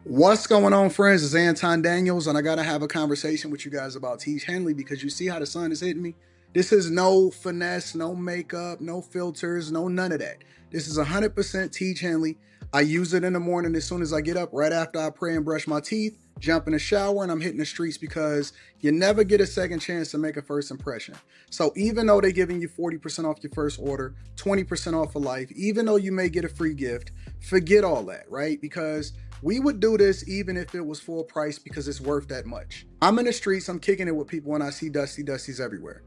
What's going on, friends? It's Anton Daniels, and I gotta have a conversation with you guys about Teach Henley because you see how the sun is hitting me. This is no finesse, no makeup, no filters, no none of that. This is 100% Teach Henley. I use it in the morning as soon as I get up, right after I pray and brush my teeth, jump in the shower, and I'm hitting the streets because you never get a second chance to make a first impression. So even though they're giving you 40% off your first order, 20% off for life, even though you may get a free gift, forget all that, right? Because we would do this even if it was full price because it's worth that much. I'm in the streets, I'm kicking it with people when I see Dusties everywhere.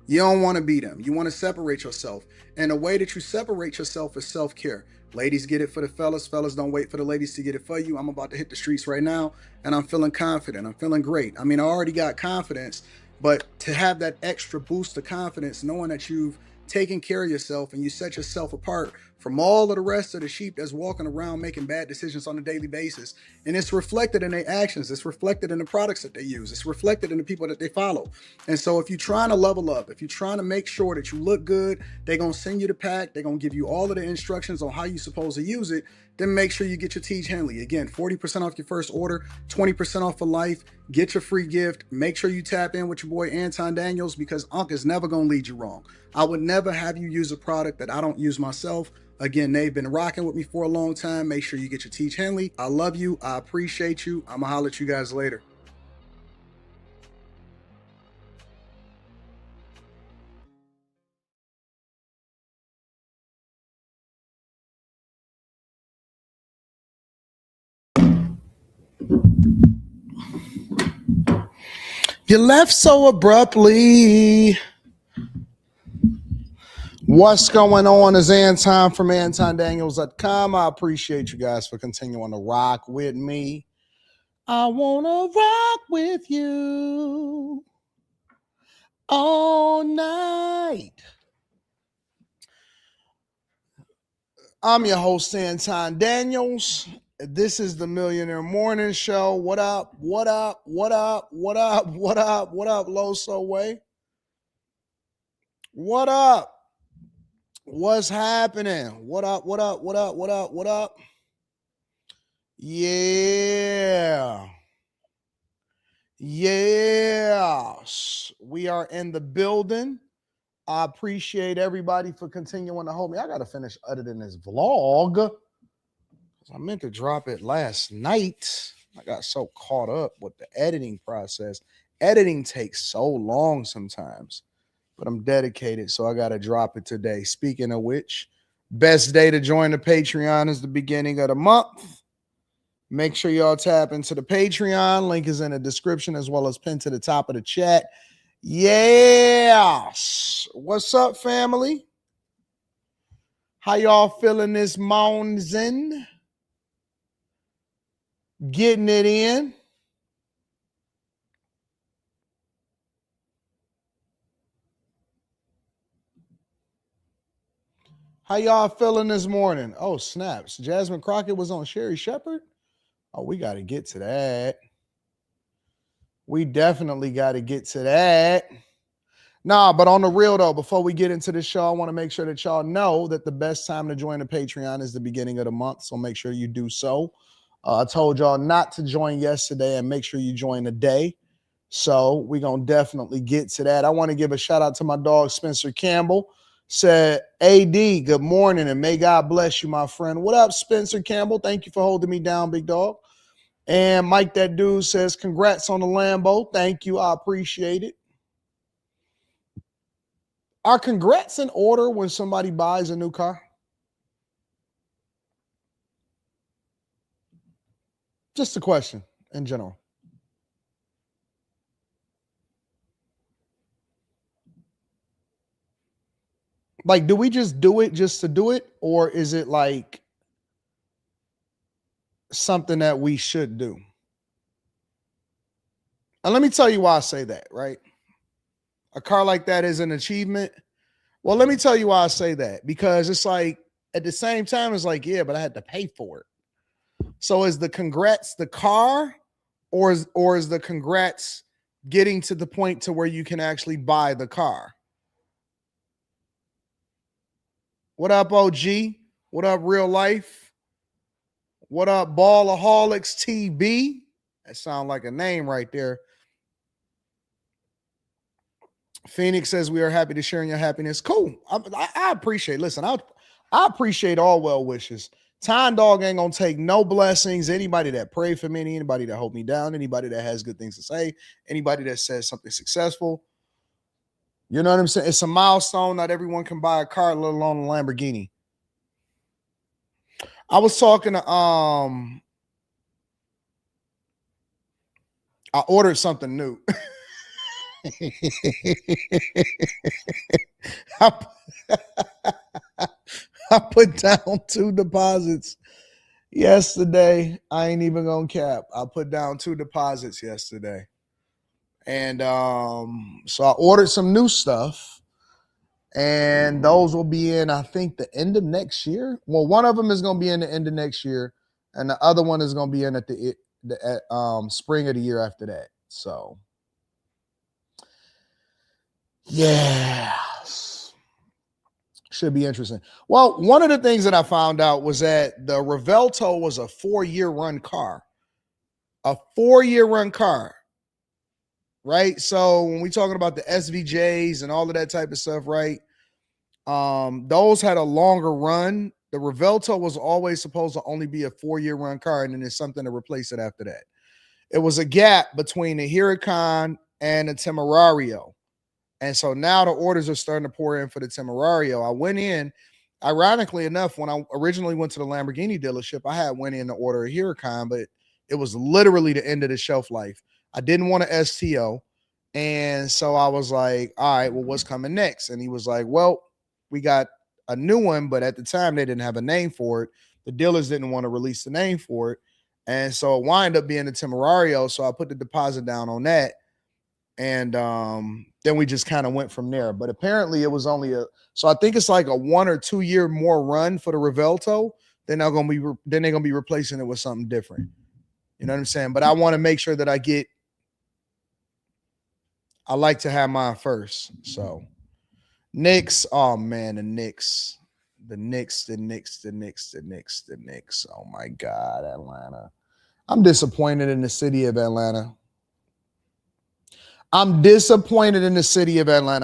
You don't want to be them. You want to separate yourself. And the way that you separate yourself is self-care. Ladies get it for the fellas. Fellas don't wait for the ladies to get it for you. I'm about to hit the streets right now and I'm feeling confident. I'm feeling great. I mean, I already got confidence, but to have that extra boost of confidence, knowing that you've taken care of yourself and you set yourself apart from all of the rest of the sheep that's walking around making bad decisions on a daily basis. And it's reflected in their actions. It's reflected in the products that they use. It's reflected in the people that they follow. And so if you're trying to level up, if you're trying to make sure that you look good, they're going to send you the pack. They're going to give you all of the instructions on how you're supposed to use it. Then make sure you get your Teach Henley. Again, 40% off your first order, 20% off for life. Get your free gift. Make sure you tap in with your boy Anton Daniels because Unc is never going to lead you wrong. I would never have you use a product that I don't use myself. Again, they've been rocking with me for a long time. Make sure you get your Teach Henley. I love you. I appreciate you. I'm going to holler at you guys later. You left so abruptly. What's going on is Anton from AntonDaniels.com. I appreciate you guys for continuing to rock with me. I want to rock with you all night. I'm your host, Anton Daniels. This is the Millionaire Morning Show. What up? What up? What up? What up? What up? What up, Loso Way? What up? What's happening? What up? What up? What up? What up? What up? Yeah. Yes. We are in the building. I appreciate everybody for continuing to hold me. I got to finish editing this vlog. I meant to drop it last night. I got so caught up with the editing process. Editing takes so long sometimes, but I'm dedicated, so I got to drop it today. Speaking of which, best day to join the Patreon is the beginning of the month. Make sure y'all tap into the Patreon. Link is in the description as well as pinned to the top of the chat. Yes. What's up, family? How y'all feeling this morning? Getting it in. How y'all feeling this morning? Oh, snaps. Jasmine Crockett was on Sherry Shepherd. Oh, we got to get to that. We definitely got to get to that. Nah, but on the real though, before we get into the show, I want to make sure that y'all know that the best time to join the Patreon is the beginning of the month. So make sure you do so. I told y'all not to join yesterday and make sure you join today. So we're going to definitely get to that. I want to give a shout out to my dog, Spencer Campbell. Said, AD, good morning, and may God bless you, my friend. What up, Spencer Campbell? Thank you for holding me down, big dog. And Mike, that dude, says, congrats on the Lambo. Thank you. I appreciate it. Are congrats in order when somebody buys a new car? Just a question in general. Like, do we just do it just to do it? Or is it like something that we should do? And let me tell you why I say that, right? A car like that is an achievement. Well, let me tell you why I say that. Because it's like, at the same time, it's like, yeah, but I had to pay for it. So is the congrats the car, or is the congrats getting to the point to where you can actually buy the car? What up, OG? What up, real life? What up, Ballaholics TB? That sounds like a name right there. Phoenix says we are happy to share in your happiness. Cool. I appreciate. Listen, I appreciate all well wishes. Time Dog ain't gonna take no blessings. Anybody that prayed for me, anybody that hold me down, anybody that has good things to say, anybody that says something successful. You know what I'm saying? It's a milestone. Not everyone can buy a car, let alone a Lamborghini. I was talking to I ordered something new. I put down 2 deposits yesterday. I ain't even gonna cap. I put down 2 deposits yesterday. And so I ordered some new stuff. And those will be in, I think, the end of next year. Well, one of them is going to be in the end of next year, and the other one is going to be in at the spring of the year after that. So, yeah, should be interesting. Well, one of the things that I found out was that the Revelto was a 4-year run car. A 4-year run car. Right? So when we're talking about the SVJs and all of that type of stuff, right? Those had a longer run. The Revelto was always supposed to only be a 4-year run car, and then there's something to replace it after that. It was a gap between the Huracan and the Temerario. And so now the orders are starting to pour in for the Temerario. I went in, ironically enough, when I originally went to the Lamborghini dealership, I went in to order a Huracan, but it was literally the end of the shelf life. I didn't want an STO. And so I was like, all right, well, what's coming next? And he was like, well, we got a new one, but at the time they didn't have a name for it. The dealers didn't want to release the name for it. And so it wound up being the Temerario. So I put the deposit down on that. And then we just kind of went from there. But apparently it was only so I think it's like a 1 or 2 year more run for the Revelto. Then they're going to be replacing it with something different. You know what I'm saying? But I want to make sure that I like to have mine first. So Knicks, oh man, the Knicks. Oh my God, Atlanta. I'm disappointed in the city of Atlanta.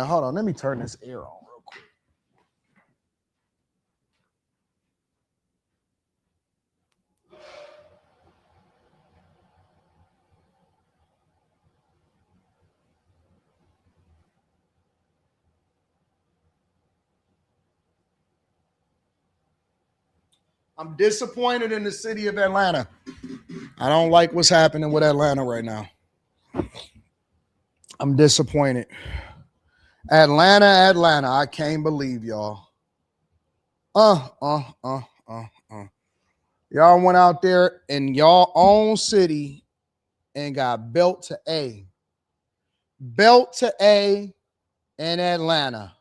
Hold on, let me turn this air on real quick. I'm disappointed in the city of Atlanta. I don't like what's happening with Atlanta right now. I'm disappointed. Atlanta. I can't believe y'all. Y'all went out there in y'all own city and got belt to A. Belt to A in Atlanta.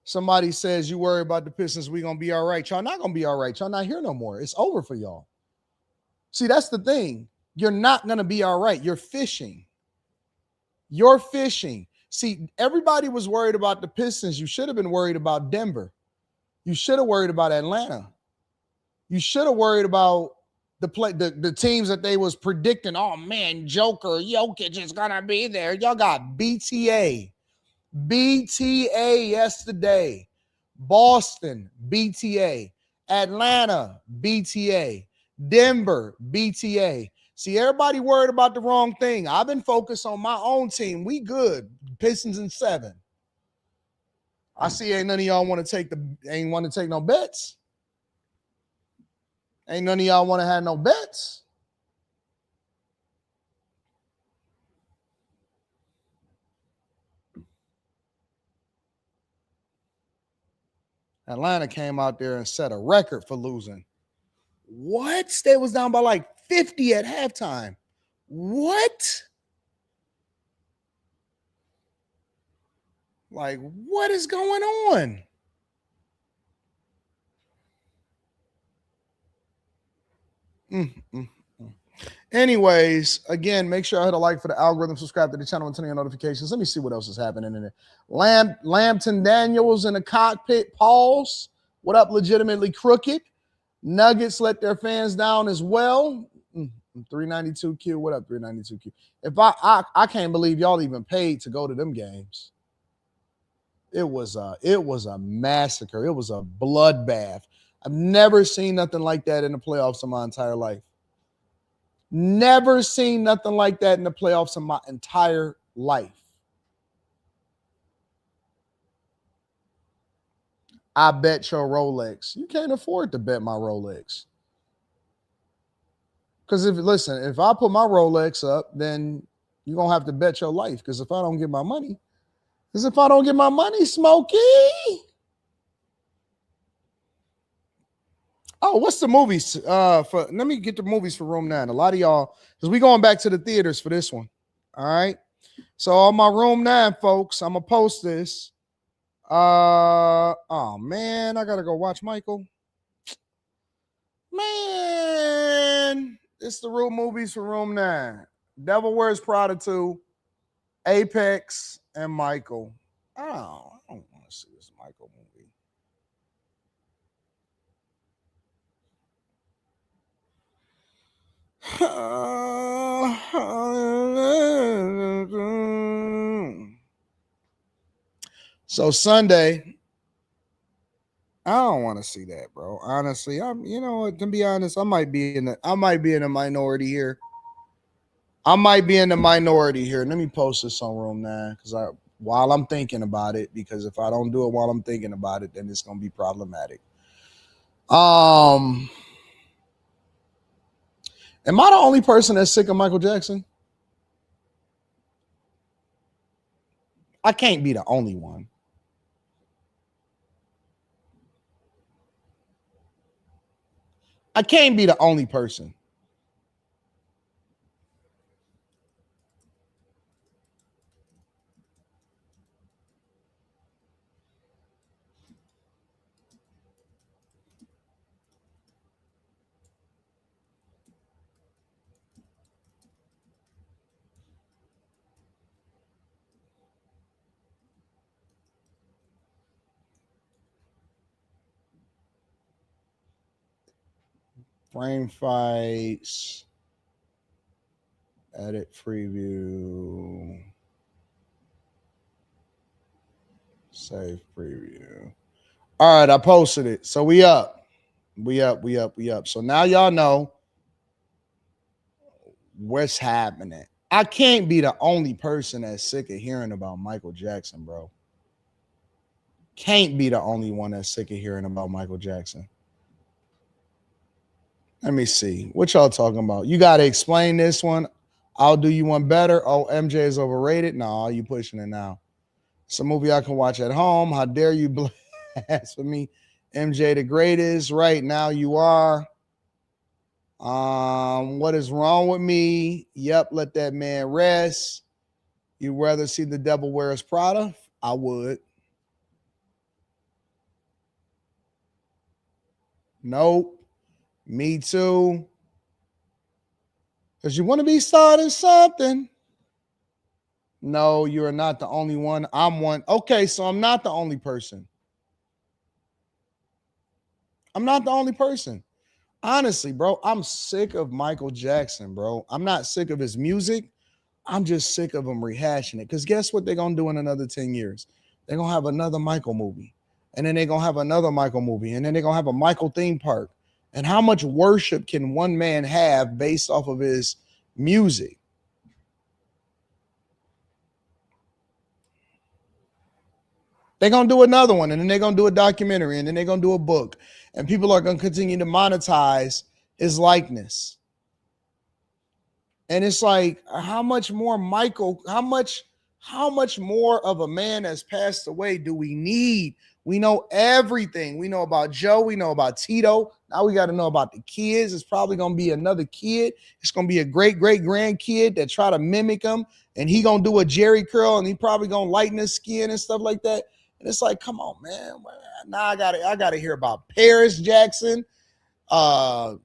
Somebody says you worry about the Pistons, we gonna be all right. Y'all not gonna be all right. Y'all not here no more. It's over for y'all. See, that's the thing. You're not gonna be all right. You're fishing. See, everybody was worried about the Pistons. You should have been worried about Denver. You should have worried about Atlanta. You should have worried about the teams that they was predicting. Oh man, Jokic is gonna be there. Y'all got BTA yesterday. Boston, BTA. Atlanta, BTA. Denver, BTA. See, everybody worried about the wrong thing. I've been focused on my own team. We good. Pistons in 7. I see ain't none of y'all want to take no bets. Ain't none of y'all want to have no bets. Atlanta came out there and set a record for losing. What? They was down by like 50 at halftime. What? Like, what is going on? Anyways, again, make sure I hit a like for the algorithm, subscribe to the channel, and turn on your notifications. Let me see what else is happening in there. Anton Daniels in the cockpit. Pause. What up, legitimately crooked? Nuggets let their fans down as well. 392Q. What up, 392Q? If I can't believe y'all even paid to go to them games. It was a massacre. It was a bloodbath. I've never seen nothing like that in the playoffs in my entire life. Never seen nothing like that in the playoffs in my entire life. I bet your Rolex. You can't afford to bet my Rolex. Because if I put my Rolex up, then you're going to have to bet your life. Because if I don't get my money, Smokey. Oh, what's the movies? Let me get the movies for Room 9. A lot of y'all, because we going back to the theaters for this one. All right. So on my Room 9, folks, I'm gonna post this. Oh man, I gotta go watch Michael. Man, it's the real movies for Room 9. Devil Wears Prada 2, Apex, and Michael. Oh, I don't want to see this Michael movie. So Sunday, I don't want to see that, bro. Honestly, to be honest, I might be in the minority here. Let me post this on Room 9 while I'm thinking about it, because if I don't do it while I'm thinking about it, then it's gonna be problematic. Am I the only person that's sick of Michael Jackson? I can't be the only one. I can't be the only person. Frame fights. Edit preview. Save preview. All right, I posted it. So we up. So now y'all know what's happening. I can't be the only person that's sick of hearing about Michael Jackson, bro. Can't be the only one that's sick of hearing about Michael Jackson. Let me see. What y'all talking about? You got to explain this one. I'll do you one better. Oh, MJ is overrated. No, you pushing it now. It's a movie I can watch at home. How dare you blaspheme? MJ the greatest. Right now you are. What is wrong with me? Yep, let that man rest. You rather see The Devil Wears Prada? I would. Nope. Me too. Because you want to be starting something. No, you are not the only one. I'm one. Okay, so I'm not the only person. Honestly, bro, I'm sick of Michael Jackson, bro. I'm not sick of his music. I'm just sick of him rehashing it. Because guess what they're going to do in another 10 years? They're going to have another Michael movie. And then they're going to have another Michael movie. And then they're going to have a Michael theme park. And how much worship can one man have based off of his music? They're going to do another one, and then they're going to do a documentary, and then they're going to do a book. And people are going to continue to monetize his likeness. And it's like, how much more more of a man that's passed away do we need? We know everything. We know about Joe. We know about Tito. Now we got to know about the kids. It's probably going to be another kid. It's going to be a great-great-grandkid that try to mimic him. And he going to do a Jerry curl, and he probably going to lighten his skin and stuff like that. And it's like, come on, man. Now I gotta hear about Paris Jackson. All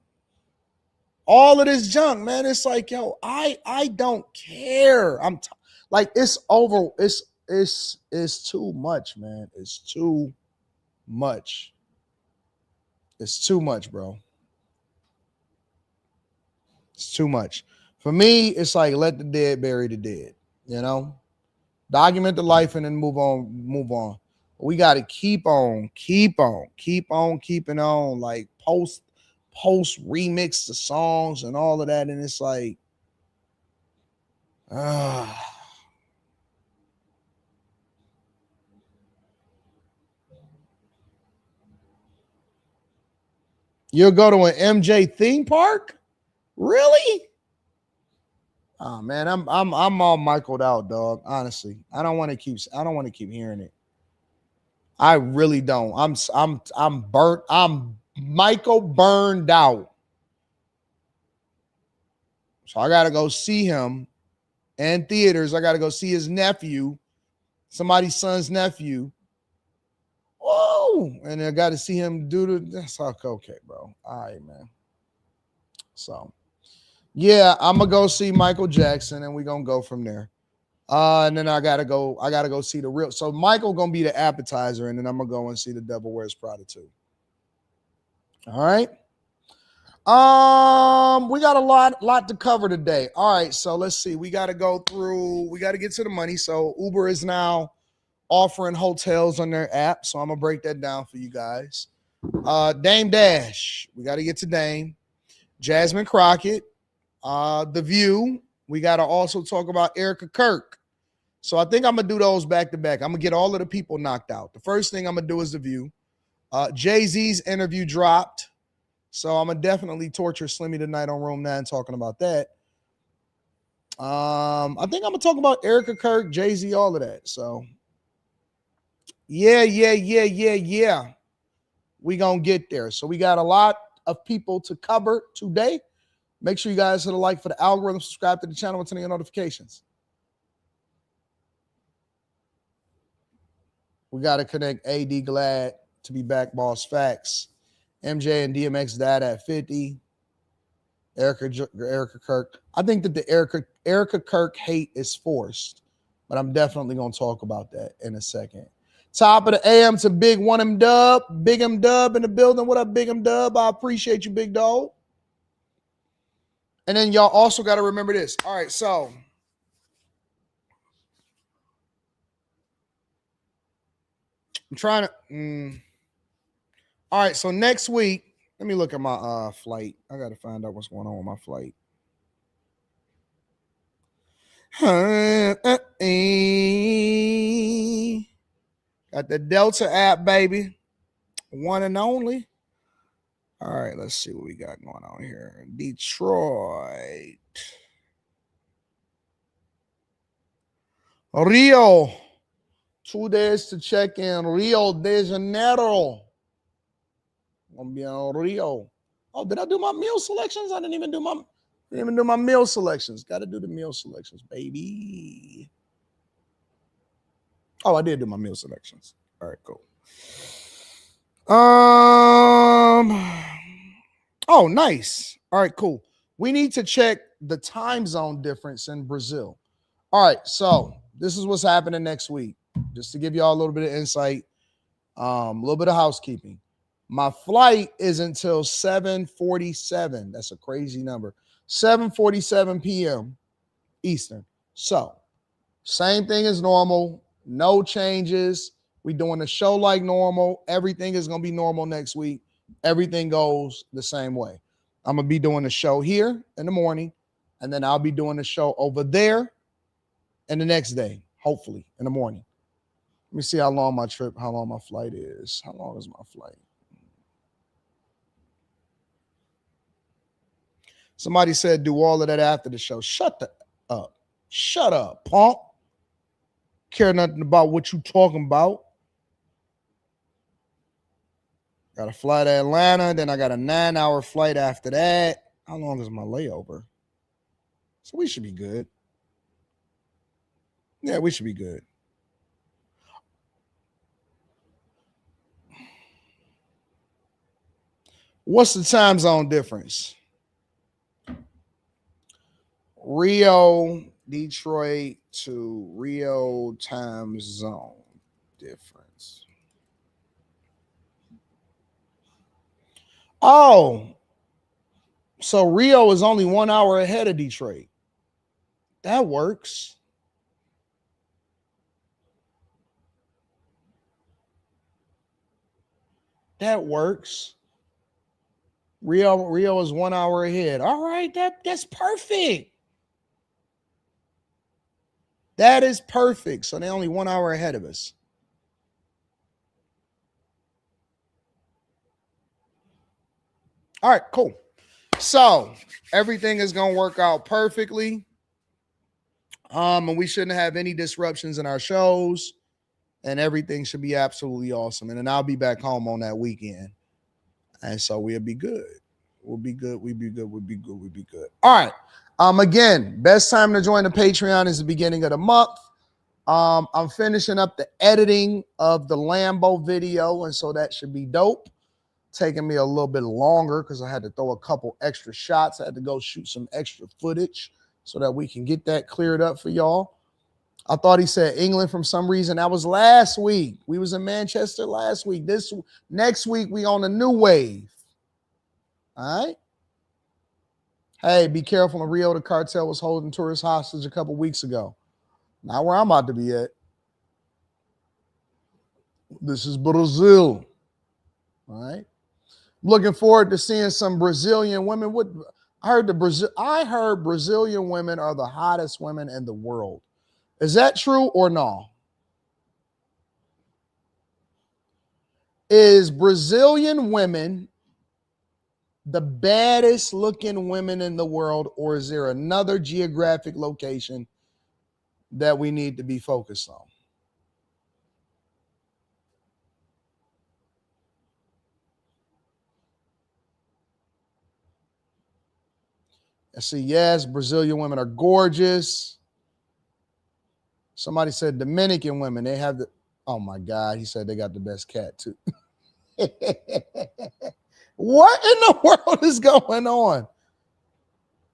of this junk, man. It's like, yo, I don't care. Like, it's over. It's too much, man. It's too much. It's too much, bro. It's too much. For me, it's like let the dead bury the dead. You know, document the life and then move on. Move on. We got to keep on, keeping on. Like post remix the songs and all of that, and it's like, you'll go to an MJ theme park? Really? Oh man, I'm all Michaeled out, dog. Honestly, I don't want to keep hearing it. I really don't. I'm burnt. I'm Michael burned out. So I gotta go see him in theaters. I gotta go see his nephew, somebody's son's nephew. Oh, and I got to see him do the. That's okay, bro. All right, man. So, yeah, I'm gonna go see Michael Jackson, and we're gonna go from there. And then I gotta go. I gotta go see the real. So Michael gonna be the appetizer, and then I'm gonna go and see the Devil Wears Prada 2. All right. We got a lot to cover today. All right, so let's see. We got to go through. We got to get to the money. So Uber is now offering hotels on their app. So I'm gonna break that down for you guys. Dame Dash, we got to get to Dame. Jasmine Crockett, The View. We got to also talk about Erika Kirk. So I think I'm gonna do those back to back. I'm gonna get all of the people knocked out. The first thing I'm gonna do is The View. Jay-Z's interview dropped. So I'm gonna definitely torture Slimmy tonight on Room 9 talking about that. I think I'm gonna talk about Erika Kirk, Jay-Z, all of that. So yeah. We gonna get there. So we got a lot of people to cover today. Make sure you guys hit a like for the algorithm, subscribe to the channel, and turn on your notifications. We got to connect AD Glad to be back, boss facts. MJ and DMX died at 50. Erika Kirk. I think that the Erika Kirk hate is forced, but I'm definitely going to talk about that in a second. Top of the AM to Big One M Dub. Big M Dub in the building. What up, Big M Dub? I appreciate you, big dog. And then y'all also got to remember this. All right, so I'm trying to. All right, so next week, let me look at my flight. I got to find out what's going on with my flight. Got the Delta app, baby. One and only. All right, let's see what we got going on here. Detroit. Rio. 2 days to check in. Rio de Janeiro. Gonna be on Rio. Oh, did I do my meal selections? I didn't even do my meal selections. Got to do the meal selections, baby. Oh, I did do my meal selections. All right, cool. Oh, nice. All right, cool. We need to check the time zone difference in Brazil. All right, so this is what's happening next week. Just to give y'all a little bit of insight, a little bit of housekeeping. My flight is until 7:47. That's a crazy number. 7:47 p.m. Eastern. So, same thing as normal. No changes. We doing the show like normal. Everything is going to be normal next week. Everything goes the same way. I'm going to be doing the show here in the morning, and then I'll be doing the show over there and the next day, hopefully, in the morning. Let me see how long my flight is. How long is my flight? Somebody said do all of that after the show. Shut up, punk. Care nothing about what you talking about. Got a flight to Atlanta, then I got a 9-hour flight after that. How long is my layover? So we should be good. Yeah, we should be good. What's the time zone difference? Rio, Detroit to Rio time zone difference. Oh, So Rio is only 1 hour ahead of Detroit. That works. That works. Rio is 1 hour ahead. All right, that's perfect. That is perfect. So they're only 1 hour ahead of us. All right, cool. So everything is gonna work out perfectly. And we shouldn't have any disruptions in our shows, and everything should be absolutely awesome. And then I'll be back home on that weekend. And so we'll be good. We'll be good. We'll be good. We'll be good. We'll be good. All right. Again, best time to join the Patreon is the beginning of the month. I'm finishing up the editing of the Lambo video, and so that should be dope. Taking me a little bit longer because I had to throw a couple extra shots. I had to go shoot some extra footage so that we can get that cleared up for y'all. I thought he said England from some reason. That was last week. We was in Manchester last week. This next week we on a new wave. All right. Hey, be careful in Rio. The cartel was holding tourists hostage a couple weeks ago. Not where I'm about to be at. This is Brazil. All right. Looking forward to seeing some Brazilian women. I heard Brazilian women are the hottest women in the world. Is that true or no? Is Brazilian women the baddest looking women in the world, or is there another geographic location that we need to be focused on? I see, yes, Brazilian women are gorgeous. Somebody said Dominican women, they have the, oh my God, he said they got the best cat too. What in the world is going on?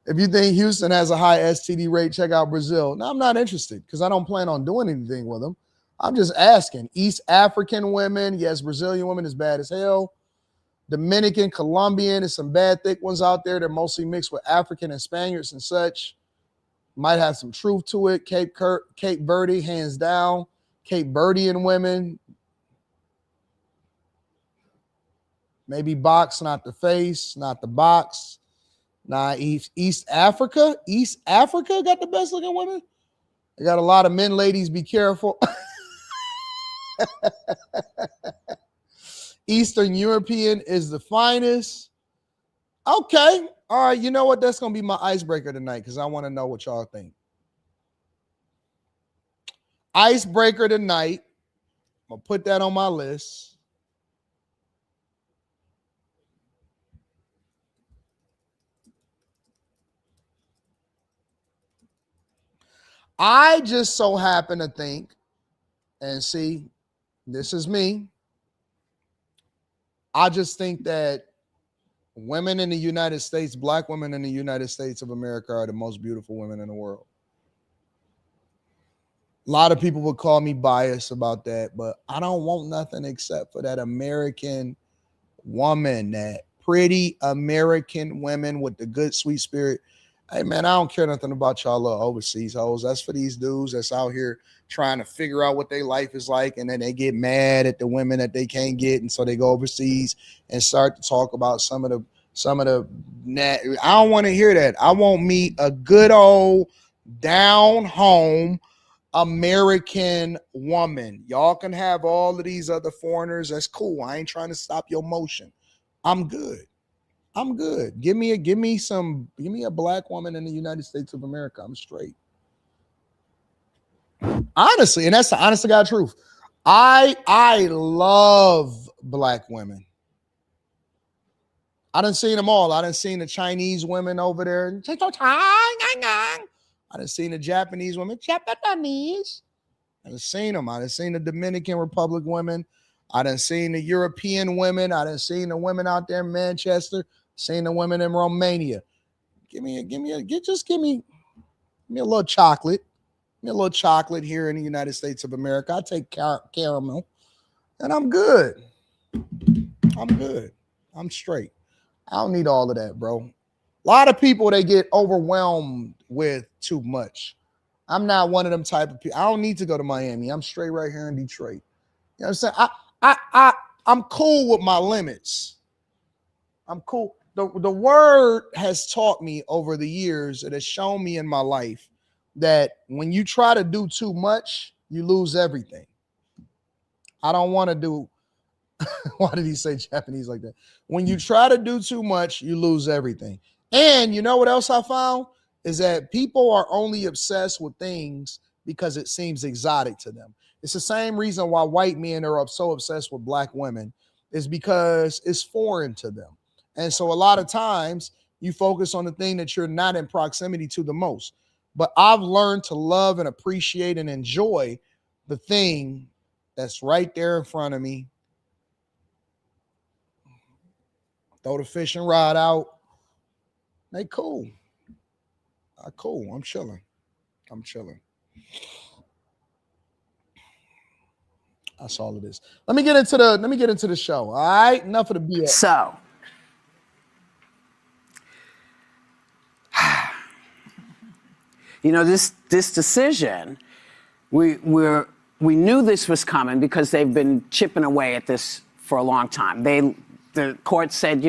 If you think Houston has a high STD rate, check out Brazil. No, I'm not interested because I don't plan on doing anything with them. I'm just asking. East African women, yes, Brazilian women is bad as hell. Dominican, Colombian, there's some bad thick ones out there. They're mostly mixed with African and Spaniards and such. Might have some truth to it. Cape Verde, hands down. Cape Verdean women. Maybe box, not the face, not the box. Nah, East Africa. East Africa got the best looking women. They got a lot of men, ladies, be careful. Eastern European is the finest. Okay. All right. You know what? That's going to be my icebreaker tonight because I want to know what y'all think. Icebreaker tonight. I'm going to put that on my list. I just so happen to think, and see, this is me. I just think that women in the United States, black women in the United States of America are the most beautiful women in the world. A lot of people would call me biased about that, but I don't want nothing except for that American woman, that pretty American women with the good, sweet spirit. Hey, man, I don't care nothing about y'all little overseas hoes. That's for these dudes that's out here trying to figure out what their life is like, and then they get mad at the women that they can't get, and so they go overseas and start to talk about some of the I don't want to hear that. I want me a good old down home American woman. Y'all can have all of these other foreigners. That's cool. I ain't trying to stop your motion. I'm good. I'm good. Give me a black woman in the United States of America. I'm straight. Honestly, and that's the honest to God truth. I love black women. I done seen them all. I done seen the Chinese women over there. I done seen the Japanese women. Japanese. I done seen them. I done seen the Dominican Republic women. I done seen the European women. I done seen the women out there in Manchester. Seen the women in Romania. Give me a little chocolate. Give me a little chocolate here in the United States of America. I take caramel, and I'm good. I'm good. I'm straight. I don't need all of that, bro. A lot of people, they get overwhelmed with too much. I'm not one of them type of people. I don't need to go to Miami. I'm straight right here in Detroit. You know what I'm saying? I'm cool with my limits. I'm cool. The word has taught me over the years, it has shown me in my life that when you try to do too much, you lose everything. I don't want to do, why did he say Japanese like that? When you try to do too much, you lose everything. And you know what else I found? Is that people are only obsessed with things because it seems exotic to them. It's the same reason why white men are so obsessed with black women, is because it's foreign to them. And so a lot of times you focus on the thing that you're not in proximity to the most. But I've learned to love and appreciate and enjoy the thing that's right there in front of me. Throw the fishing rod out. They cool. Cool. I'm chilling. That's all it is. Let me get into the show. All right. Enough of the BS. So this decision, we knew this was coming because they've been chipping away at this for a long time. The court said,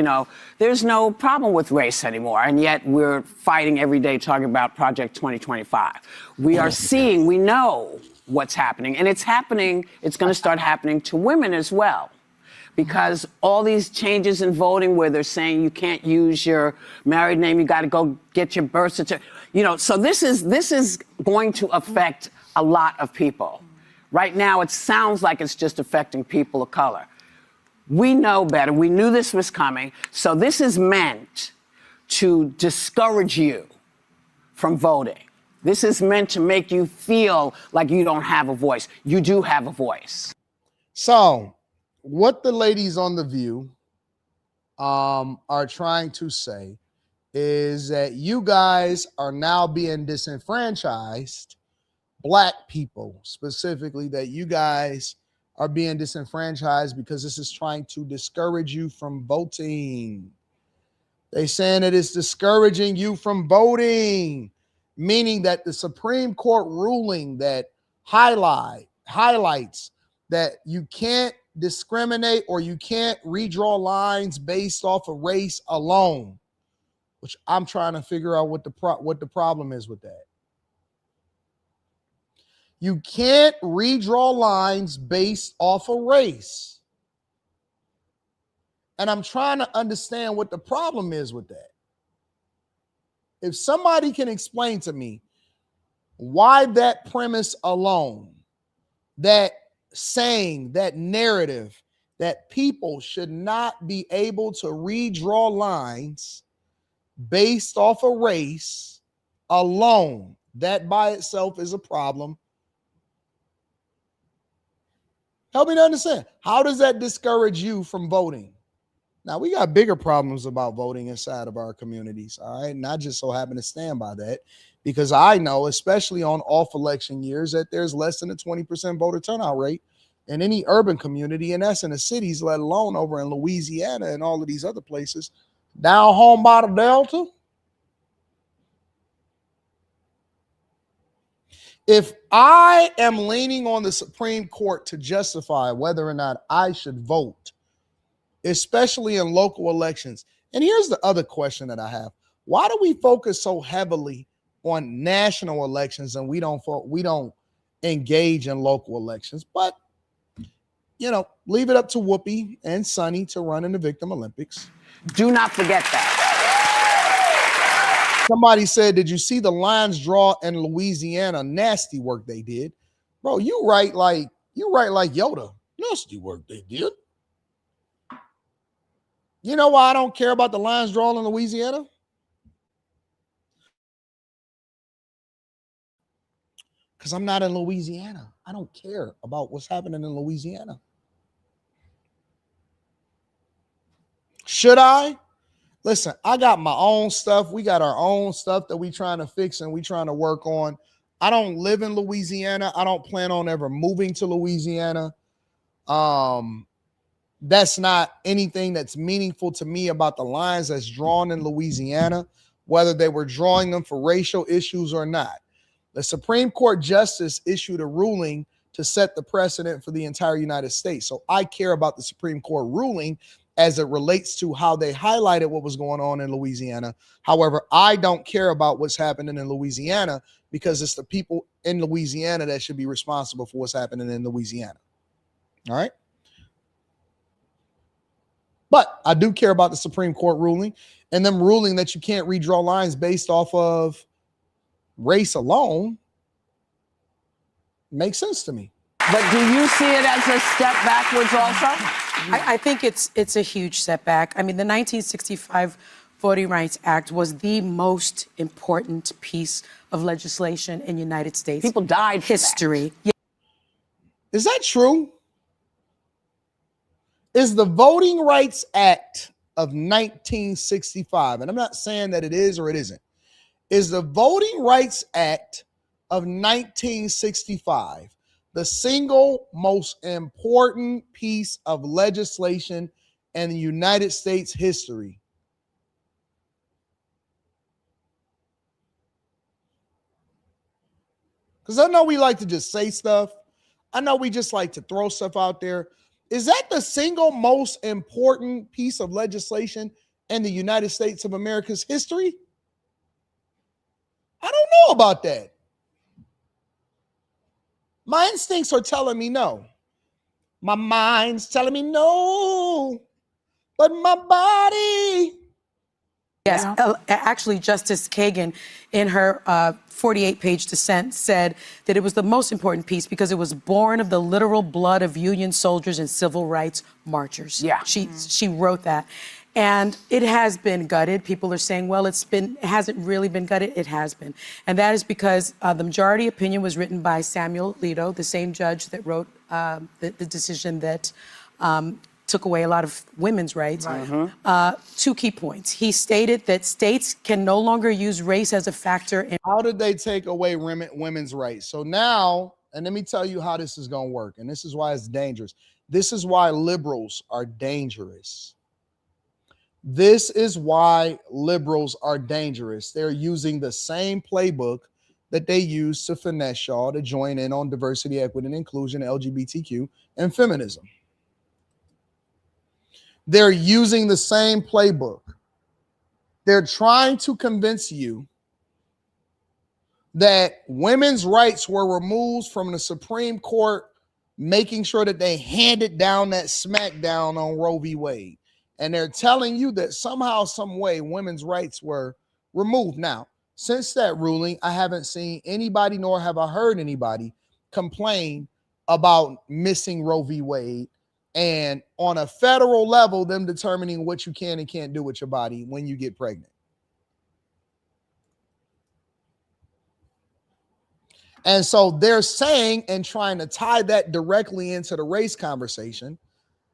there's no problem with race anymore, and yet we're fighting every day talking about Project 2025. We know what's happening, and it's going to start happening to women as well. Because all these changes in voting where they're saying you can't use your married name, you got to go get your birth certificate. So this is going to affect a lot of people. Right now, it sounds like it's just affecting people of color. We know better. We knew this was coming. So this is meant to discourage you from voting. This is meant to make you feel like you don't have a voice. You do have a voice. So what the ladies on The View are trying to say is that you guys are now being disenfranchised, black people specifically, that you guys are being disenfranchised because this is trying to discourage you from voting. They're saying that it's discouraging you from voting, meaning that the Supreme Court ruling that highlights that you can't discriminate or you can't redraw lines based off of race alone, which I'm trying to figure out what the problem is with that. You can't redraw lines based off of race. And I'm trying to understand what the problem is with that. If somebody can explain to me why that premise alone, that saying, that narrative, that people should not be able to redraw lines based off of race alone, that by itself is a problem. Help me to understand. How does that discourage you from voting? Now, we got bigger problems about voting inside of our communities, all right? And I just so happen to stand by that because I know, especially on off election years, that there's less than a 20% voter turnout rate in any urban community, and that's in the cities, let alone over in Louisiana and all of these other places. Down home by the Delta, if I am leaning on the Supreme Court to justify whether or not I should vote, especially in local elections, and here's the other question that I have. Why do we focus so heavily on national elections and we don't engage in local elections? But, leave it up to Whoopi and Sonny to run in the Victim Olympics. Do not forget that. Somebody said, did you see the lines draw in Louisiana? Nasty work they did. Bro, you write like Yoda. Nasty work they did. You know why I don't care about the lines drawn in Louisiana? Because I'm not in Louisiana. I don't care about what's happening in Louisiana. Should I? Listen, I got my own stuff. We got our own stuff that we trying to fix and we trying to work on. I don't live in Louisiana. I don't plan on ever moving to Louisiana. That's not anything that's meaningful to me about the lines that's drawn in Louisiana, whether they were drawing them for racial issues or not. The Supreme Court justice issued a ruling to set the precedent for the entire United States. So I care about the Supreme Court ruling as it relates to how they highlighted what was going on in Louisiana. However, I don't care about what's happening in Louisiana because it's the people in Louisiana that should be responsible for what's happening in Louisiana. All right? But I do care about the Supreme Court ruling and them ruling that you can't redraw lines based off of race alone. Makes sense to me. But do you see it as a step backwards also? I think it's a huge setback. I mean, the 1965 Voting Rights Act was the most important piece of legislation in United States. People died for history. That. Is that true? Is the Voting Rights Act of 1965, and I'm not saying that it is or it isn't, is the Voting Rights Act of 1965 the single most important piece of legislation in the United States history? Because I know we like to just say stuff. I know we just like to throw stuff out there. Is that the single most important piece of legislation in the United States of America's history? I don't know about that. My instincts are telling me no. My mind's telling me no, but my body. Yes, actually, Justice Kagan, in her 48-page dissent, said that it was the most important piece because it was born of the literal blood of Union soldiers and civil rights marchers. Yeah. She wrote that. And it has been gutted. People are saying, well, it hasn't really been gutted. It has been. And that is because the majority opinion was written by Samuel Alito, the same judge that wrote the decision that took away a lot of women's rights. Right. 2 key points. He stated that states can no longer use race as a factor in— How did they take away women's rights? So now, and let me tell you how this is going to work, and this is why it's dangerous. This is why liberals are dangerous. This is why liberals are dangerous. They're using the same playbook that they use to finesse y'all to join in on diversity, equity, and inclusion, LGBTQ, and feminism. They're using the same playbook. They're trying to convince you that women's rights were removed from the Supreme Court, making sure that they handed down that smackdown on Roe v. Wade. And they're telling you that somehow, some way, women's rights were removed. Now, since that ruling, I haven't seen anybody, nor have I heard anybody complain about missing Roe v. Wade and on a federal level, them determining what you can and can't do with your body when you get pregnant. And so they're saying and trying to tie that directly into the race conversation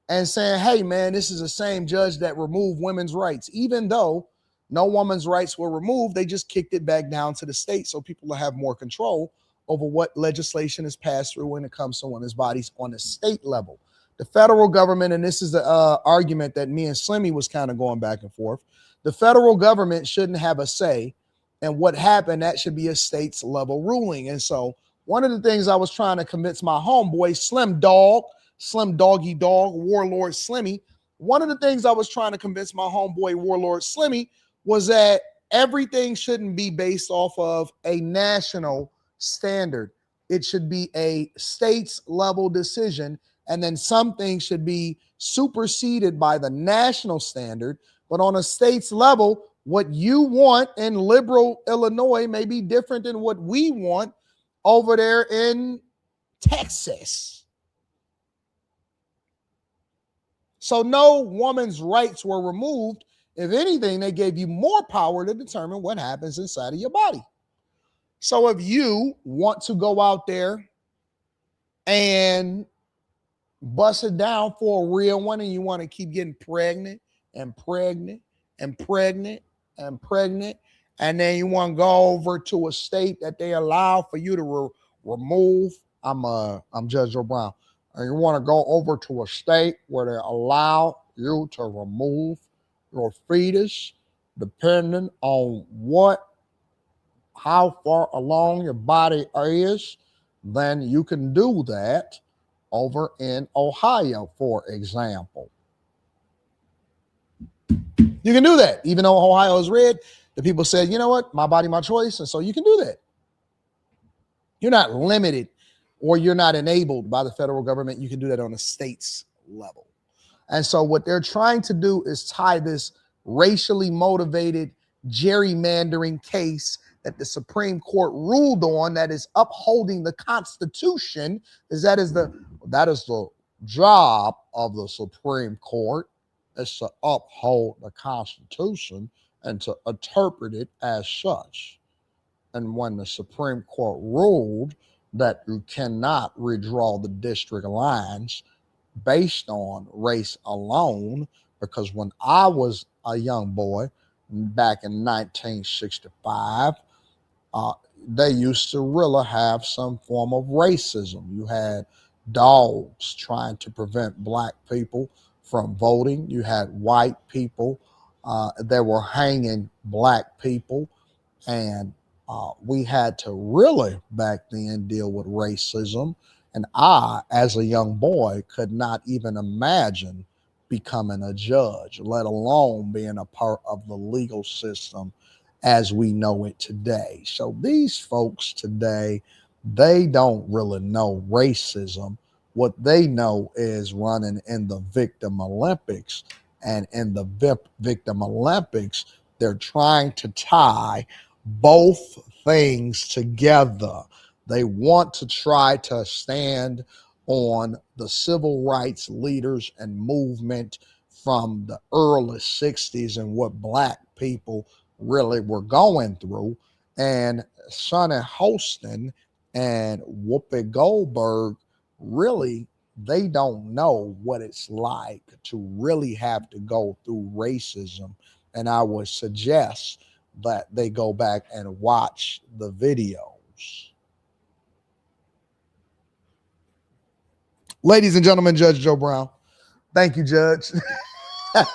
and saying, hey, man, this is the same judge that removed women's rights. Even though no woman's rights were removed, they just kicked it back down to the state so people will have more control over what legislation is passed through when it comes to women's bodies on the state level. The federal government, and this is the argument that me and Slimmy was kind of going back and forth, the federal government shouldn't have a say in what happened. That should be a state's level ruling. And so one of the things I was trying to convince my homeboy, Slim Doggy Dog, Warlord Slimmy, one of the things I was trying to convince my homeboy, Warlord Slimmy, was that everything shouldn't be based off of a national standard. It should be a state's level decision. And then some things should be superseded by the national standard. But on a state's level, what you want in liberal Illinois may be different than what we want over there in Texas. So no woman's rights were removed. If anything, they gave you more power to determine what happens inside of your body. So if you want to go out there and bust it down for a real one and you want to keep getting pregnant and pregnant and pregnant and pregnant, and then you want to go over to a state that they allow for you to remove, I'm Judge O'Brien, and you want to go over to a state where they allow you to remove your fetus, depending on how far along your body is, then you can do that over in Ohio, for example. You can do that. Even though Ohio is red, the people said, you know what, my body, my choice. And so you can do that. You're not limited or you're not enabled by the federal government. You can do that on a state's level. And so what they're trying to do is tie this racially motivated gerrymandering case that the Supreme Court ruled on, that is upholding the Constitution, is that is the job of the Supreme Court, is to uphold the Constitution and to interpret it as such. And when the Supreme Court ruled that you cannot redraw the district lines based on race alone, because when I was a young boy back in 1965, they used to really have some form of racism. You had dogs trying to prevent black people from voting. You had white people that were hanging black people. And we had to really back then deal with racism. And I, as a young boy, could not even imagine becoming a judge, let alone being a part of the legal system as we know it today. So these folks today, they don't really know racism. What they know is running in the victim Olympics. And in the victim Olympics, they're trying to tie both things together. They want to try to stand on the civil rights leaders and movement from the early 60s and what black people really were going through. And Sonny Hostin and Whoopi Goldberg, really, they don't know what it's like to really have to go through racism. And I would suggest that they go back and watch the videos. Ladies and gentlemen, Judge Joe Brown. Thank you, Judge. I'm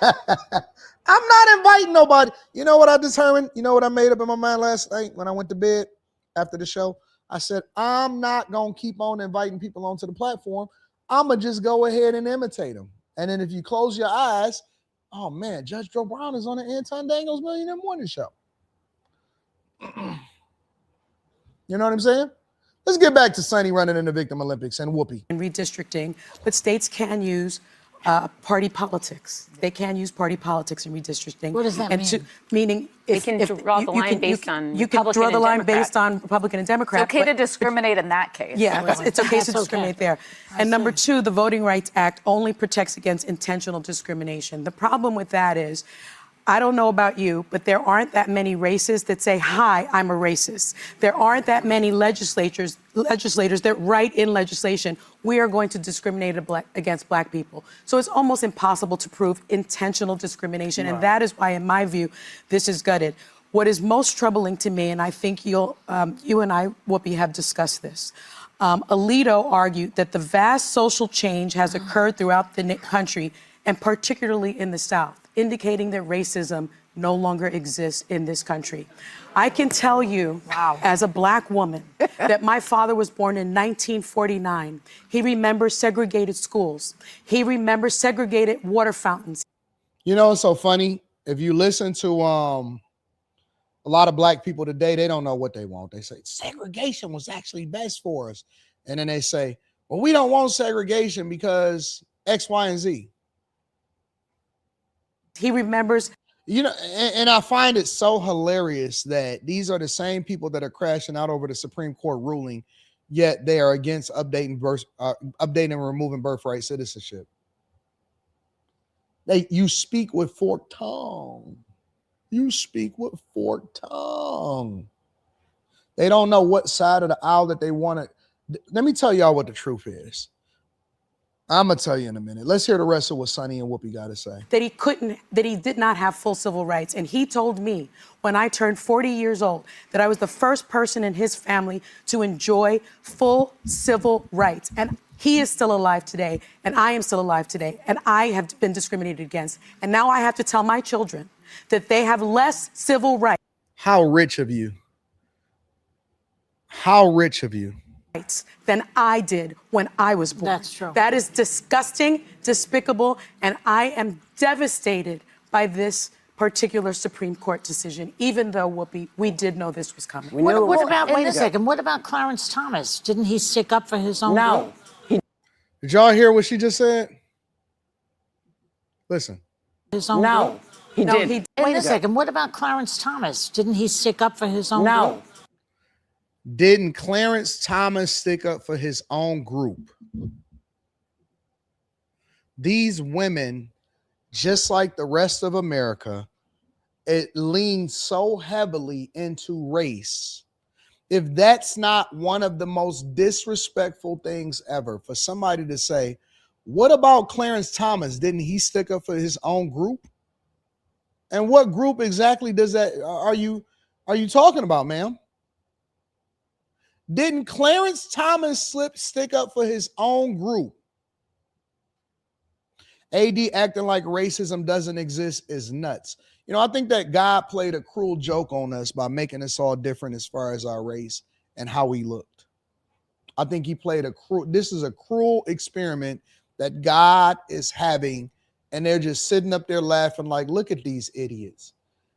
not inviting nobody. You know what I determined? You know what I made up in my mind last night when I went to bed after the show? I said, I'm not going to keep on inviting people onto the platform. I'm going to just go ahead and imitate them. And then if you close your eyes, oh man, Judge Joe Brown is on the Anton Daniels Millionaire Morning Show. You know what I'm saying? Let's get back to Sonny running in the Victim Olympics and Whoopi. And redistricting, but states can use party politics. They can use party politics in redistricting. What does that mean? Meaning they can draw the line based on you can draw the line based on Republican and Democrat. It's okay to discriminate in that case. Yeah, it's okay to discriminate there. And number two, the Voting Rights Act only protects against intentional discrimination. The problem with that is, I don't know about you, but there aren't that many racists that say, hi, I'm a racist. There aren't that many legislators that write in legislation, we are going to discriminate against black people. So it's almost impossible to prove intentional discrimination. Right. And that is why, in my view, this is gutted. What is most troubling to me, and I think you and I, Whoopi, have discussed this, Alito argued that the vast social change has occurred throughout the country, and particularly in the South, indicating that racism no longer exists in this country. I can tell you, as a black woman, that my father was born in 1949. He remembers segregated schools. He remembers segregated water fountains. You know, it's so funny. If you listen to a lot of black people today, they don't know what they want. They say, segregation was actually best for us. And then they say, well, we don't want segregation because X, Y, and Z. He remembers. You know, and I find it so hilarious that these are the same people that are crashing out over the Supreme Court ruling, yet they are against updating and removing birthright citizenship. You speak with forked tongue. You speak with forked tongue. They don't know what side of the aisle that they want to. Let me tell y'all what the truth is. I'm going to tell you in a minute. Let's hear the rest of what Sonny and Whoopi got to say. That he did not have full civil rights. And he told me when I turned 40 years old that I was the first person in his family to enjoy full civil rights. And He is still alive today, and I am still alive today, and I have been discriminated against. And now I have to tell my children that they have less civil rights. How rich of you. How rich of you. Than I did when I was born. That's true. That is disgusting, despicable, and I am devastated by this particular Supreme Court decision, even though, Whoopi, we did know this was coming. What about, wait a second, what about Clarence Thomas? Didn't he stick up for his own No. group? Did y'all hear what she just said? Listen. His own No. group? He No, did. he Wait a second, what about Clarence Thomas? Didn't he stick up for his own No. group? Didn't Clarence Thomas stick up for his own group? These women, just like the rest of America, it leans so heavily into race. If that's not one of the most disrespectful things ever for somebody to say, what about Clarence Thomas? Didn't he stick up for his own group? And what group exactly does that are you talking about, ma'am? Didn't Clarence Thomas stick up for his own group? AD acting like racism doesn't exist is nuts. You know, I think that God played a cruel joke on us by making us all different as far as our race and how we looked. I think he played this is a cruel experiment that God is having, and they're just sitting up there laughing like, look at these idiots.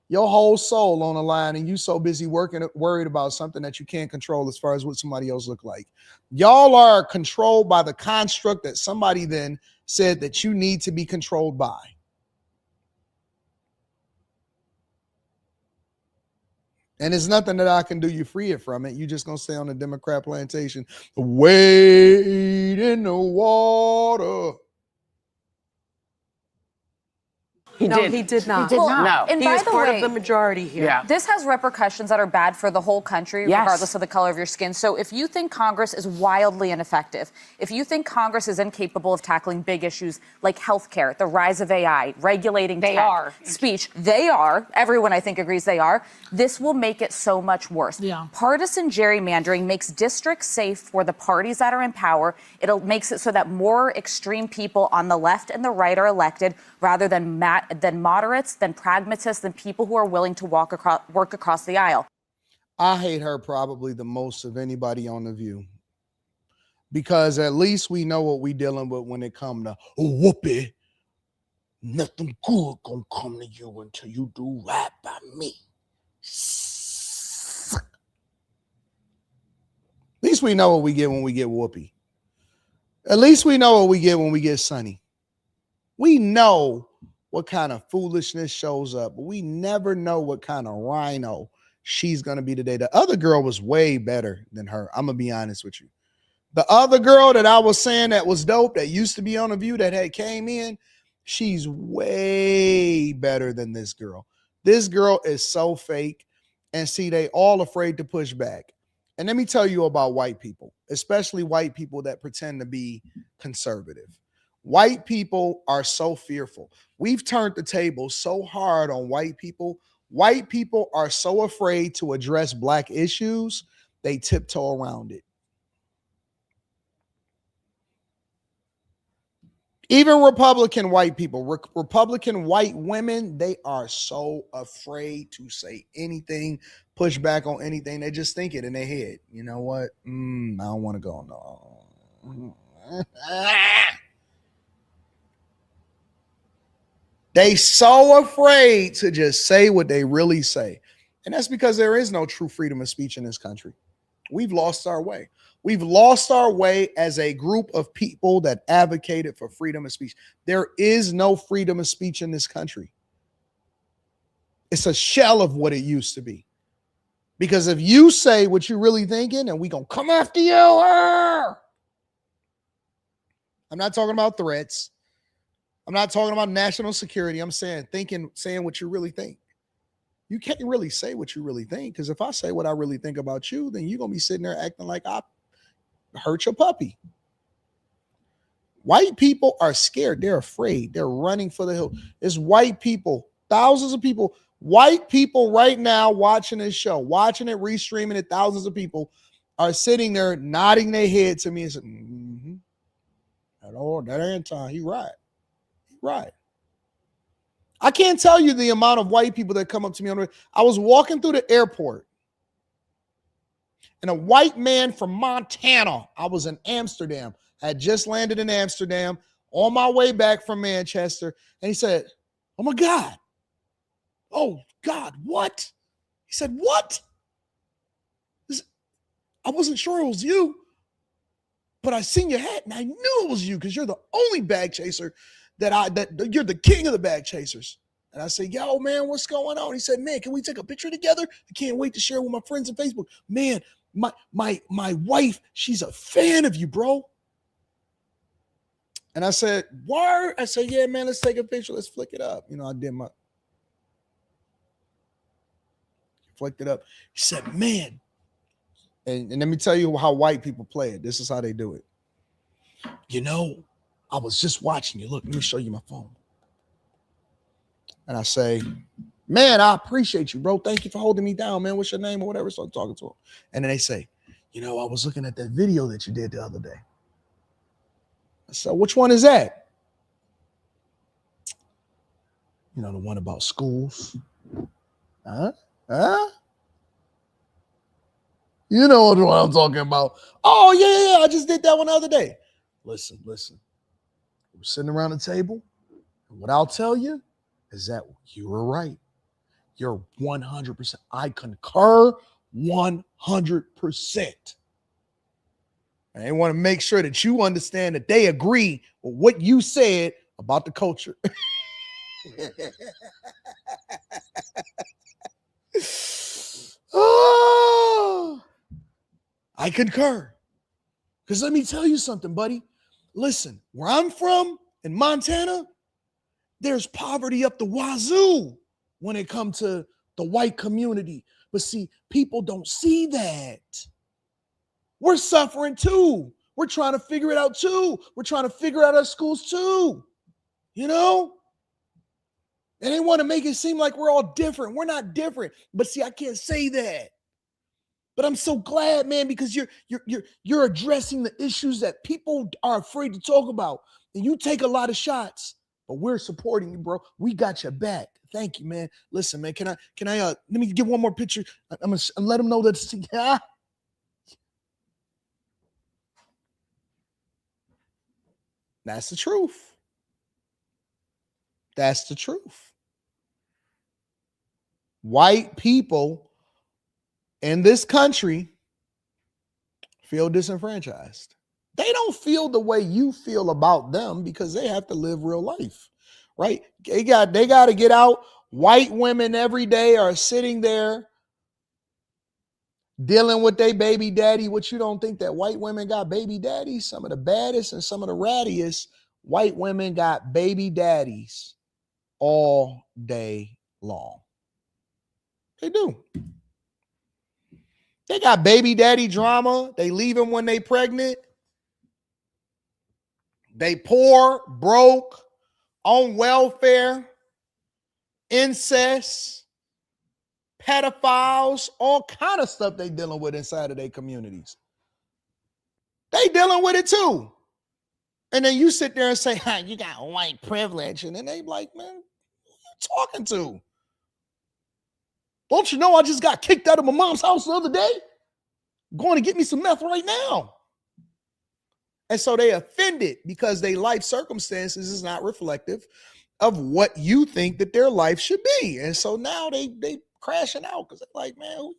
Your whole soul on the line, and you so busy worried about something that you can't control as far as what somebody else look like. Y'all are controlled by the construct that somebody then said that you need to be controlled by. And it's nothing that I can do. You free it from it. You just gonna stay on the Democrat plantation, wade in the water. He did not. He did not. No. And He by is the part way, of the majority here. Yeah. this has repercussions that are bad for the whole country, Yes. regardless of the color of your skin. So if you think Congress is wildly ineffective, if you think Congress is incapable of tackling big issues like healthcare, the rise of AI, regulating tech, speech, they are. Everyone, I think, agrees they are. This will make it so much worse. Yeah. Partisan gerrymandering makes districts safe for the parties that are in power. It makes it so that more extreme people on the left and the right are elected rather than moderates, than pragmatists, than people who are willing to work across the aisle. I hate her probably the most of anybody on The View, because at least we know what we dealing with when it come to Whoopi. Nothing good gonna come to you until you do right by me. At least we know what we get when we get Whoopi. At least we know what we get when we get Sunny. We know what kind of foolishness shows up, but we never know what kind of rhino she's going to be today. The other girl was way better than her. I'm going to be honest with you. The other girl that I was saying that was dope, that used to be on The View, that had came in, she's way better than this girl. This girl is so fake. And see, they all afraid to push back. And let me tell you about white people, especially white people that pretend to be conservative. White people are so fearful. We've turned the table so hard on white people. White people are so afraid to address black issues, they tiptoe around it. Even Republican white people, Republican white women, they are so afraid to say anything, push back on anything. They just think it in their head. You know what? I don't want to go. No. They so afraid to just say what they really say. And that's because there is no true freedom of speech in this country. We've lost our way. We've lost our way as a group of people that advocated for freedom of speech. There is no freedom of speech in this country. It's a shell of what it used to be. Because if you say what you're really thinking, and we gonna come after you. I'm not talking about threats. I'm not talking about national security. I'm saying saying what you really think. You can't really say what you really think, because if I say what I really think about you, then you're going to be sitting there acting like I hurt your puppy. White people are scared. They're afraid. They're running for the hill. It's white people, thousands of people, white people right now watching this show, watching it, restreaming it. Thousands of people are sitting there nodding their head to me and saying, Oh, that Anton, he right. Right. I can't tell you the amount of white people that come up to me on the way. I was walking through the airport and a white man from Montana, I was in Amsterdam, I had just landed in Amsterdam on my way back from Manchester. And he said, oh my God. Oh God, what? He said, what? I wasn't sure it was you, but I seen your hat and I knew it was you because you're the only bag chaser that you're the king of the bag chasers. And I said, yo, man, what's going on? He said, man, can we take a picture together? I can't wait to share with my friends on Facebook. Man, my wife, she's a fan of you, bro. And I said, word? I said, yeah, man, let's take a picture. Let's flick it up. You know, I did my flicked it up. He said, man. And let me tell you how white people play it. This is how they do it. You know, I was just watching you. Look, let me show you my phone. And I say, man, I appreciate you, bro. Thank you for holding me down, man. What's your name or whatever? So I'm talking to them. And then they say, you know, I was looking at that video that you did the other day. I said, which one is that? You know, the one about schools. Huh? You know what I'm talking about. Oh, yeah. I just did that one the other day. Listen. We're sitting around the table. And what I'll tell you is that you were right. You're 100%. I concur 100%. And I want to make sure that you understand that they agree with what you said about the culture. Oh, I concur. Because let me tell you something, buddy. Listen, where I'm from in Montana, there's poverty up the wazoo when it comes to the white community. But see, people don't see that. We're suffering too. We're trying to figure it out too. We're trying to figure out our schools too. You know? And they want to make it seem like we're all different. We're not different. But see, I can't say that. But I'm so glad, man, because you're addressing the issues that people are afraid to talk about. And you take a lot of shots, but we're supporting you, bro. We got your back. Thank you, man. Listen, man, can I let me give one more picture. I'm gonna let them know that. Yeah. That's the truth. That's the truth. White people in this country feel disenfranchised. They don't feel the way you feel about them because they have to live real life, right? They got to get out. White women every day are sitting there dealing with their baby daddy. What, you don't think that white women got baby daddies? Some of the baddest and some of the rattiest white women got baby daddies all day long. They do. They got baby daddy drama. They leave them when they pregnant. They poor, broke, on welfare, incest, pedophiles, all kind of stuff they dealing with inside of their communities. They dealing with it too. And then you sit there and say, you got white privilege. And then they like, man, who are you talking to? Don't you know I just got kicked out of my mom's house the other day? Going to get me some meth right now. And so they offended because their life circumstances is not reflective of what you think that their life should be. And so now they crashing out because they're like, man,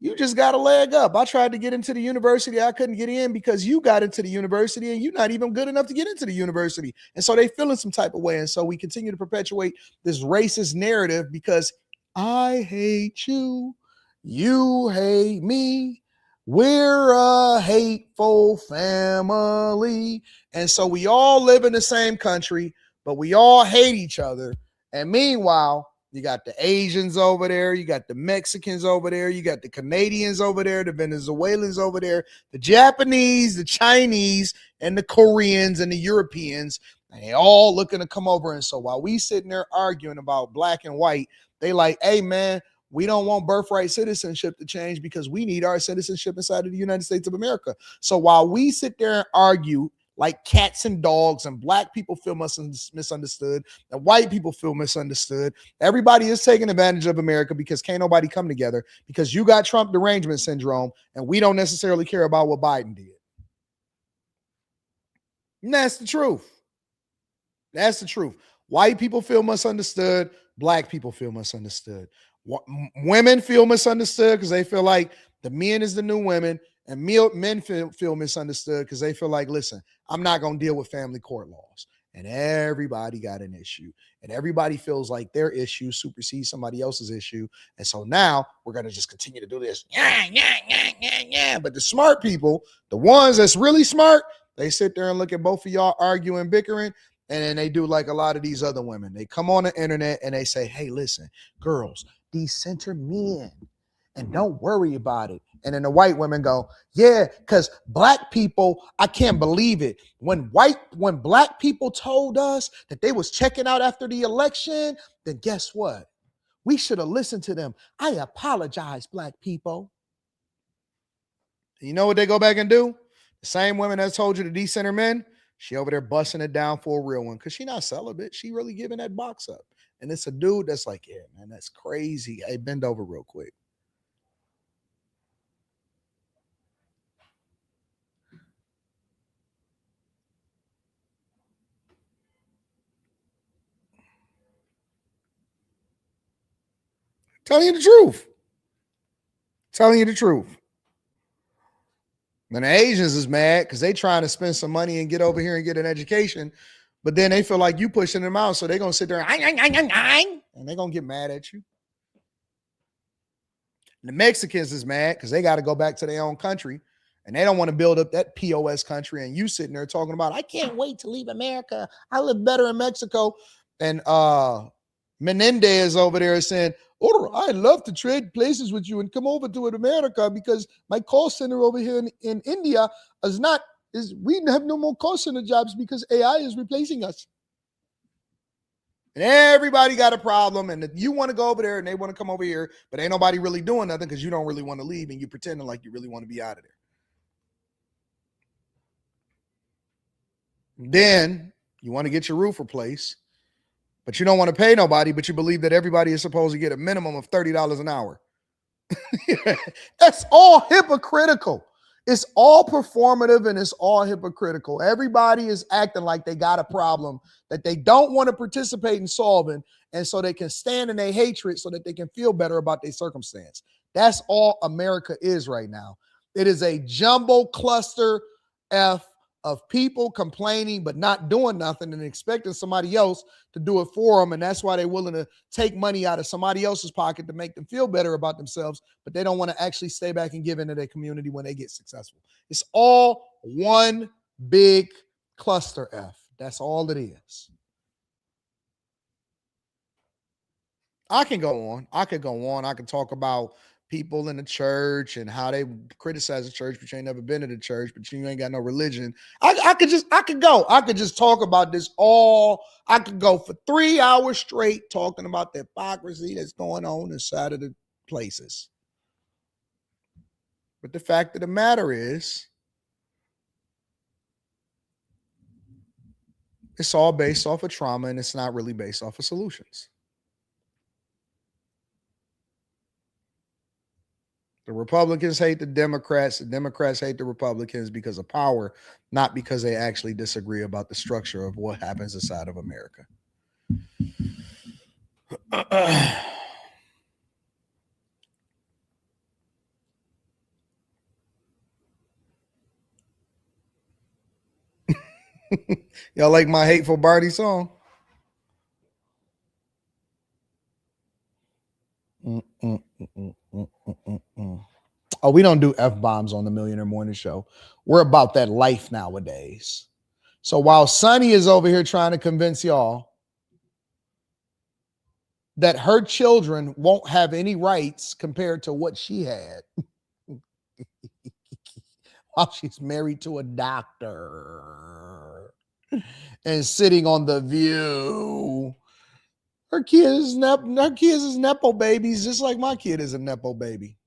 you just got a leg up. I tried to get into the university. I couldn't get in because you got into the university and you're not even good enough to get into the university. And so they feeling some type of way. And so we continue to perpetuate this racist narrative because I hate you. You hate me. We're a hateful family. And so we all live in the same country, but we all hate each other. And meanwhile, you got the Asians over there. You got the Mexicans over there. You got the Canadians over there, the Venezuelans over there, the Japanese, the Chinese, and the Koreans and the Europeans. And they all looking to come over. And so while we sitting there arguing about black and white, they like, hey, man, we don't want birthright citizenship to change because we need our citizenship inside of the United States of America. So while we sit there and argue like cats and dogs, and black people feel misunderstood, and white people feel misunderstood. Everybody is taking advantage of America because can't nobody come together, because you got Trump derangement syndrome, and we don't necessarily care about what Biden did. And that's the truth. That's the truth. White people feel misunderstood. Black people feel misunderstood. Women feel misunderstood because they feel like the men is the new women, and men feel misunderstood because they feel like, listen, I'm not going to deal with family court laws. And everybody got an issue, and everybody feels like their issue supersedes somebody else's issue. And so now we're going to just continue to do this. But the smart people, the ones that's really smart, they sit there and look at both of y'all arguing, bickering, and then they do like a lot of these other women. They come on the internet and they say, hey, listen, girls, decenter men, and don't worry about it. And then the white women go, yeah, because black people, I can't believe it. When black people told us that they was checking out after the election, then guess what? We should have listened to them. I apologize, black people. You know what they go back and do? The same women that told you to decenter men, she over there busting it down for a real one because she not celibate. She really giving that box up. And it's a dude that's like, yeah, man, that's crazy. Hey, bend over real quick. Telling you the truth. Telling you the truth. And the Asians is mad because they trying to spend some money and get over here and get an education, but then they feel like you pushing them out, so they're going to sit there and they're going to get mad at you. And the Mexicans is mad because they got to go back to their own country, and they don't want to build up that POS country, and you sitting there talking about, I can't wait to leave America. I live better in Mexico. And Menendez over there saying, oh, I'd love to trade places with you and come over to America because my call center over here in India we have no more call center jobs because AI is replacing us. And everybody got a problem, and you want to go over there and they want to come over here, but ain't nobody really doing nothing because you don't really want to leave and you pretending like you really want to be out of there. Then you want to get your roof replaced, but you don't want to pay nobody, but you believe that everybody is supposed to get a minimum of $30 an hour. That's all hypocritical. It's all performative and it's all hypocritical. Everybody is acting like they got a problem that they don't want to participate in solving, and so they can stand in their hatred so that they can feel better about their circumstance. That's all America is right now. It is a jumbo cluster F of people complaining but not doing nothing and expecting somebody else to do it for them. And that's why they're willing to take money out of somebody else's pocket to make them feel better about themselves, but they don't want to actually stay back and give into their community when they get successful. It's all one big cluster F. That's all it is. I can go on. I could go on. I can talk about people in the church and how they criticize the church, but you ain't never been to the church, but you ain't got no religion. I could just talk about this all. I could go for 3 hours straight talking about the hypocrisy that's going on inside of the places. But the fact of the matter is, it's all based off of trauma, and it's not really based off of solutions. The Republicans hate the Democrats hate the Republicans because of power, not because they actually disagree about the structure of what happens inside of America. Y'all like my Hateful Barty song? Oh, we don't do F-bombs on the Millionaire Morning Show. We're about that life nowadays. So while Sonny is over here trying to convince y'all that her children won't have any rights compared to what she had while she's married to a doctor and sitting on The View, her kids is Nepo babies, just like my kid is a Nepo baby.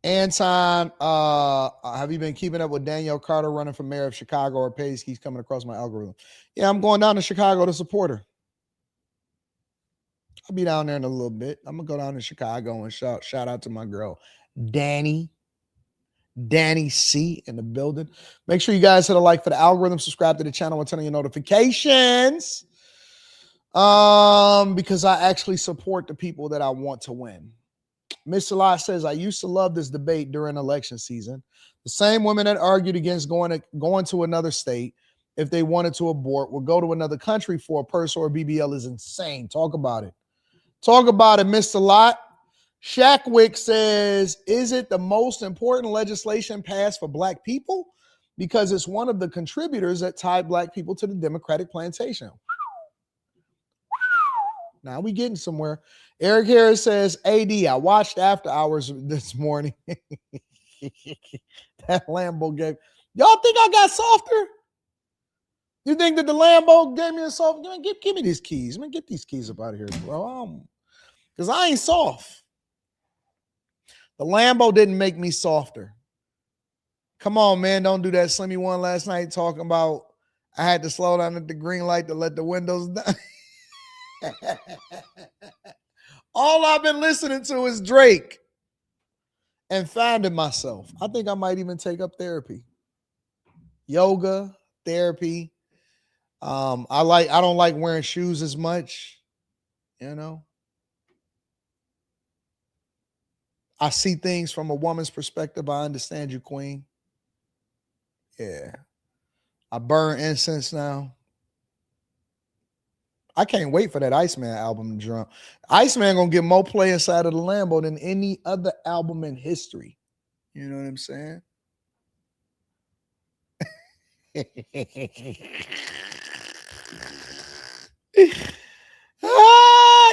Anton, have you been keeping up with Danielle Carter running for mayor of Chicago, or Pace keeps coming across my algorithm? Yeah, I'm going down to Chicago to support her. I'll be down there in a little bit. I'm gonna go down to Chicago and shout out to my girl Danny C in the building. Make sure you guys hit a like for the algorithm, subscribe to the channel, and turn on your notifications. Because I actually support the people that I want to win. Mr. Lott says, I used to love this debate during election season. The same women that argued against going to another state if they wanted to abort would go to another country for a purse or a BBL is insane. Talk about it. Talk about it, Mr. Lott. Shackwick says, is it the most important legislation passed for black people? Because it's one of the contributors that tied black people to the Democratic plantation. Now we getting somewhere. Eric Harris says, AD, I watched After Hours this morning. That Lambo game. Y'all think I got softer? You think that the Lambo gave me a soft? Give me these keys. Man, get these keys up out of here, bro. Because I ain't soft. The Lambo didn't make me softer. Come on, man. Don't do that. Slimmy one last night talking about I had to slow down at the green light to let the windows down. All I've been listening to is Drake and finding myself. I think I might even take up therapy. Yoga, therapy. I don't like wearing shoes as much, you know. I see things from a woman's perspective. I understand you, Queen. Yeah. I burn incense now. I can't wait for that Iceman album to drop. Iceman gonna get more play inside of the Lambo than any other album in history. You know what I'm saying?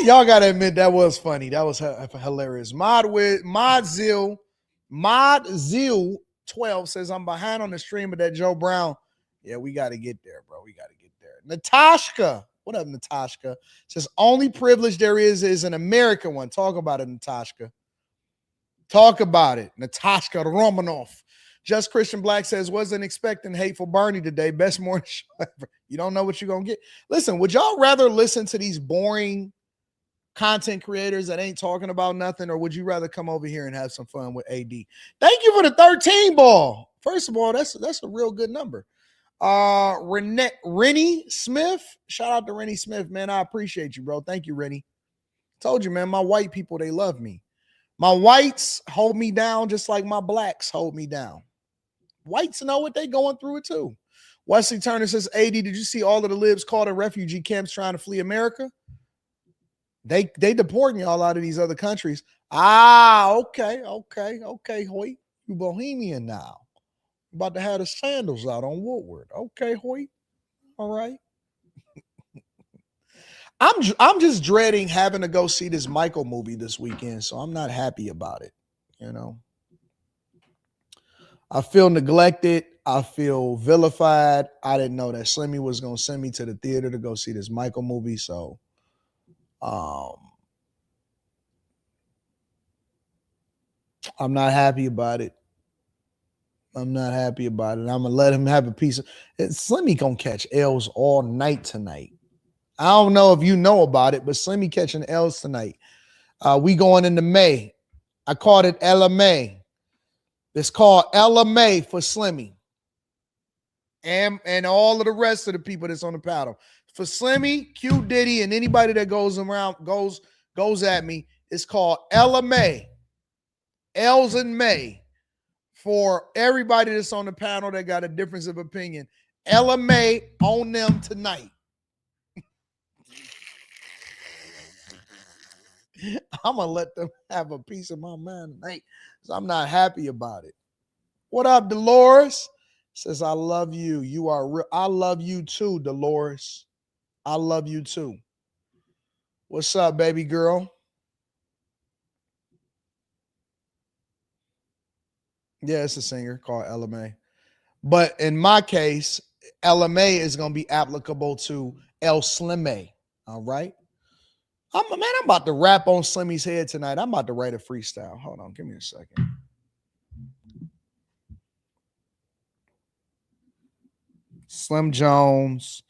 Y'all gotta admit that was funny. That was hilarious. Modzil 12 says I'm behind on the stream of that Joe Brown. Yeah, we gotta get there, bro. We gotta get there. Natashka. What up, Natashka? Says only privilege there is an American one. Talk about it, Natashka. Talk about it. Natashka Romanov. Just Christian Black says, wasn't expecting Hateful Barney today. Best morning show ever. You don't know what you're going to get. Listen, would y'all rather listen to these boring content creators that ain't talking about nothing, or would you rather come over here and have some fun with AD? Thank you for the 13 ball. First of all, that's a real good number. Rennie Smith. Shout out to Rennie Smith, man. I appreciate you, bro. Thank you, Rennie. Told you, man, my white people, they love me. My whites hold me down just like my blacks hold me down. Whites know what they going through it too. Wesley Turner says, AD, did you see all of the libs caught in refugee camps trying to flee America? They deporting y'all out of these other countries. Okay, Hoyt. You Bohemian now. About to have the sandals out on Woodward. Okay, Hoyt. All right. I'm just dreading having to go see this Michael movie this weekend, so I'm not happy about it. You know, I feel neglected. I feel vilified. I didn't know that Slimmy was gonna send me to the theater to go see this Michael movie, so I'm not happy about it. I'm not happy about it. I'm gonna let him have a piece of it. Slimmy gonna catch L's all night tonight. I don't know if you know about it, but Slimmy catching L's tonight. We going into May. I called it Ella May. It's called Ella May for Slimmy. And all of the rest of the people that's on the paddle. For Slimmy, Q Diddy, and anybody that goes at me, it's called Ella May. L's in May. For everybody that's on the panel that got a difference of opinion. Ella May on them tonight. I'm going to let them have a piece of my mind tonight because I'm not happy about it. What up, Dolores? Says, I love you. You are real. I love you too, Dolores. I love you too. What's up, baby girl? Yeah, it's a singer called Ella May. But in my case, Ella May is going to be applicable to El Slimme. All right? I'm about to rap on Slimmy's head tonight. I'm about to write a freestyle. Hold on. Give me a second. Slim Jones,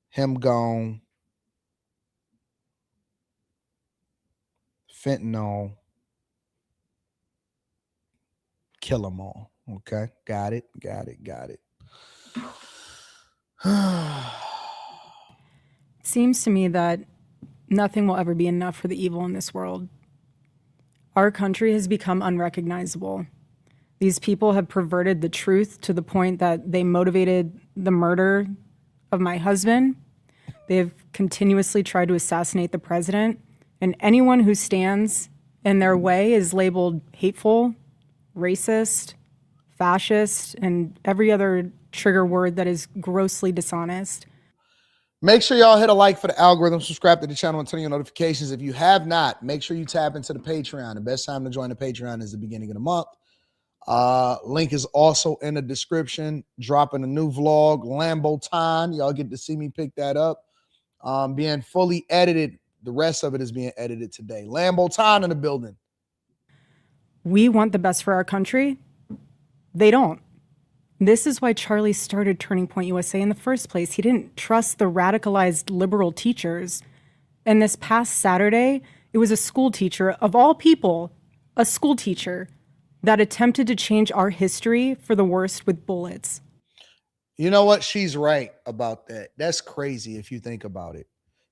him gone, fentanyl, kill them all. Okay, got it. It seems to me that nothing will ever be enough for the evil in this world. Our country has become unrecognizable. These people have perverted the truth to the point that they motivated the murder of my husband. They have continuously tried to assassinate the president, and anyone who stands in their way is labeled hateful, racist, fascist, and every other trigger word that is grossly dishonest. Make sure y'all hit a like for the algorithm, subscribe to the channel, and turn on your notifications. If you have not, make sure you tap into the Patreon. The best time to join the Patreon is the beginning of the month. Link is also in the description. Dropping a new vlog, Lambo Time. Y'all get to see me pick that up. Being fully edited. The rest of it is being edited today. Lambo Time in the building. We want the best for our country. They don't. This is why Charlie started Turning Point USA in the first place. He didn't trust the radicalized liberal teachers. And this past Saturday, it was a school teacher, of all people, a school teacher, that attempted to change our history for the worst with bullets. You know what? She's right about that. That's crazy if you think about it.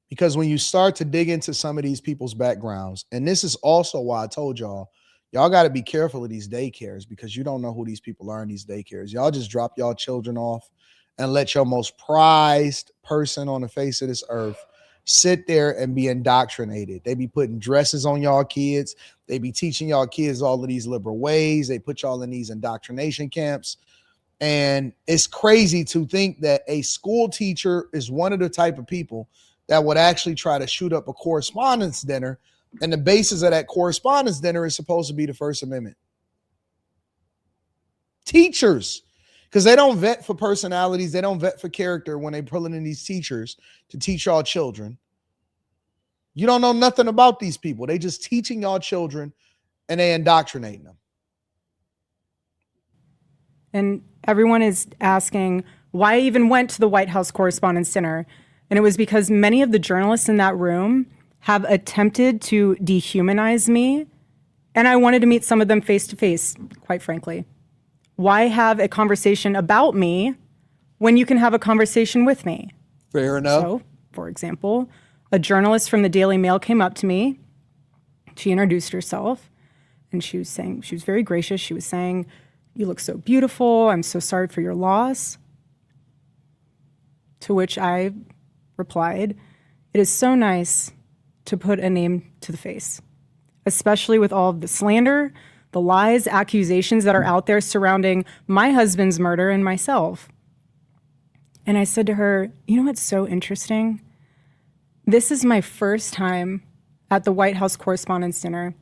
Because when you start to dig into some of these people's backgrounds, and this is also why I told y'all got to be careful of these daycares, because you don't know who these people are in these daycares. Y'all just drop y'all children off and let your most prized person on the face of this earth sit there and be indoctrinated. They be putting dresses on y'all kids. They be teaching y'all kids all of these liberal ways. They put y'all in these indoctrination camps. And it's crazy to think that a school teacher is one of the type of people that would actually try to shoot up a correspondence dinner. And the basis of that correspondence dinner is supposed to be the First Amendment. Teachers, because they don't vet for personalities. They don't vet for character when they pulling in these teachers to teach y'all children. You don't know nothing about these people. They just teaching y'all children and they indoctrinating them. And everyone is asking why I even went to the White House Correspondents' Dinner. And it was because many of the journalists in that room have attempted to dehumanize me. And I wanted to meet some of them face to face, quite frankly. Why have a conversation about me when you can have a conversation with me? Fair enough. So, for example, a journalist from the Daily Mail came up to me. She introduced herself and she was very gracious. She was saying, "You look so beautiful. I'm so sorry for your loss." To which I replied, "It is so nice to put a name to the face, especially with all of the slander, the lies, accusations that are out there surrounding my husband's murder and myself." And I said to her, "You know what's so interesting? This is my first time at the White House Correspondents' Dinner,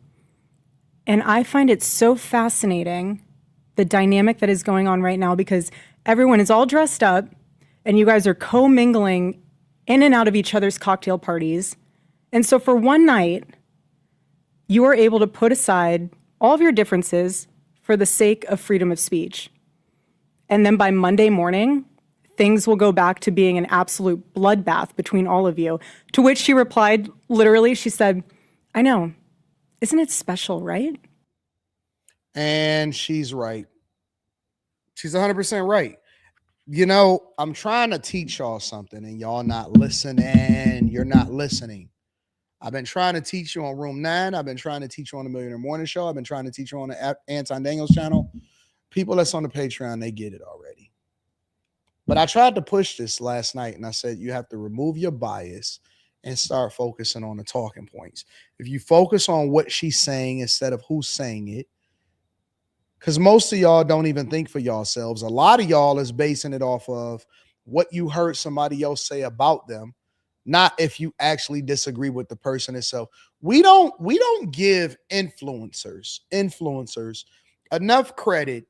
and I find it so fascinating, the dynamic that is going on right now, because everyone is all dressed up and you guys are co-mingling in and out of each other's cocktail parties. And so for one night, you are able to put aside all of your differences for the sake of freedom of speech. And then by Monday morning, things will go back to being an absolute bloodbath between all of you." To which she replied, literally, she said, "I know. Isn't it special, right?" And she's right. She's 100% right. You know, I'm trying to teach y'all something and y'all not listening. You're not listening. I've been trying to teach you on Room 9. I've been trying to teach you on the Millionaire Morning Show. I've been trying to teach you on the Anton Daniels channel. People that's on the Patreon, they get it already. But I tried to push this last night and I said, you have to remove your bias and start focusing on the talking points. If you focus on what she's saying instead of who's saying it, because most of y'all don't even think for yourselves. A lot of y'all is basing it off of what you heard somebody else say about them, not if you actually disagree with the person itself. We don't give influencers enough credit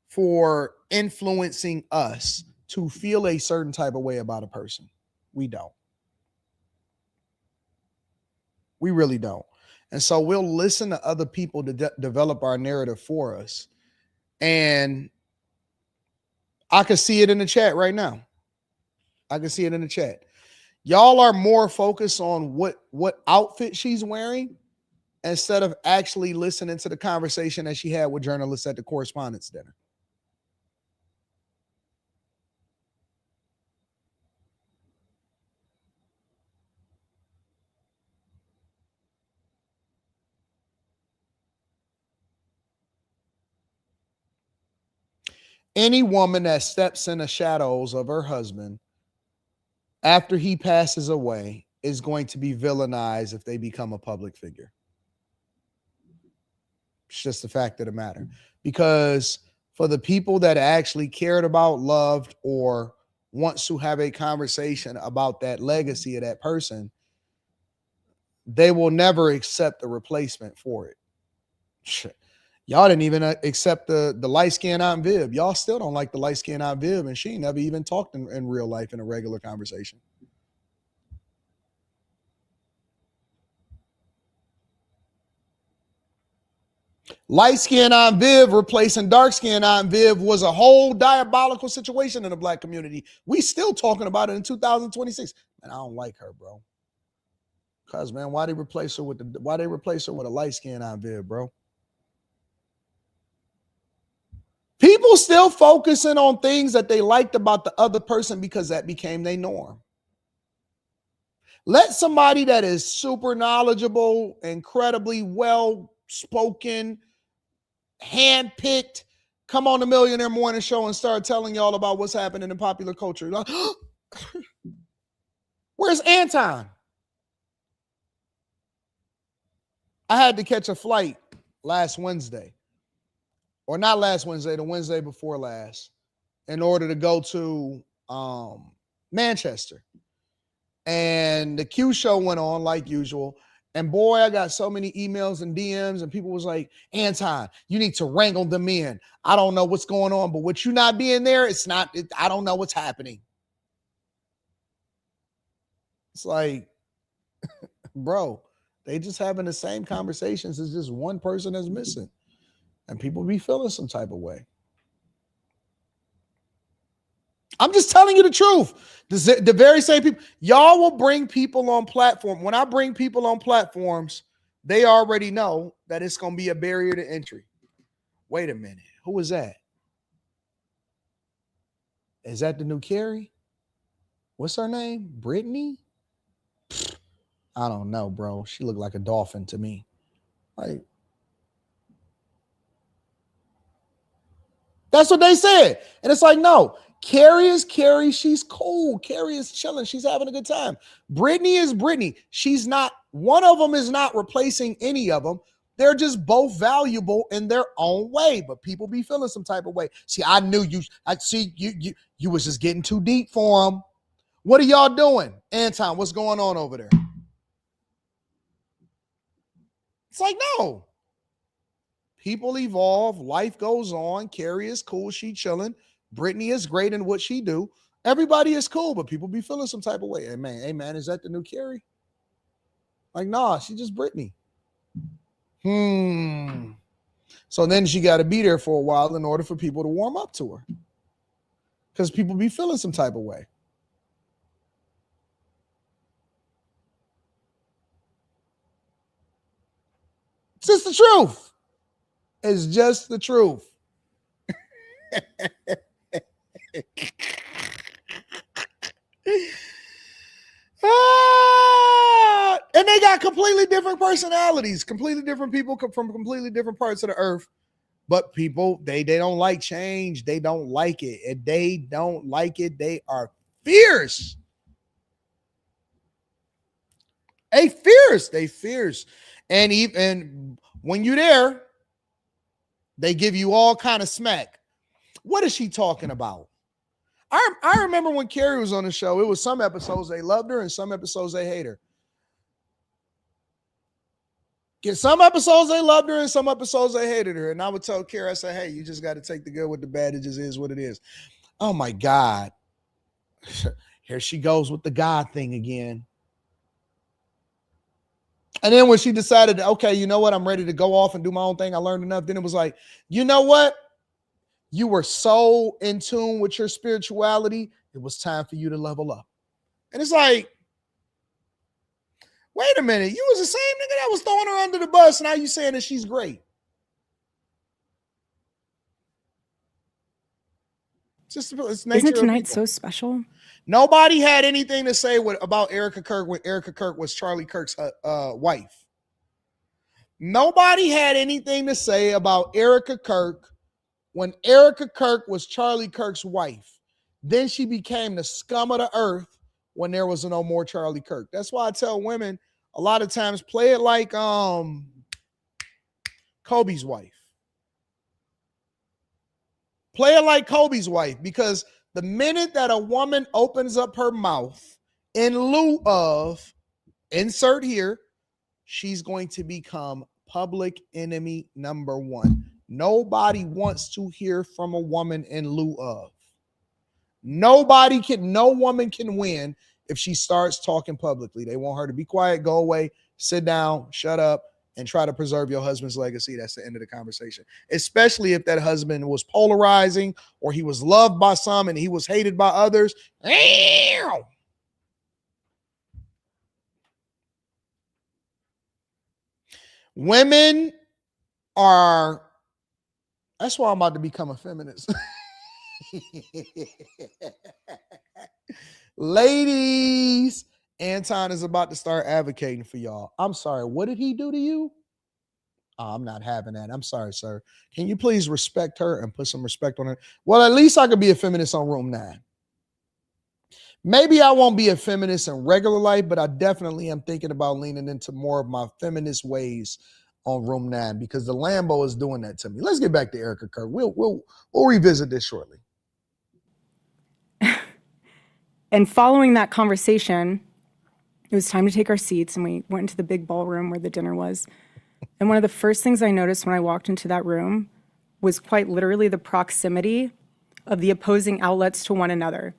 for influencing us to feel a certain type of way about a person. We don't. We really don't. And so we'll listen to other people to develop our narrative for us. And I can see it in the chat right now. I can see it in the chat. Y'all are more focused on what outfit she's wearing instead of actually listening to the conversation that she had with journalists at the correspondence dinner. Any woman that steps in the shadows of her husband after he passes away is going to be villainized if they become a public figure. It's just the fact of the matter. Because for the people that actually cared about, loved, or wants to have a conversation about that legacy of that person, they will never accept a replacement for it. Shit. Y'all didn't even accept the light-skinned Aunt Viv. Y'all still don't like the light-skinned Aunt Viv, and she never even talked in real life in a regular conversation. Light-skinned Aunt Viv replacing dark-skinned Aunt Viv was a whole diabolical situation in the black community. We still talking about it in 2026. And I don't like her, bro. Cause man, why they replace her with a light-skinned Aunt Viv, bro? People still focusing on things that they liked about the other person because that became their norm. Let somebody that is super knowledgeable, incredibly well-spoken, handpicked, come on the Millionaire Morning Show and start telling y'all about what's happening in popular culture. Where's Anton? I had to catch a flight last Wednesday. Or not last Wednesday, the Wednesday before last, in order to go to Manchester. And the Q show went on like usual. And boy, I got so many emails and DMs, and people was like, Anton, you need to wrangle them in. I don't know what's going on, but with you not being there, I don't know what's happening. It's like, bro, they just having the same conversations. It's just one person that's missing. And people be feeling some type of way. I'm just telling you the truth. The very same people, y'all will bring people on platform. When I bring people on platforms, they already know that it's going to be a barrier to entry. Wait a minute. Who is that? Is that the new Carrie? What's her name? Brittany? I don't know, bro. She looked like a dolphin to me. Like, that's what they said. And it's like, no, Carrie is Carrie. She's cool. Carrie is chilling. She's having a good time. Brittany is Brittany. She's not, one of them is not replacing any of them. They're just both valuable in their own way, but people be feeling some type of way. See, I knew you, you was just getting too deep for them. What are y'all doing? Anton, what's going on over there? It's like, no. People evolve. Life goes on. Carrie is cool. She chilling. Brittany is great in what she do. Everybody is cool, but people be feeling some type of way. Hey, man, is that the new Carrie? Like, nah, she just Brittany. So then she got to be there for a while in order for people to warm up to her. Because people be feeling some type of way. It's just the truth. It's just the truth. And they got completely different personalities, completely different people from completely different parts of the earth. But people, they don't like change. They don't like it. And they don't like it. They are fierce. They fierce. And even when you're there, they give you all kind of smack. What is she talking about? I remember when Carrie was on the show, it was some episodes they loved her and some episodes they hate her. Some episodes they loved her and some episodes they hated her. And I would tell Carrie, I said, hey, you just got to take the good with the bad. It just is what it is. Oh my God. Here she goes with the God thing again. And then when she decided, okay, you know what? I'm ready to go off and do my own thing. I learned enough. Then it was like, you know what? You were so in tune with your spirituality. It was time for you to level up. And it's like, wait a minute. You was the same nigga that was throwing her under the bus. Now you saying that she's great. It's nature. Isn't tonight so special? Nobody had anything to say about Erika Kirk when Erika Kirk was Charlie Kirk's wife. Nobody had anything to say about Erika Kirk when Erika Kirk was Charlie Kirk's wife. Then she became the scum of the earth when there was no more Charlie Kirk. That's why I tell women a lot of times, play it like Kobe's wife. Play it like Kobe's wife, because the minute that a woman opens up her mouth in lieu of, insert here, she's going to become public enemy number one. Nobody wants to hear from a woman in lieu of. No woman can win if she starts talking publicly. They want her to be quiet, go away, sit down, shut up, and try to preserve your husband's legacy. That's the end of the conversation. Especially if that husband was polarizing, or he was loved by some and he was hated by others. Women are, that's why I'm about to become a feminist. Ladies, Anton is about to start advocating for y'all. I'm sorry, what did he do to you? Oh, I'm not having that. I'm sorry, sir. Can you please respect her and put some respect on her? Well, at least I could be a feminist on Room 9. Maybe I won't be a feminist in regular life, but I definitely am thinking about leaning into more of my feminist ways on Room 9, because the Lambo is doing that to me. Let's get back to Erika Kirk. We'll revisit this shortly. And following that conversation, it was time to take our seats, and we went into the big ballroom where the dinner was. And one of the first things I noticed when I walked into that room was quite literally the proximity of the opposing outlets to one another.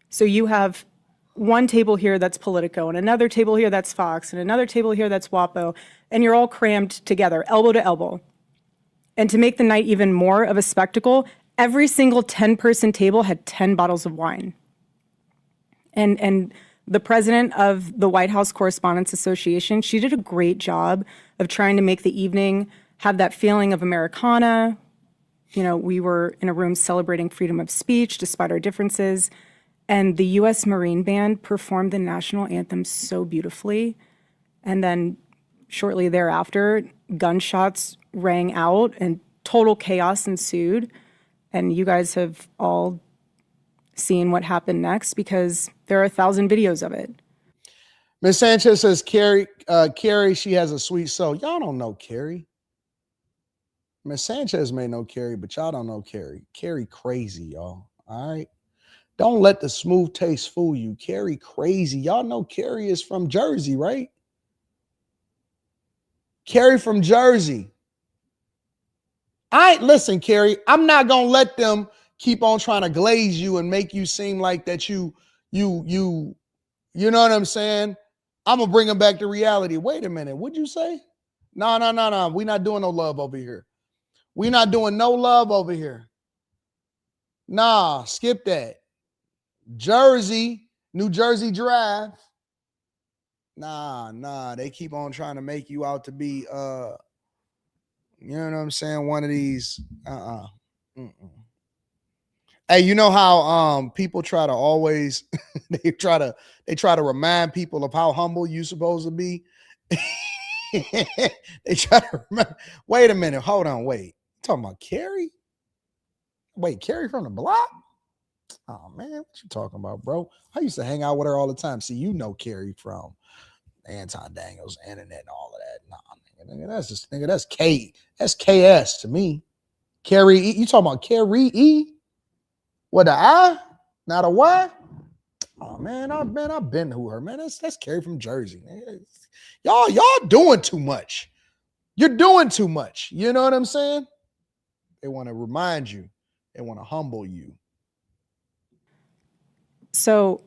So you have one table here that's Politico, and another table here that's Fox, and another table here that's WAPO, and you're all crammed together, elbow to elbow. And to make the night even more of a spectacle, every single 10-person table had 10 bottles of wine. And the president of the White House Correspondents Association, she did a great job of trying to make the evening have that feeling of Americana. You know, we were in a room celebrating freedom of speech despite our differences. And the U.S. Marine Band performed the national anthem so beautifully. And then shortly thereafter, gunshots rang out and total chaos ensued. And you guys have all seen what happened next, because there are 1,000 videos of it. Miss Sanchez says, Carrie, she has a sweet soul. Y'all don't know Carrie. Miss Sanchez may know Carrie, but y'all don't know Carrie. Carrie crazy, y'all. All right. Don't let the smooth taste fool you. Carrie crazy. Y'all know Carrie is from Jersey, right? Carrie from Jersey. Listen, Carrie, I'm not going to let them keep on trying to glaze you and make you seem like that you know what I'm saying? I'm going to bring them back to reality. Wait a minute. What'd you say? No. We're not doing no love over here. We're not doing no love over here. Nah, skip that. Jersey, New Jersey Drive. Nah. They keep on trying to make you out to be, you know what I'm saying? One of these, Hey, you know how people try to always they try to remind people of how humble you supposed to be. They try to remember. Wait a minute, hold on, wait. You talking about Carrie? Wait, Carrie from the block? Oh man, what you talking about, bro? I used to hang out with her all the time. See, you know Carrie from Anton Daniels, internet, and all of that. Nah, nigga, that's just that's KS to me. Carrie E. You talking about Carrie E? With the I, not a Y? Oh man, I've been to her, man. That's Carrie from Jersey. Y'all doing too much. You're doing too much. You know what I'm saying? They want to remind you. They want to humble you. So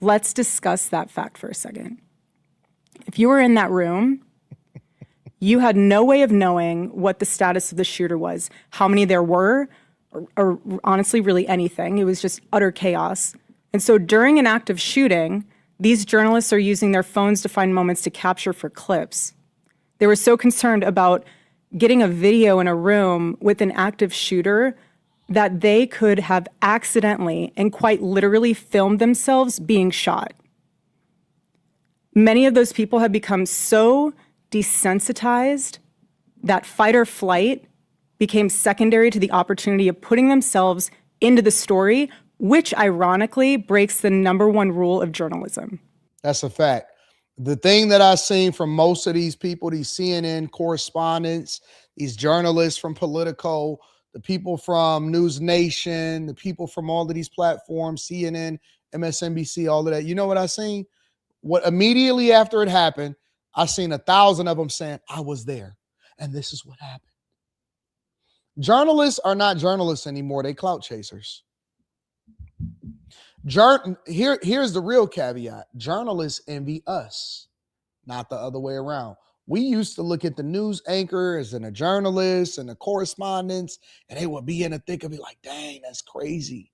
let's discuss that fact for a second. If you were in that room, you had no way of knowing what the status of the shooter was, how many there were, or honestly really anything. It was just utter chaos. And so during an active shooting, these journalists are using their phones to find moments to capture for clips. They were so concerned about getting a video in a room with an active shooter that they could have accidentally and quite literally filmed themselves being shot. Many of those people have become so desensitized that fight or flight became secondary to the opportunity of putting themselves into the story, which ironically breaks the #1 rule of journalism. That's a fact. The thing that I've seen from most of these people, these CNN correspondents, these journalists from Politico, the people from News Nation, the people from all of these platforms, CNN, MSNBC, all of that. You know what I seen? What immediately after it happened, I seen 1,000 of them saying, I was there, and this is what happened. Journalists are not journalists anymore. They clout chasers. Here's the real caveat. Journalists envy us, not the other way around. We used to look at the news anchors and the journalists and the correspondents, and they would be in the thick of it like, dang, that's crazy.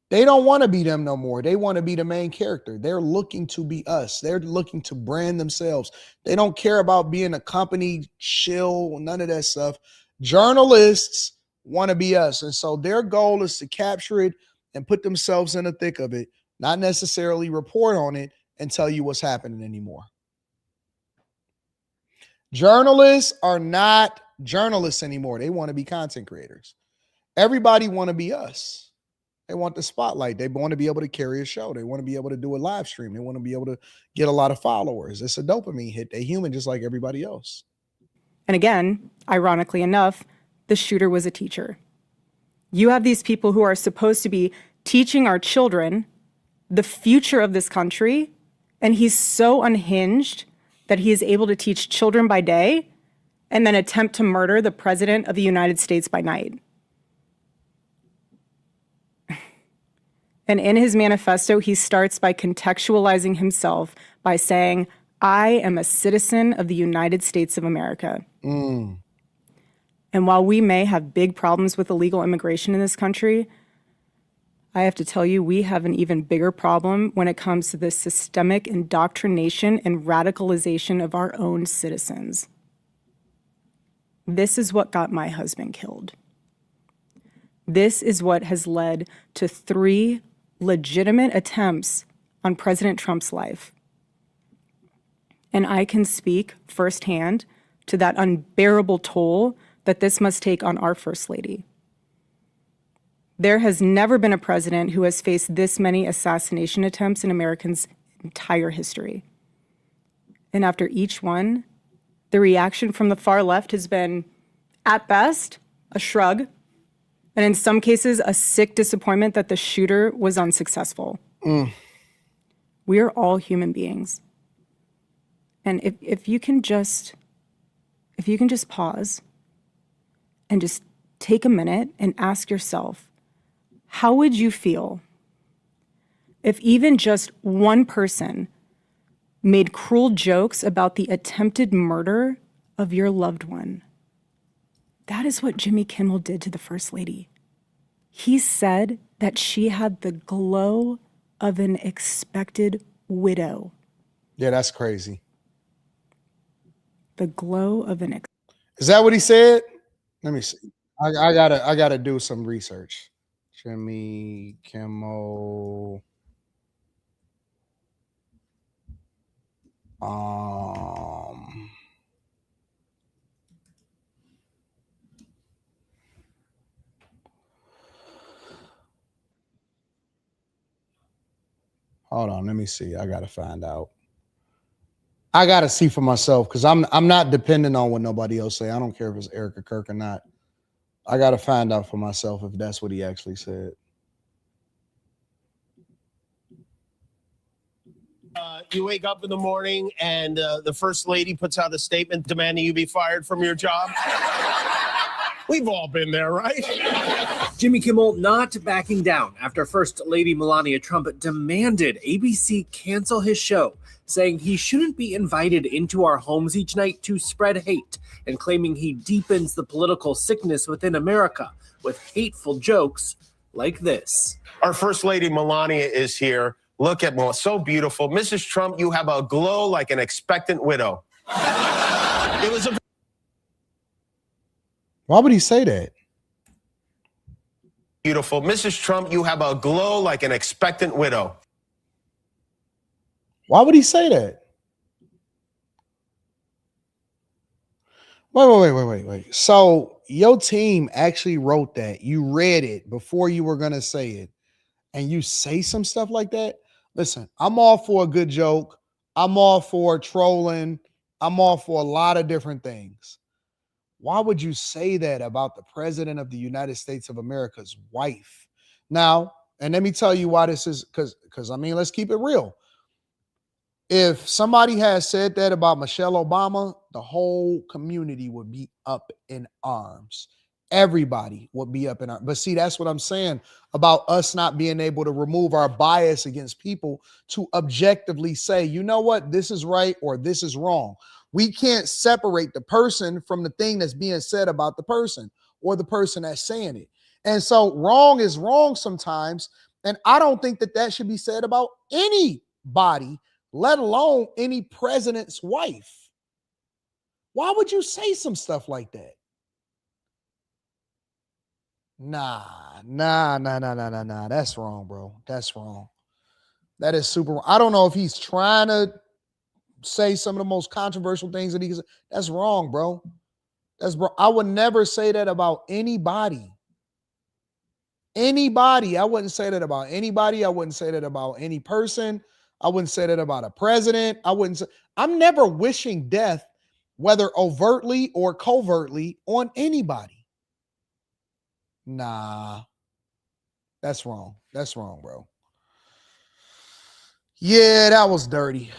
They don't want to be them no more. They want to be the main character. They're looking to be us. They're looking to brand themselves. They don't care about being a company shill, none of that stuff. Journalists want to be us. And so their goal is to capture it and put themselves in the thick of it, not necessarily report on it and tell you what's happening anymore. Journalists are not journalists anymore. They want to be content creators. Everybody want to be us. They want the spotlight. They want to be able to carry a show. They want to be able to do a live stream. They want to be able to get a lot of followers. It's a dopamine hit. They're human just like everybody else. And again, ironically enough, the shooter was a teacher. You have these people who are supposed to be teaching our children the future of this country, and he's so unhinged that he is able to teach children by day and then attempt to murder the president of the United States by night. And in his manifesto, he starts by contextualizing himself by saying, I am a citizen of the United States of America. And while we may have big problems with illegal immigration in this country, I have to tell you, we have an even bigger problem when it comes to the systemic indoctrination and radicalization of our own citizens. This is what got my husband killed. This is what has led to 3 legitimate attempts on President Trump's life. And I can speak firsthand to that unbearable toll that this must take on our First Lady. There has never been a president who has faced this many assassination attempts in Americans' entire history. And after each one, the reaction from the far left has been, at best, a shrug, and in some cases, a sick disappointment that the shooter was unsuccessful. We are all human beings. And if you can just pause and just take a minute and ask yourself, how would you feel if even just one person made cruel jokes about the attempted murder of your loved one? That is what Jimmy Kimmel did to the First Lady. He said that she had the glow of an expected widow. Yeah, that's crazy. The glow of an Is that what he said? Let me see. I gotta do some research. Jimmy Kimmel. Hold on, let me see. I gotta find out. I gotta see for myself because I'm not dependent on what nobody else say. I don't care if it's Erika Kirk or not. I gotta find out for myself if that's what he actually said. You wake up in the morning and the First Lady puts out a statement demanding you be fired from your job. We've all been there, right? Jimmy Kimmel not backing down after First Lady Melania Trump demanded ABC cancel his show, saying he shouldn't be invited into our homes each night to spread hate, and claiming he deepens the political sickness within America with hateful jokes like this. Our First Lady Melania is here. Look at Melania, so beautiful. Mrs. Trump, you have a glow like an expectant widow. It was a... Why would he say that? Beautiful. Mrs. Trump, you have a glow like an expectant widow. Why would he say that? Wait. So your team actually wrote that. You read it before you were going to say it. And you say some stuff like that? Listen, I'm all for a good joke. I'm all for trolling. I'm all for a lot of different things. Why would you say that about the president of the United States of America's wife? Now, and let me tell you why this is, because I mean, let's keep it real. If somebody has said that about Michelle Obama, the whole community would be up in arms. Everybody would be up in arms. But see, that's what I'm saying about us not being able to remove our bias against people to objectively say, you know what, this is right or this is wrong. We can't separate the person from the thing that's being said about the person or the person that's saying it. And so wrong is wrong sometimes. And I don't think that that should be said about anybody, let alone any president's wife. Why would you say some stuff like that? Nah. That's wrong, bro. That's wrong. That is super wrong. I don't know if he's trying to say some of the most controversial things that he can say. That's wrong, bro. That's bro. I would never say that about anybody. Anybody. I wouldn't say that about anybody. I wouldn't say that about any person. I wouldn't say that about a president. I'm never wishing death, whether overtly or covertly, on anybody. Nah. That's wrong. That's wrong, bro. Yeah, that was dirty.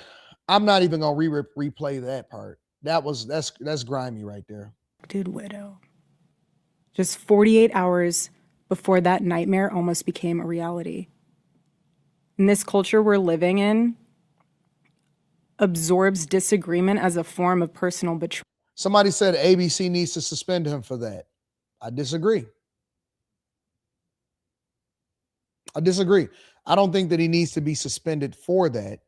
I'm not even gonna replay that part. That's grimy right there. Widow. Just 48 hours before that nightmare almost became a reality. And this culture we're living in absorbs disagreement as a form of personal betrayal. Somebody said ABC needs to suspend him for that. I disagree. I don't think that he needs to be suspended for that.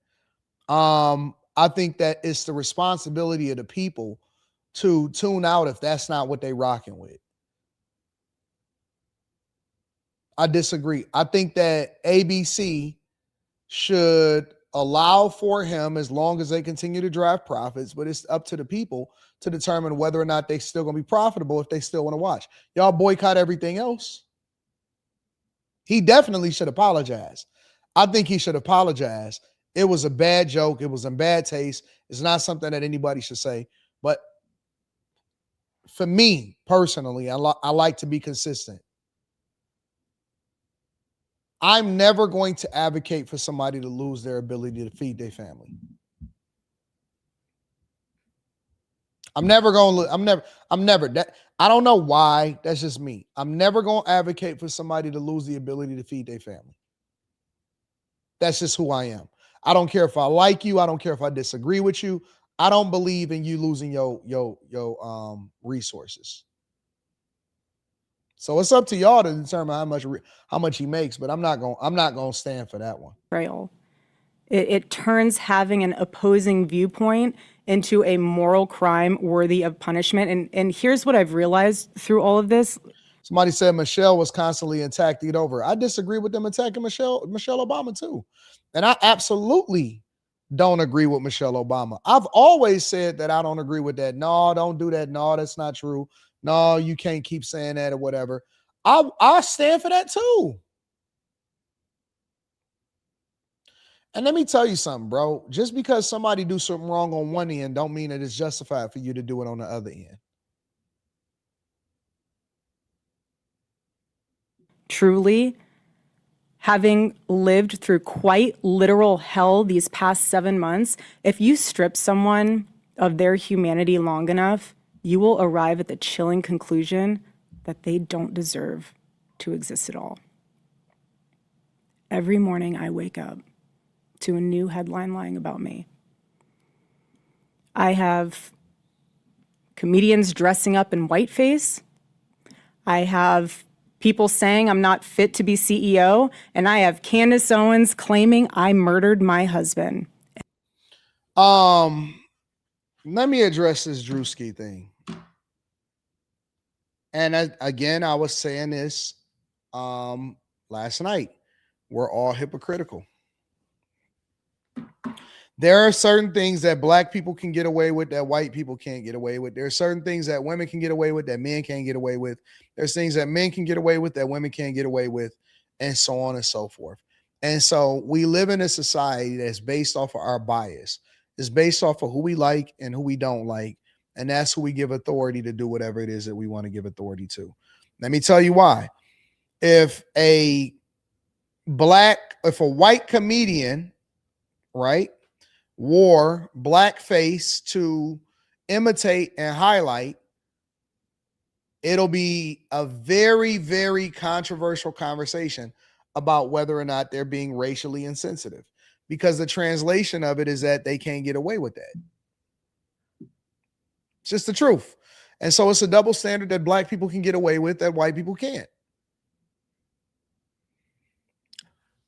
I think that it's the responsibility of the people to tune out if that's not what they're rocking with. I disagree. I think that ABC should allow for him as long as they continue to drive profits, but it's up to the people to determine whether or not they still going to be profitable if they still want to watch. Y'all boycott everything else. He definitely should apologize. I think he should apologize. It was a bad joke. It was in bad taste. It's not something that anybody should say. But for me personally, I like to be consistent. I'm never going to advocate for somebody to lose their ability to feed their family. I'm never. I don't know why. That's just me. I'm never going to advocate for somebody to lose the ability to feed their family. That's just who I am. I don't care if I like you. I don't care if I disagree with you. I don't believe in you losing your resources. So it's up to y'all to determine how much he makes, but I'm not going to stand for that one. It turns having an opposing viewpoint into a moral crime worthy of punishment. And here's what I've realized through all of this. Somebody said Michelle was constantly attacking it over. I disagree with them attacking Michelle Obama too. And I absolutely don't agree with Michelle Obama. I've always said that I don't agree with that. No, don't do that. No, that's not true. No, you can't keep saying that or whatever. I stand for that too. And let me tell you something, bro. Just because somebody do something wrong on one end don't mean that it's justified for you to do it on the other end. Truly, having lived through quite literal hell these past 7 months, if you strip someone of their humanity long enough, you will arrive at the chilling conclusion that they don't deserve to exist at all. Every morning I wake up to a new headline lying about me. I have comedians dressing up in whiteface. I have people saying I'm not fit to be CEO, and I have Candace Owens claiming I murdered my husband. Let me address this Drewski thing. And I was saying this last night. We're all hypocritical. There are certain things that black people can get away with that white people can't get away with. There are certain things that women can get away with that men can't get away with. There's things that men can get away with that women can't get away with, and so on and so forth. And so we live in a society that's based off of our bias. It's based off of who we like and who we don't like. And that's who we give authority to do whatever it is that we want to give authority to. Let me tell you why. If a white comedian, right, wore blackface to imitate and highlight, it'll be a very, very controversial conversation about whether or not they're being racially insensitive, because the translation of it is that they can't get away with that. It's just the truth. And so it's a double standard that black people can get away with that white people can't.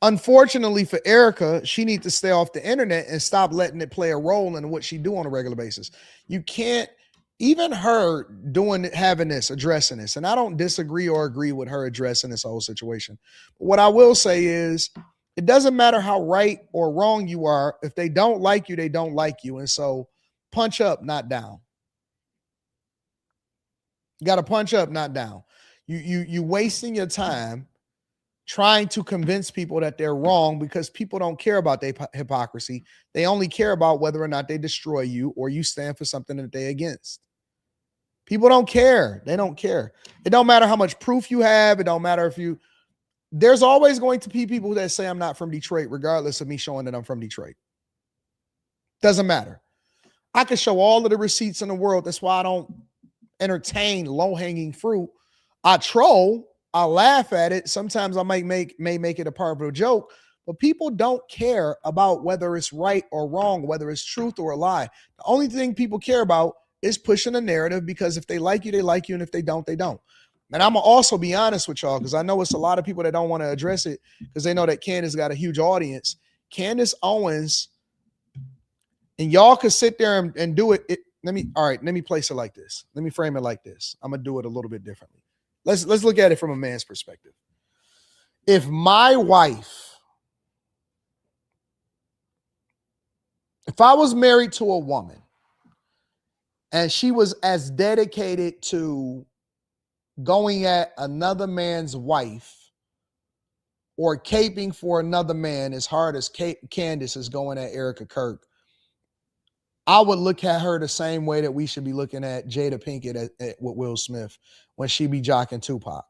Unfortunately for Erika, she needs to stay off the internet and stop letting it play a role in what she do on a regular basis. You can't, even her addressing this, and I don't disagree or agree with her addressing this whole situation. But what I will say is, it doesn't matter how right or wrong you are. If they don't like you, they don't like you. And so punch up, not down. You got to punch up, not down. You wasting your time trying to convince people that they're wrong, because people don't care about their hypocrisy. They only care about whether or not they destroy you or you stand for something that they're against. People don't care. They don't care. It don't matter how much proof you have. It don't matter there's always going to be people that say I'm not from Detroit, regardless of me showing that I'm from Detroit. Doesn't matter. I can show all of the receipts in the world. That's why I don't entertain low-hanging fruit. I troll. I laugh at it. Sometimes I may make it a part of a joke, but people don't care about whether it's right or wrong, whether it's truth or a lie. The only thing people care about is pushing a narrative, because if they like you, they like you. And if they don't, they don't. And I'm going to also be honest with y'all, because I know it's a lot of people that don't want to address it because they know that Candace got a huge audience. Candace Owens, and y'all could sit there and do it. Let me place it like this. Let me frame it like this. I'm going to do it a little bit differently. Let's look at it from a man's perspective. If I was married to a woman and she was as dedicated to going at another man's wife or caping for another man as hard as Candace is going at Erika Kirk, I would look at her the same way that we should be looking at Jada Pinkett with Will Smith when she be jocking Tupac.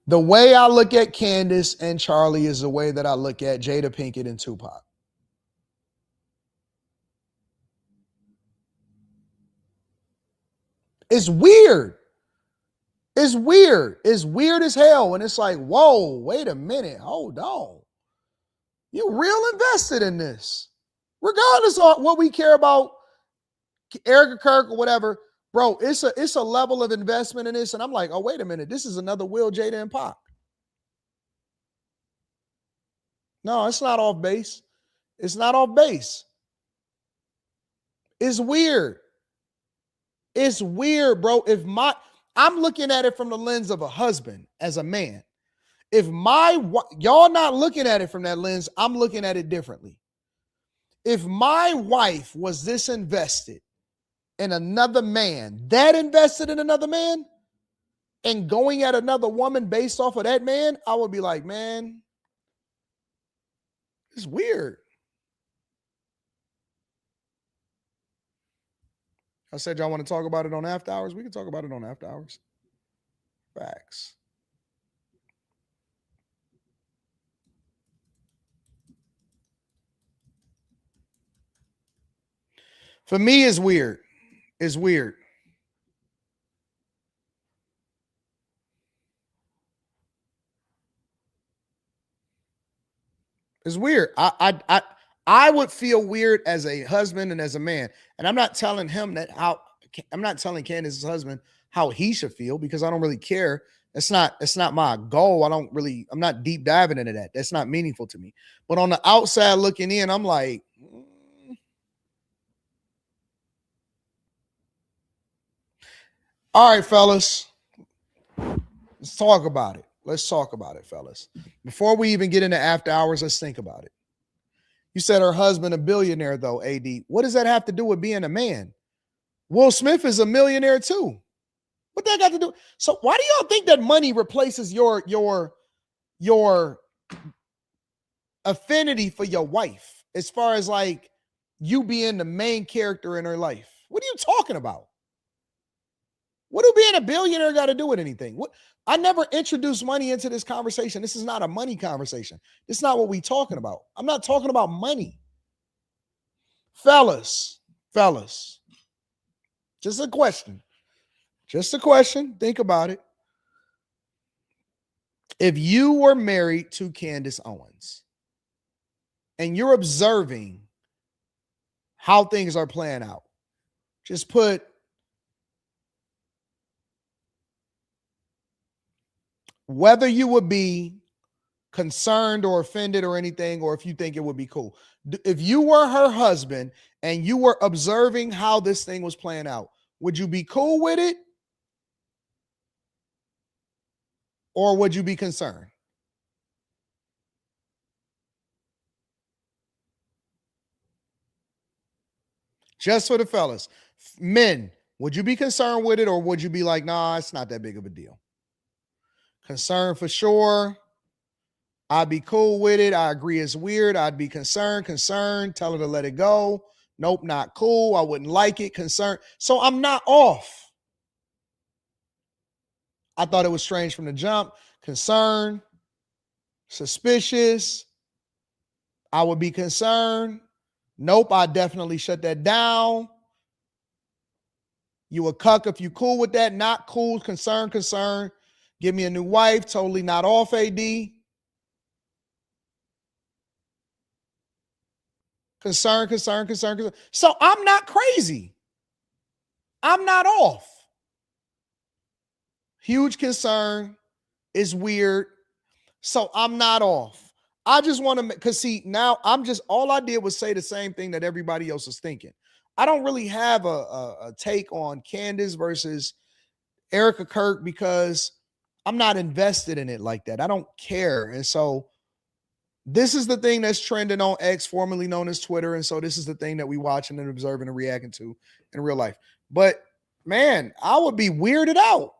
The way I look at Candace and Charlie is the way that I look at Jada Pinkett and Tupac. It's weird. It's weird. It's weird as hell. And it's like, whoa, wait a minute. Hold on. You real invested in this. Regardless of what we care about Erika Kirk or whatever, bro, it's a level of investment in this. And I'm like, oh, wait a minute. This is another Will, Jada, and Pac. No, it's not off base. It's not off base. It's weird. It's weird, bro. I'm looking at it from the lens of a husband as a man. If y'all not looking at it from that lens, I'm looking at it differently. If my wife was this invested in another man, that invested in another man, and going at another woman based off of that man, I would be like, man, it's weird. I said, y'all want to talk about it on after hours? We can talk about it on after hours. Facts. For me, it's weird. It's weird. It's weird. I would feel weird as a husband and as a man. And I'm not telling him that I'm not telling Candace's husband how he should feel because I don't really care. It's not my goal. I'm not deep diving into that. That's not meaningful to me. But on the outside looking in, I'm like, all right, fellas. Let's talk about it. Let's talk about it, fellas. Before we even get into after hours, let's think about it. You said her husband a billionaire, though, AD. What does that have to do with being a man? Will Smith is a millionaire, too. What that got to do? So why do y'all think that money replaces your affinity for your wife as far as like you being the main character in her life? What are you talking about? What do being a billionaire got to do with anything? What? I never introduced money into this conversation. This is not a money conversation. This is not what we're talking about. I'm not talking about money. Fellas, just a question. Think about it. If you were married to Candace Owens and you're observing how things are playing out, just put whether you would be concerned or offended or anything, or if you think it would be cool. If you were her husband and you were observing how this thing was playing out, would you be cool with it? Or would you be concerned? Just for the fellas. Men, would you be concerned with it or would you be like, nah, it's not that big of a deal? Concerned for sure. I'd be cool with it. I agree it's weird. I'd be concerned. Tell her to let it go. Nope, not cool. I wouldn't like it. Concerned. So I'm not off. I thought it was strange from the jump. Concerned. Suspicious. I would be concerned. Nope, I definitely shut that down. You a cuck if you cool with that. Not cool. Concerned. Give me a new wife. Totally not off, AD. Concern. So I'm not crazy. I'm not off. Huge concern. Is weird. So I'm not off. I just want to, because see, now all I did was say the same thing that everybody else is thinking. I don't really have a take on Candace versus Erika Kirk because I'm not invested in it like that. I don't care. And so this is the thing that's trending on X, formerly known as Twitter. And so this is the thing that we watching and observing and reacting to in real life. But man, I would be weirded out.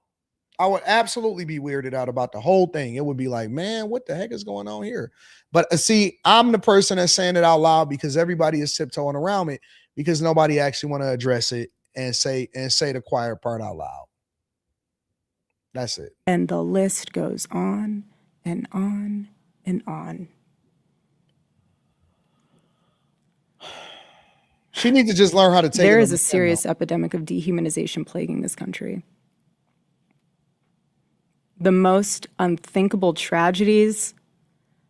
I would absolutely be weirded out about the whole thing. It would be like, man, what the heck is going on here? But see, I'm the person that's saying it out loud because everybody is tiptoeing around it because nobody actually want to address it and say the quiet part out loud. That's it. And the list goes on and on and on. She needs to just learn how to take it. There is a serious epidemic of dehumanization plaguing this country. The most unthinkable tragedies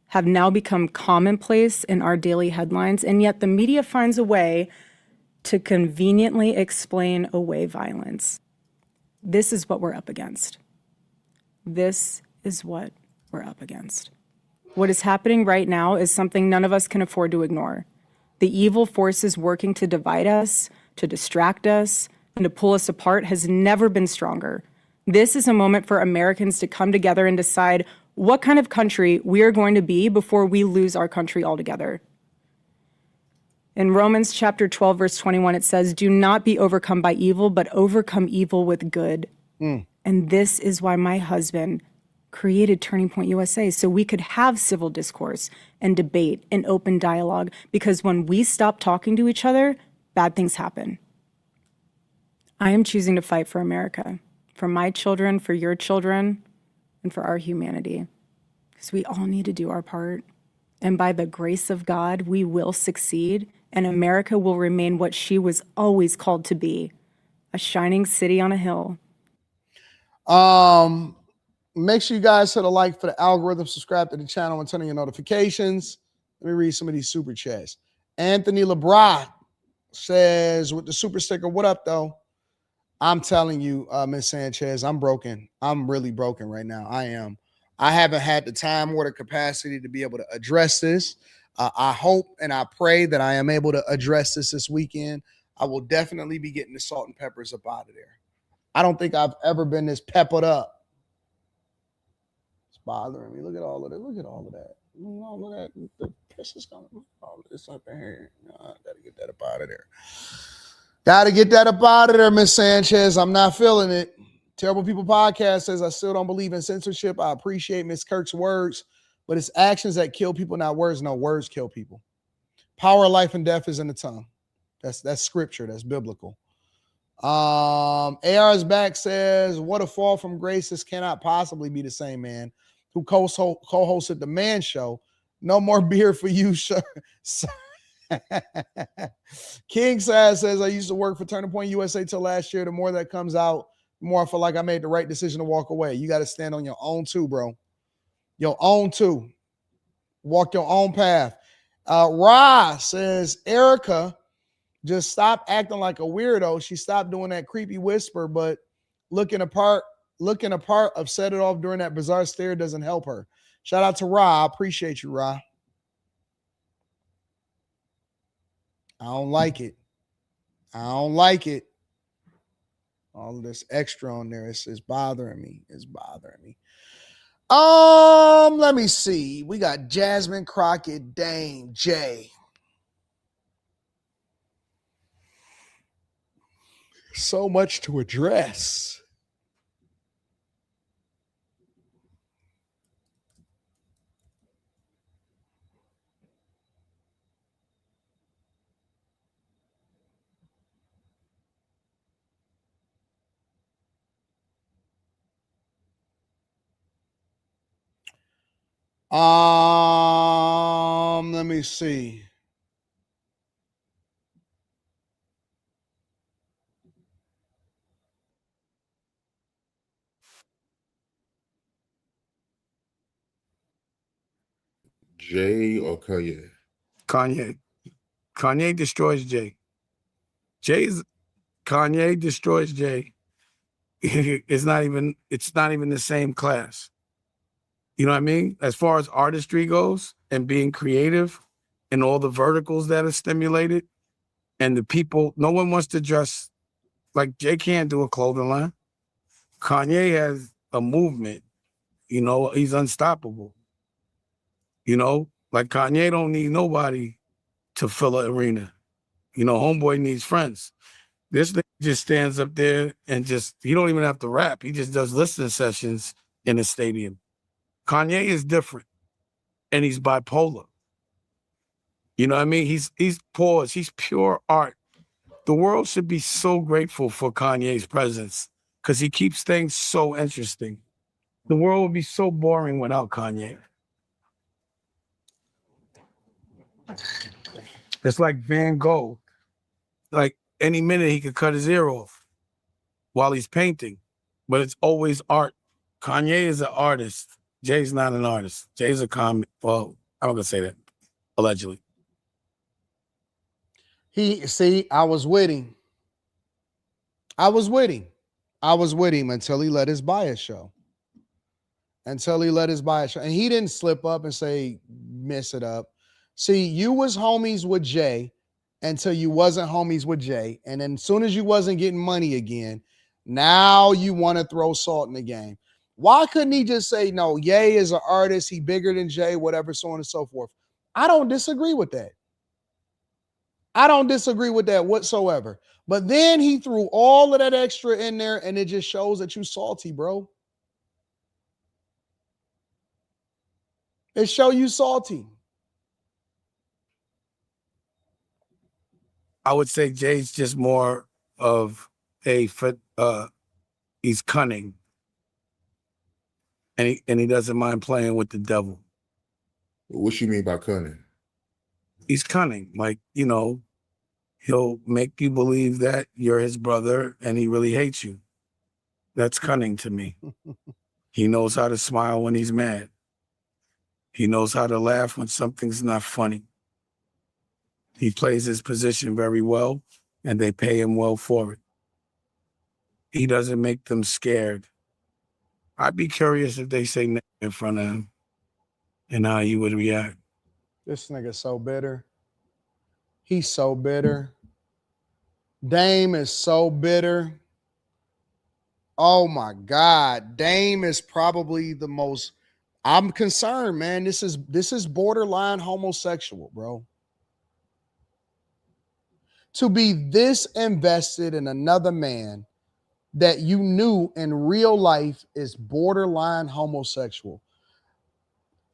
have now become commonplace in our daily headlines, and yet the media finds a way to conveniently explain away violence. This is what we're up against. This is what we're up against. What is happening right now is something none of us can afford to ignore. The evil forces working to divide us, to distract us, and to pull us apart has never been stronger. This is a moment for Americans to come together and decide what kind of country we are going to be before we lose our country altogether. In Romans chapter 12, verse 21, it says, "Do not be overcome by evil, but overcome evil with good." And this is why my husband created Turning Point USA, so we could have civil discourse and debate and open dialogue, because when we stop talking to each other, bad things happen. I am choosing to fight for America, for my children, for your children, and for our humanity, because we all need to do our part. And by the grace of God, we will succeed and America will remain what she was always called to be, a shining city on a hill. Make sure you guys hit a like for the algorithm, subscribe to the channel, and turn on your notifications. Let me read some of these super chats. Anthony LeBron says with the super sticker, what up, though? I'm telling you, Miss Sanchez, I'm broken. I'm really broken right now. I am. I haven't had the time or the capacity to be able to address this. I hope and I pray that I am able to address this weekend. I will definitely be getting the salt and peppers up out of there. I don't think I've ever been this peppered up. It's bothering me. Look at all of that. Look at all of that. All of that. The piss is coming. All of this up in here. I gotta get that up out of there. Gotta get that up out of there, Miss Sanchez. I'm not feeling it. Terrible People Podcast says, I still don't believe in censorship. I appreciate Miss Kirk's words, but it's actions that kill people, not words. No, words kill people. Power of life and death is in the tongue. That's scripture. That's biblical. AR's back says, what a fall from grace. This cannot possibly be the same man who co-hosted the Man Show. No more beer for you, sir. King Size says, I used to work for Turning Point USA till last year. The more that comes out, the more I feel like I made the right decision to walk away. You got to stand on your own too, bro. Your own too. Walk your own path. Ra says, Erika just stopped acting like a weirdo. She stopped doing that creepy whisper, but looking apart of set it off during that bizarre stare doesn't help her. Shout out to Ra. I appreciate you, Ra. I don't like it. I don't like it. All of this extra on there is bothering me. It's bothering me. Let me see. We got Jasmine Crockett, Dame, Jay. So much to address. Let me see. Jay or Kanye? Kanye. Kanye destroys Jay. Kanye destroys Jay. It's not even the same class. You know what I mean? As far as artistry goes and being creative and all the verticals that are stimulated and the people, no one wants to dress like Jay can't do a clothing line. Kanye has a movement, you know, he's unstoppable. You know, like Kanye don't need nobody to fill an arena. You know, homeboy needs friends. This thing just stands up there and he don't even have to rap. He just does listening sessions in a stadium. Kanye is different and he's bipolar. You know what I mean? He's paused. He's pure art. The world should be so grateful for Kanye's presence because he keeps things so interesting. The world would be so boring without Kanye. It's like Van Gogh. Like any minute he could cut his ear off while he's painting, but it's always art. Kanye is an artist. Jay's not an artist. Jay's a comic. Well, I'm not gonna say that. Allegedly. I was with him. I was with him until he let his bias show. And he didn't slip up and say, mess it up. See, you was homies with Jay until you wasn't homies with Jay. And then as soon as you wasn't getting money again, now you want to throw salt in the game. Why couldn't he just say, no, Ye is an artist, he bigger than Jay, whatever, so on and so forth? I don't disagree with that. Whatsoever. But then he threw all of that extra in there, and it just shows that you salty, bro. It show you salty. I would say Jay's just more of he's cunning. And he doesn't mind playing with the devil. What you mean by cunning? he's cunning. Like, you know, he'll make you believe that you're his brother and he really hates you. That's cunning to me. He knows how to smile when he's mad. He knows how to laugh when something's not funny. He plays his position very well, and they pay him well for it. He doesn't make them scared. I'd be curious if they say nigga in front of him and how he would react. This nigga's so bitter. He's so bitter. Dame is so bitter. Oh my God. Dame is probably the most, I'm concerned, man. This is borderline homosexual, bro. To be this invested in another man that you knew in real life is borderline homosexual.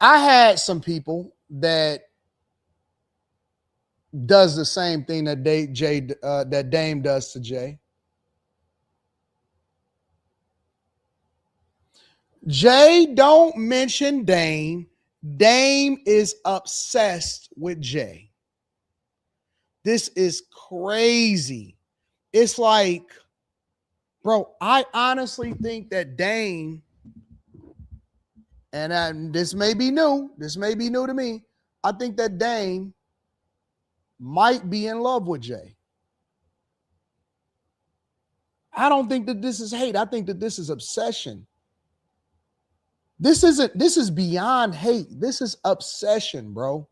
I had some people that does the same thing that that Dame does to Jay. Jay don't mention Dame. Dame is obsessed with Jay. This is crazy. It's like, bro, I honestly think that Dame, and this may be new. This may be new to me. I think that Dame might be in love with Jay. I don't think that this is hate. I think that this is obsession. This is beyond hate. This is obsession, bro.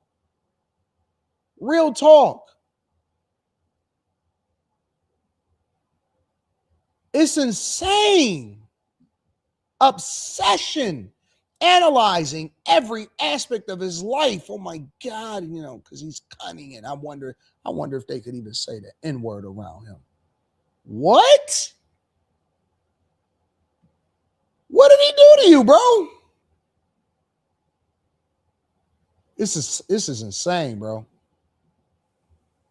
Real talk. It's insane. Obsession. Analyzing every aspect of his life. Oh my God, you know, because he's cunning, and I wonder if they could even say the N-word around him. What? What did he do to you, bro? This is insane, bro.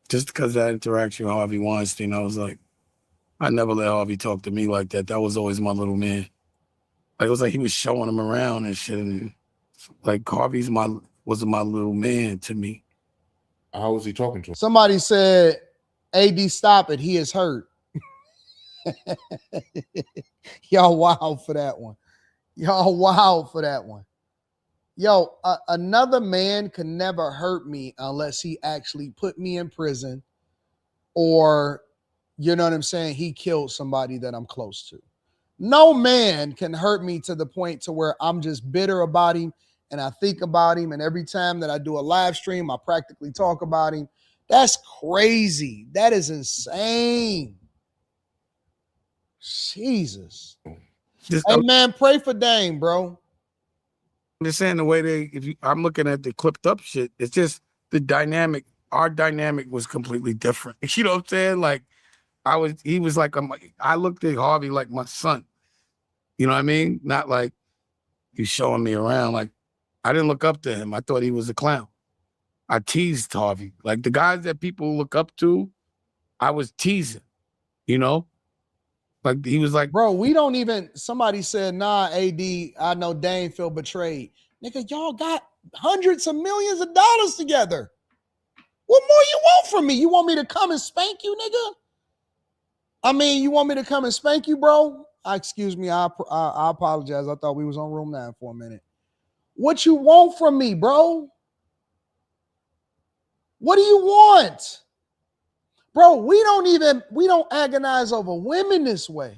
Just because of that interaction with Harvey Weinstein, I was like, I never let Harvey talk to me like that. That was always my little man. Like, it was like he was showing him around and shit. And like, Harvey's was my little man to me. How was he talking to him? Somebody said, AD, stop it. He is hurt. Y'all wild for that one. Y'all wild for that one. Yo, another man can never hurt me unless he actually put me in prison or, you know what I'm saying, he killed somebody that I'm close to. No man can hurt me to the point to where I'm just bitter about him and I think about him, and every time that I do a live stream, I practically talk about him. That's crazy. That is insane. Jesus. Hey, man, pray for Dame, bro. I'm just saying the way I'm looking at the clipped up shit, it's just the dynamic. Our dynamic was completely different. You know what I'm saying? Like, he was like, I looked at Harvey like my son. You know what I mean? Not like he's showing me around. Like, I didn't look up to him. I thought he was a clown. I teased Harvey. Like, the guys that people look up to, I was teasing, you know? Like, he was like, bro, we don't even, somebody said, nah, AD, I know Dame feel betrayed. Nigga, y'all got hundreds of millions of dollars together. What more you want from me? You want me to come and spank you, nigga? I mean, you want me to come and spank you, bro? Excuse me, I apologize. I thought we was on room 9 for a minute. What you want from me, bro? What do you want? Bro, we don't agonize over women this way.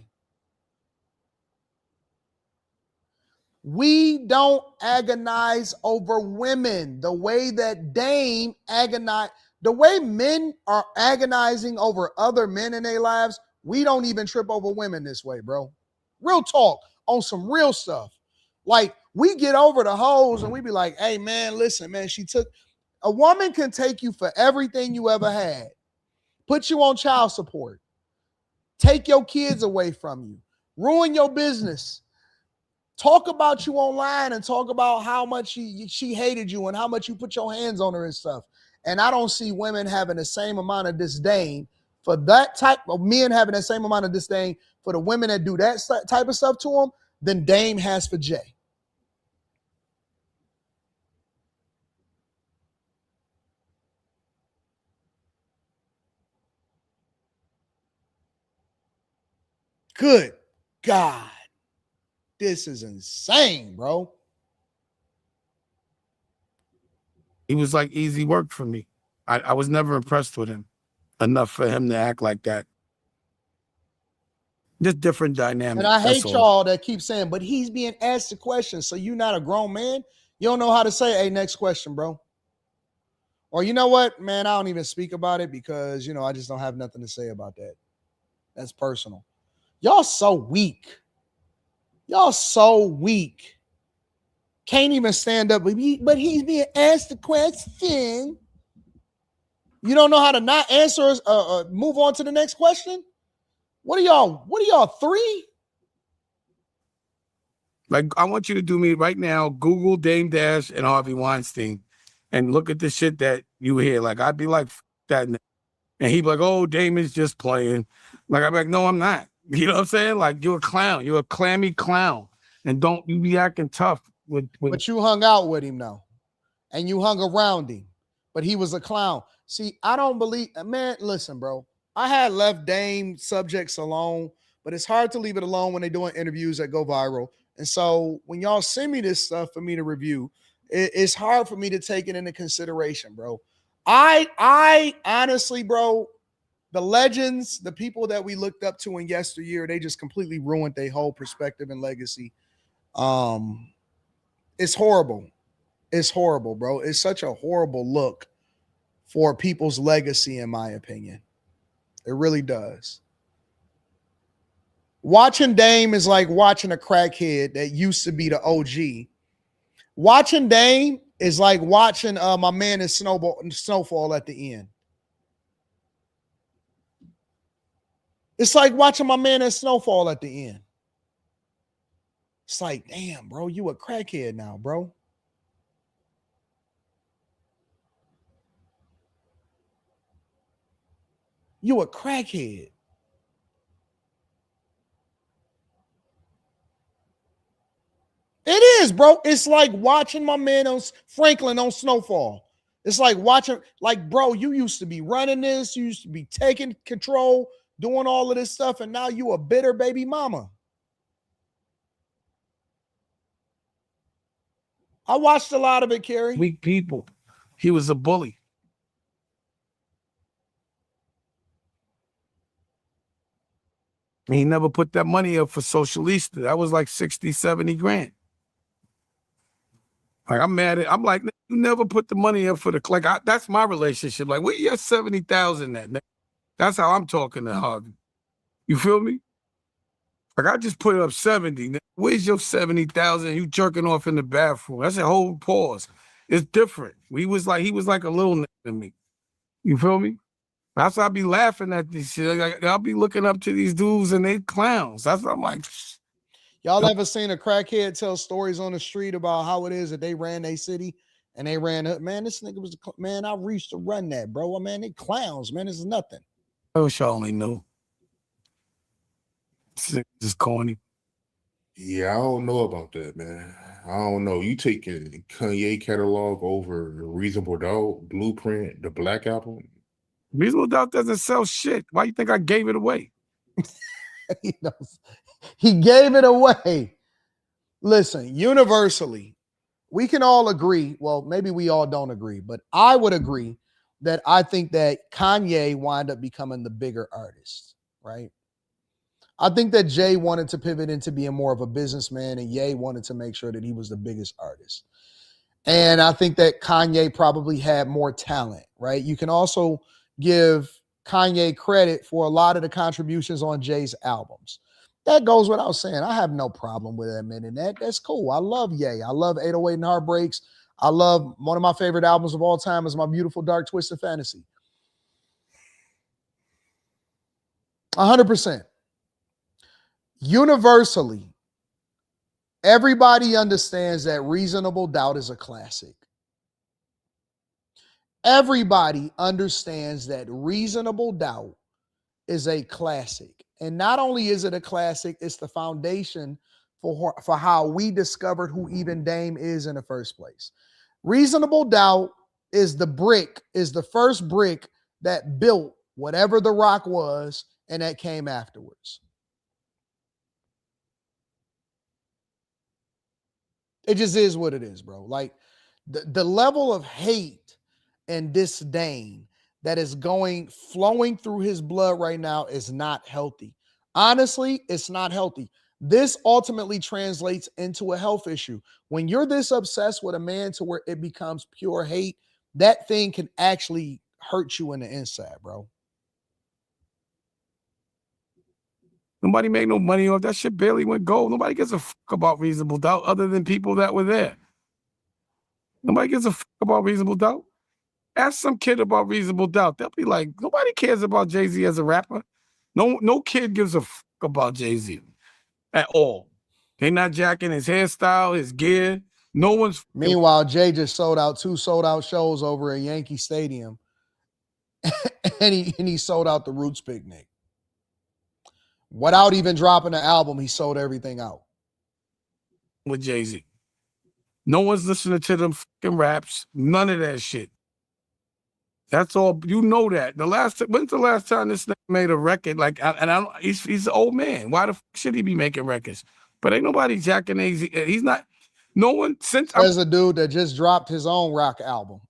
We don't agonize over women the way that Dame agonized. The way men are agonizing over other men in their lives, we don't even trip over women this way, bro. Real talk on some real stuff. Like, we get over the hoes and we be like, hey, man, listen, man, a woman can take you for everything you ever had. Put you on child support, take your kids away from you, ruin your business, talk about you online and talk about how much she hated you and how much you put your hands on her and stuff. And I don't see women having the same amount of disdain for that type of men having the same amount of disdain for the women that do that type of stuff to them than Dame has for Jay. Good God. This is insane, bro. He was like easy work for me. I was never impressed with him enough for him to act like that. Just different dynamics. And I hate all. y'all that keep saying, but he's being asked the question. So you're not a grown man. You don't know how to say, hey, next question, bro. Or you know what, man, I don't even speak about it because, you know, I just don't have nothing to say about that. That's personal. Y'all so weak. Y'all so weak. Can't even stand up. But he's being asked the question. You don't know how to not answer, move on to the next question? What are y'all, 3? Like, I want you to do me right now, Google Dame Dash and Harvey Weinstein and look at the shit that you hear. Like, I'd be like, that. And he'd be like, oh, Dame is just playing. Like, I'd be like, no, I'm not. You know what I'm saying? Like, you're a clown. You're a clammy clown. And don't you be acting tough. But you hung out with him, though. And you hung around him. But he was a clown. See, I don't believe, man, listen, bro. I had left Dame subjects alone, but it's hard to leave it alone when they're doing interviews that go viral. And so when y'all send me this stuff for me to review, it's hard for me to take it into consideration, bro. I honestly, bro, the legends, the people that we looked up to in yesteryear, they just completely ruined their whole perspective and legacy. It's horrible. It's horrible, bro. It's such a horrible look for people's legacy, in my opinion. It really does. Watching Dame is like watching a crackhead that used to be the OG. Watching Dame is like watching my man in Snowfall at the end. It's like watching my man in Snowfall at the end. It's like, damn, bro, you a crackhead now, bro. You a crackhead. It is, bro. It's like watching my man on Franklin on Snowfall. It's like watching, like, bro, you used to be running this. You used to be taking control, doing all of this stuff, and now you a bitter baby mama. I watched a lot of it, Kerry. Weak people. He was a bully. He never put that money up for Socialista. That was like 60, 70 grand. Like, I'm mad at, I'm like, you never put the money up for the, like, that's my relationship. Like, where your 70,000 at? That's how I'm talking to Harvey. You feel me? Like, I just put up 70. Where's your 70,000? You jerking off in the bathroom. That's a whole pause. It's different. He was like a little nigga to me. You feel me? That's why I be laughing at this shit. Like, I'll be looking up to these dudes and they clowns. That's what I'm like. Y'all ever seen a crackhead tell stories on the street about how it is that they ran their city and they ran up? Man, this nigga was, man, I reached to run that, bro. Man, they clowns, man. It's nothing. I wish I only knew. Just corny. Yeah, I don't know about that, man. I don't know. You taking Kanye catalog over Reasonable Doubt, Blueprint, the Black Album? Reasonable Doubt doesn't sell shit. Why you think I gave it away? He gave it away. Listen, universally, we can all agree. Well, maybe we all don't agree, but I would agree that I think that Kanye wound up becoming the bigger artist, right? I think that Jay wanted to pivot into being more of a businessman, and Ye wanted to make sure that he was the biggest artist. And I think that Kanye probably had more talent, right? You can also give Kanye credit for a lot of the contributions on Jay's albums. That goes without saying. I have no problem with admitting that. That's cool. I love Ye. I love 808 and Heartbreaks. I love, one of my favorite albums of all time is My Beautiful Dark Twisted Fantasy. 100%. Universally, everybody understands that Reasonable Doubt is a classic. Everybody understands that Reasonable Doubt is a classic. And not only is it a classic, it's the foundation for how we discovered who even Dame is in the first place. Reasonable Doubt is the first brick that built whatever The Rock was, and that came afterwards. It just is what it is, bro. Like the level of hate and disdain that is flowing through his blood right now is not healthy. Honestly, it's not healthy. This ultimately translates into a health issue. When you're this obsessed with a man to where it becomes pure hate, that thing can actually hurt you in the inside, bro. Nobody made no money off that shit. Barely went gold. Nobody gives a fuck about Reasonable Doubt other than people that were there. Nobody gives a fuck about Reasonable Doubt. Ask some kid about Reasonable Doubt. They'll be like, nobody cares about Jay-Z as a rapper. No kid gives a fuck about Jay-Z at all. They not jacking his hairstyle, his gear. No one's. Meanwhile, Jay just sold out 2 sold-out shows over at Yankee Stadium, and he sold out the Roots Picnic. Without even dropping an album, he sold everything out. With Jay-Z. No one's listening to them fucking raps. None of that shit. That's all. You know that. When's the last time this nigga made a record? Like, he's an old man. Why the fuck should he be making records? But ain't nobody jacking AZ. He's not. No one since. There's a dude that just dropped his own rock album.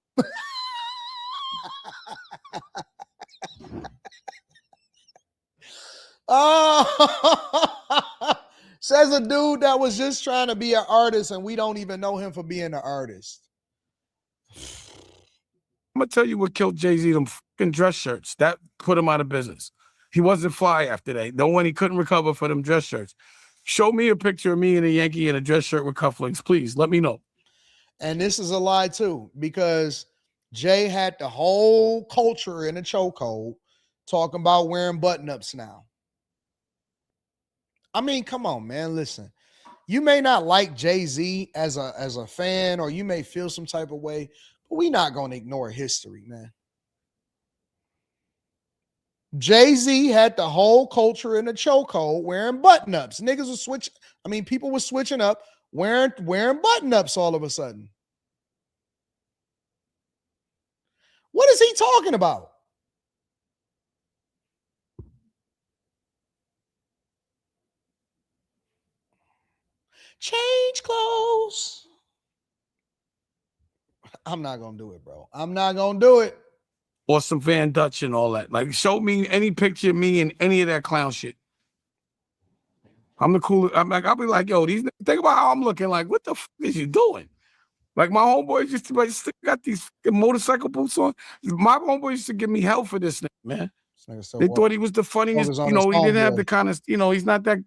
Oh, says a dude that was just trying to be an artist, and we don't even know him for being an artist. I'm gonna tell you what killed Jay-Z, them fucking dress shirts. That put him out of business. He wasn't fly after that. No one, he couldn't recover for them dress shirts. Show me a picture of me in a Yankee in a dress shirt with cufflinks, please. Let me know. And this is a lie too, because Jay had the whole culture in a chokehold talking about wearing button-ups now. I mean, come on, man. Listen, you may not like Jay-Z as a fan, or you may feel some type of way, but we're not going to ignore history, man. Jay-Z had the whole culture in a chokehold wearing button-ups. Niggas were switching. I mean, people were switching up, wearing button-ups all of a sudden. What is he talking about? Change clothes. I'm not going to do it, bro. I'm not going to do it. Or some Van Dutch and all that. Like, show me any picture of me in any of that clown shit. I'm the coolest. I'll be like, yo, think about how I'm looking. Like, what the fuck is you doing? Like, my homeboys used to still got these motorcycle boots on. My homeboys used to give me hell for this nigga, man. They thought he was the funniest. You know, he didn't have the kind of, he's not that.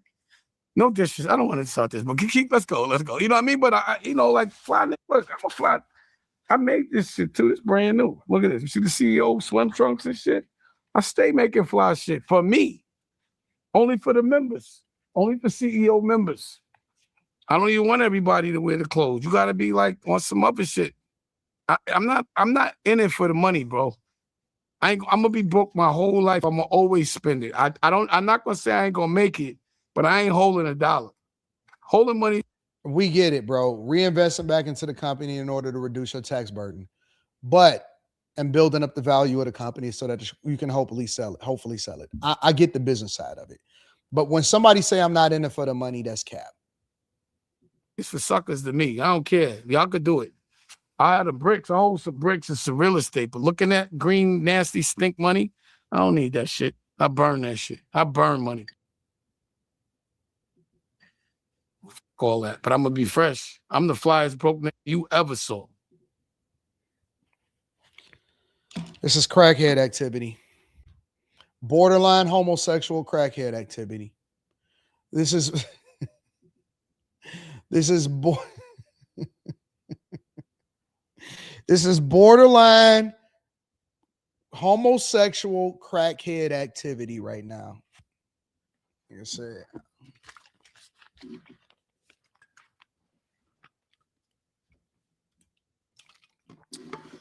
No dishes. I don't want to start this, but let's go. You know what I mean? But like fly. Look, I'm a fly. I made this shit too. It's brand new. Look at this. You see the CEO swim trunks and shit? I stay making fly shit for me. Only for the members. Only for CEO members. I don't even want everybody to wear the clothes. You gotta be like on some other shit. I'm not in it for the money, bro. I'm gonna be broke my whole life. I'm gonna always spend it. I'm not gonna say I ain't gonna make it, but I ain't holding a dollar. Holding money. We get it, bro. Reinvesting back into the company in order to reduce your tax burden, and building up the value of the company so that you can hopefully sell it. I get the business side of it. But when somebody say I'm not in it for the money, that's cap. It's for suckers to me. I don't care. Y'all could do it. I had the bricks. I hold some bricks and some real estate. But looking at green, nasty, stink money, I don't need that shit. I burn that shit. I burn money. All that. But I'm going to be fresh. I'm the flyest broke nigga you ever saw. This is crackhead activity. Borderline homosexual crackhead activity. This is borderline homosexual crackhead activity right now. Like I said.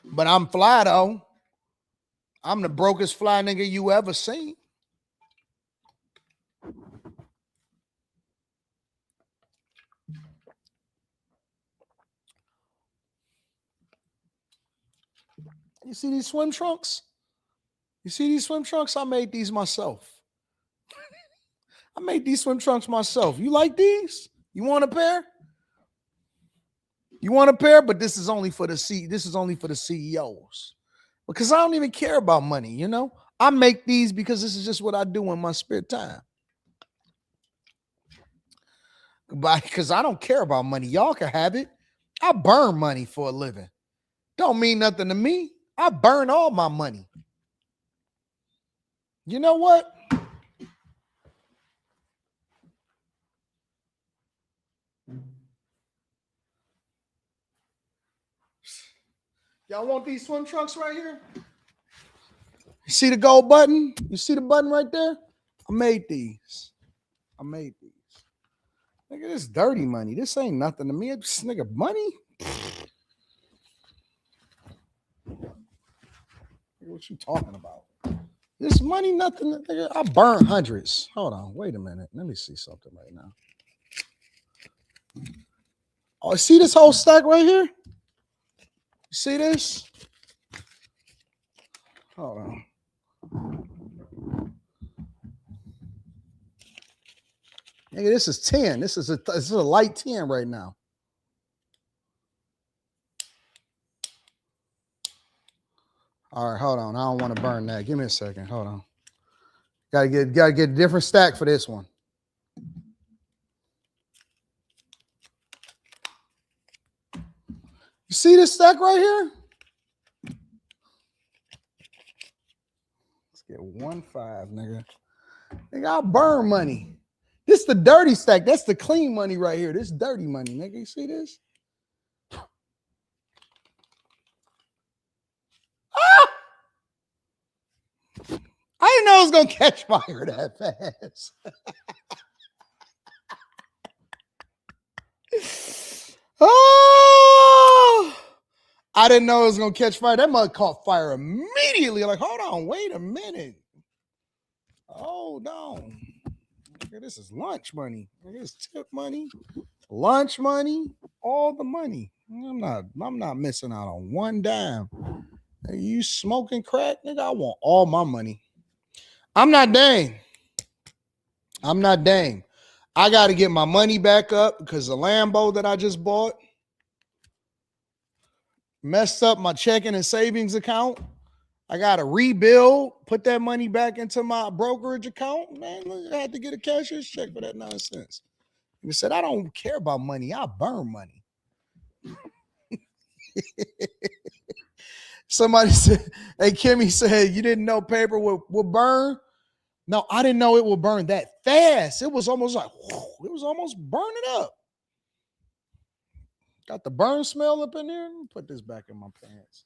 But I'm fly though. I'm the brokest fly nigga you ever seen. You see these swim trunks? I made these myself. I made these swim trunks myself. You like these? You want a pair? You want a pair, but this is only for the CEOs. Because I don't even care about money, you know? I make these because this is just what I do in my spare time. Because I don't care about money. Y'all can have it. I burn money for a living. Don't mean nothing to me. I burn all my money. You know what? Y'all want these swim trunks right here? You see the gold button? You see the button right there? I made these. Nigga, this dirty money. This ain't nothing to me. It's nigga money. What you talking about? This money, nothing. Nigga, I burn hundreds. Hold on. Wait a minute. Let me see something right now. Oh, see this whole stack right here? You see this? Hold on. Nigga, this is 10. This is a light 10 right now. All right, hold on. I don't want to burn that. Give me a second. Hold on. Gotta get a different stack for this one. You see this stack right here? Let's get 1.5, nigga. Nigga, I burn money. This the dirty stack. That's the clean money right here. This dirty money, nigga. You see this? Ah! I didn't know it was gonna catch fire that fast. Oh, I didn't know it was gonna catch fire. That mug caught fire immediately. Like, hold on, wait a minute. Hold on. This is lunch money. This is tip money, lunch money, all the money. I'm not missing out on one dime. Are you smoking crack, nigga? I want all my money. I'm not Dame. I got to get my money back up because the Lambo that I just bought messed up my checking and savings account. I got to rebuild, put that money back into my brokerage account. Man, look, I had to get a cashier's check for that nonsense. He said, I don't care about money. I burn money. Somebody said, hey, Kimmy said, you didn't know paper would burn? No, I didn't know it would burn that fast. It was almost like, it was almost burning up. Got the burn smell up in there. Let me put this back in my pants.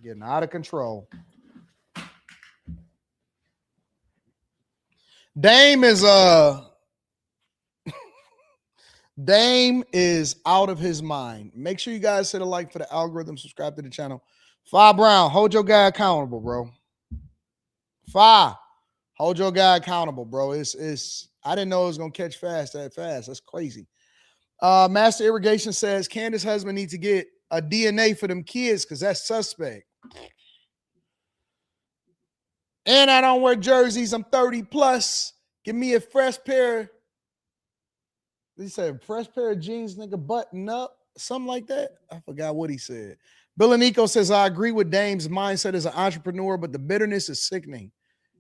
Getting out of control. Dame is out of his mind. Make sure you guys hit a like for the algorithm, subscribe to the channel. Fi Brown, hold your guy accountable, bro. Fi, hold your guy accountable, bro. It's I didn't know it was gonna catch that fast. That's crazy. Master Irrigation says Candace's husband needs to get a DNA for them kids because that's suspect. And I don't wear jerseys. I'm 30 plus. Give me a fresh pair. He said, fresh pair of jeans, nigga, button up. Something like that. I forgot what he said. Bill and Nico says, I agree with Dame's mindset as an entrepreneur, but the bitterness is sickening.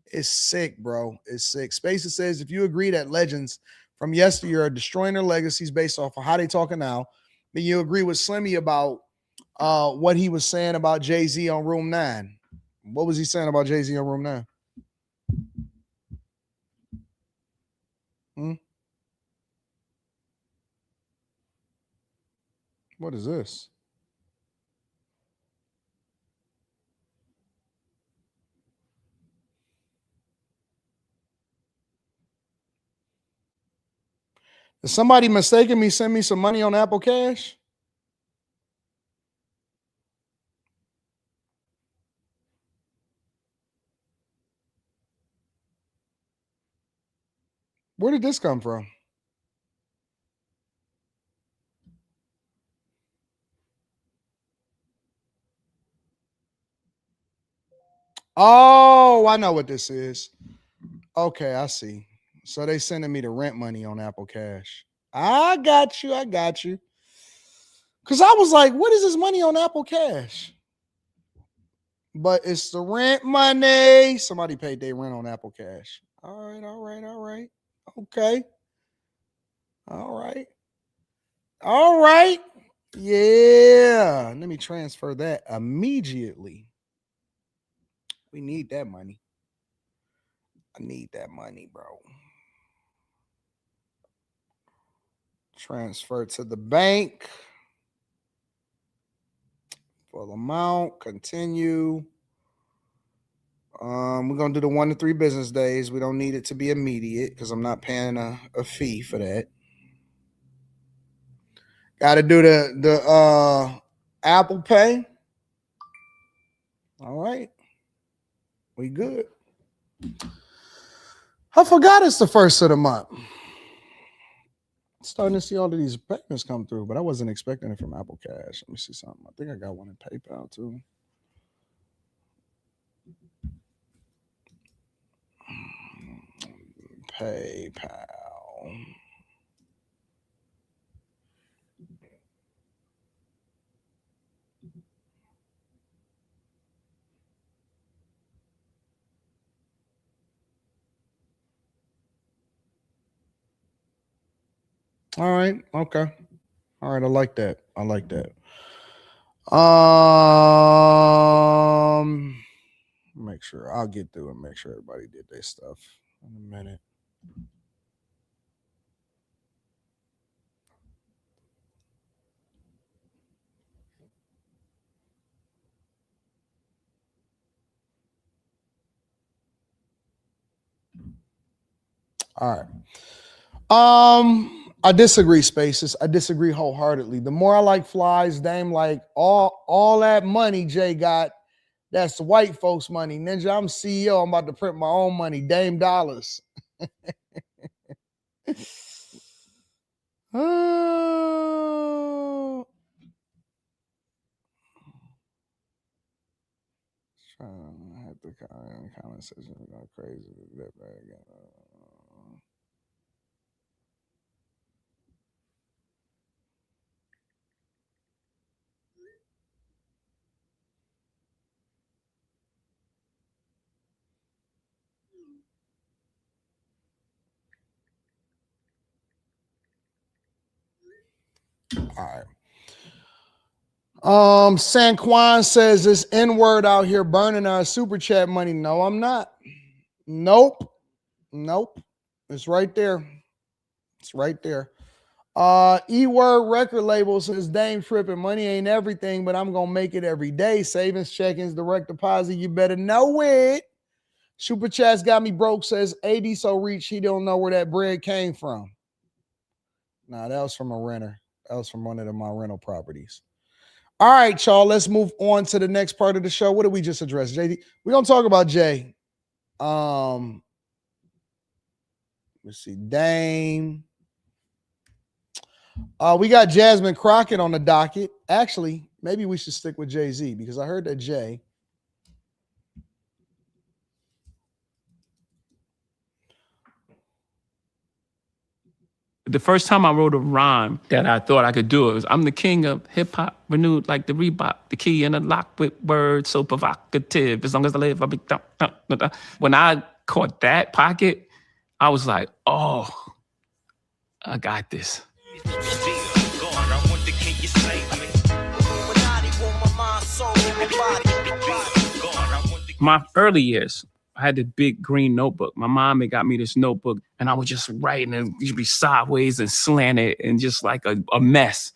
It's sick, bro. It's sick. Spacer says, if you agree that legends from yesteryear are destroying their legacies based off of how they talking now, then you agree with Slimmy about what he was saying about Jay-Z on Room 9. What was he saying about Jay-Z on Room 9? What is this? Is somebody mistaken me send me some money on Apple Cash? Where did this come from? Oh, I know what this is. Okay, I see. So they sending me the rent money on Apple Cash. I got you. I got you. Because I was like, what is this money on Apple Cash? But it's the rent money. Somebody paid their rent on Apple Cash. All right, all right, all right. Okay. All right. All right. Yeah. Let me transfer that immediately. We need that money. I need that money, bro. Transfer to the bank. Full amount. Continue. We're gonna do the 1 to 3 business days. We don't need it to be immediate because I'm not paying a fee for that. Got to do the Apple Pay. All right, we good. I forgot it's the first of the month. Starting to see all of these payments come through, but I wasn't expecting it from Apple Cash. Let me see something. I think I got one in PayPal too. PayPal. All right. Okay. All right. I like that. I like that. Make sure I'll get through and make sure everybody did their stuff in a minute. All right. I disagree, Spaces. I disagree wholeheartedly. The more I like flies, Dame, like all that money Jay got, that's white folks' money. Ninja, I'm CEO. I'm about to print my own money. Dame dollars. Oh. I had the conversation about crazy. All right. Sanquan says this N-word out here burning our super chat money. No, I'm not. Nope. It's right there. It's right there. E-word record label says Dame tripping. Money ain't everything, but I'm gonna make it every day. Savings, check-ins, direct deposit. You better know it. Super chats got me broke. Says AD so rich he don't know where that bread came from. Nah, that was from a renter. That was from one of my rental properties. All right, y'all. Let's move on to the next part of the show. What did we just address, JD? We're gonna talk about Jay. Let's see, Dame. We got Jasmine Crockett on the docket. Actually, maybe we should stick with Jay-Z because I heard that Jay. The first time I wrote a rhyme that I thought I could do it was, I'm the king of hip hop, renewed like the Reebok, the key in the lock with words so provocative. As long as I live, I'll be dun, dun, dun, dun. When I caught that pocket, I was like, oh, I got this. My early years, I had this big green notebook. My mom had got me this notebook, and I was just writing, and you'd be sideways and slanted and just like a mess.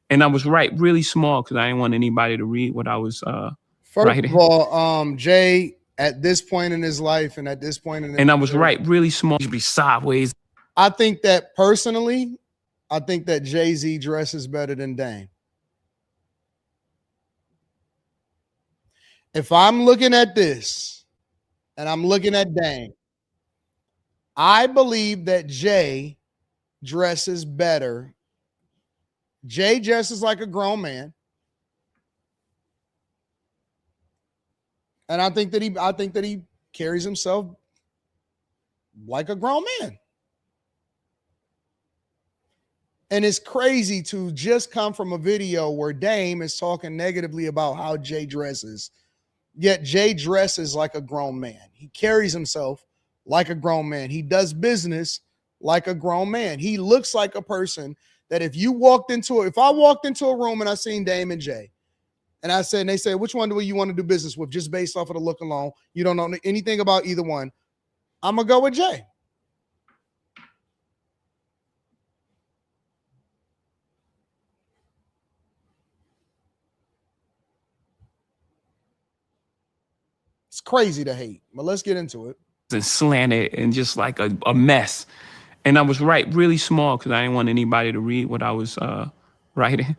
And I was writing really small because I didn't want anybody to read what I was writing. First of all, Jay, at this point in his life and at this point in his I was writing really small, you'd be sideways. I think that personally, I think that Jay-Z dresses better than Dame. If I'm looking at this and I'm looking at Dame, I believe that Jay dresses better. Jay dresses like a grown man. And I think that he carries himself like a grown man. And it's crazy to just come from a video where Dame is talking negatively about how Jay dresses, yet Jay dresses like a grown man. He carries himself like a grown man. He does business like a grown man. He looks like a person that if I walked into a room and I seen Dame and Jay, and I said, and they said, which one do you want to do business with? Just based off of the look alone. You don't know anything about either one. I'm going to go with Jay. It's crazy to hate, but let's get into it. And slanted and just like a mess. And I was really small because I didn't want anybody to read what I was writing.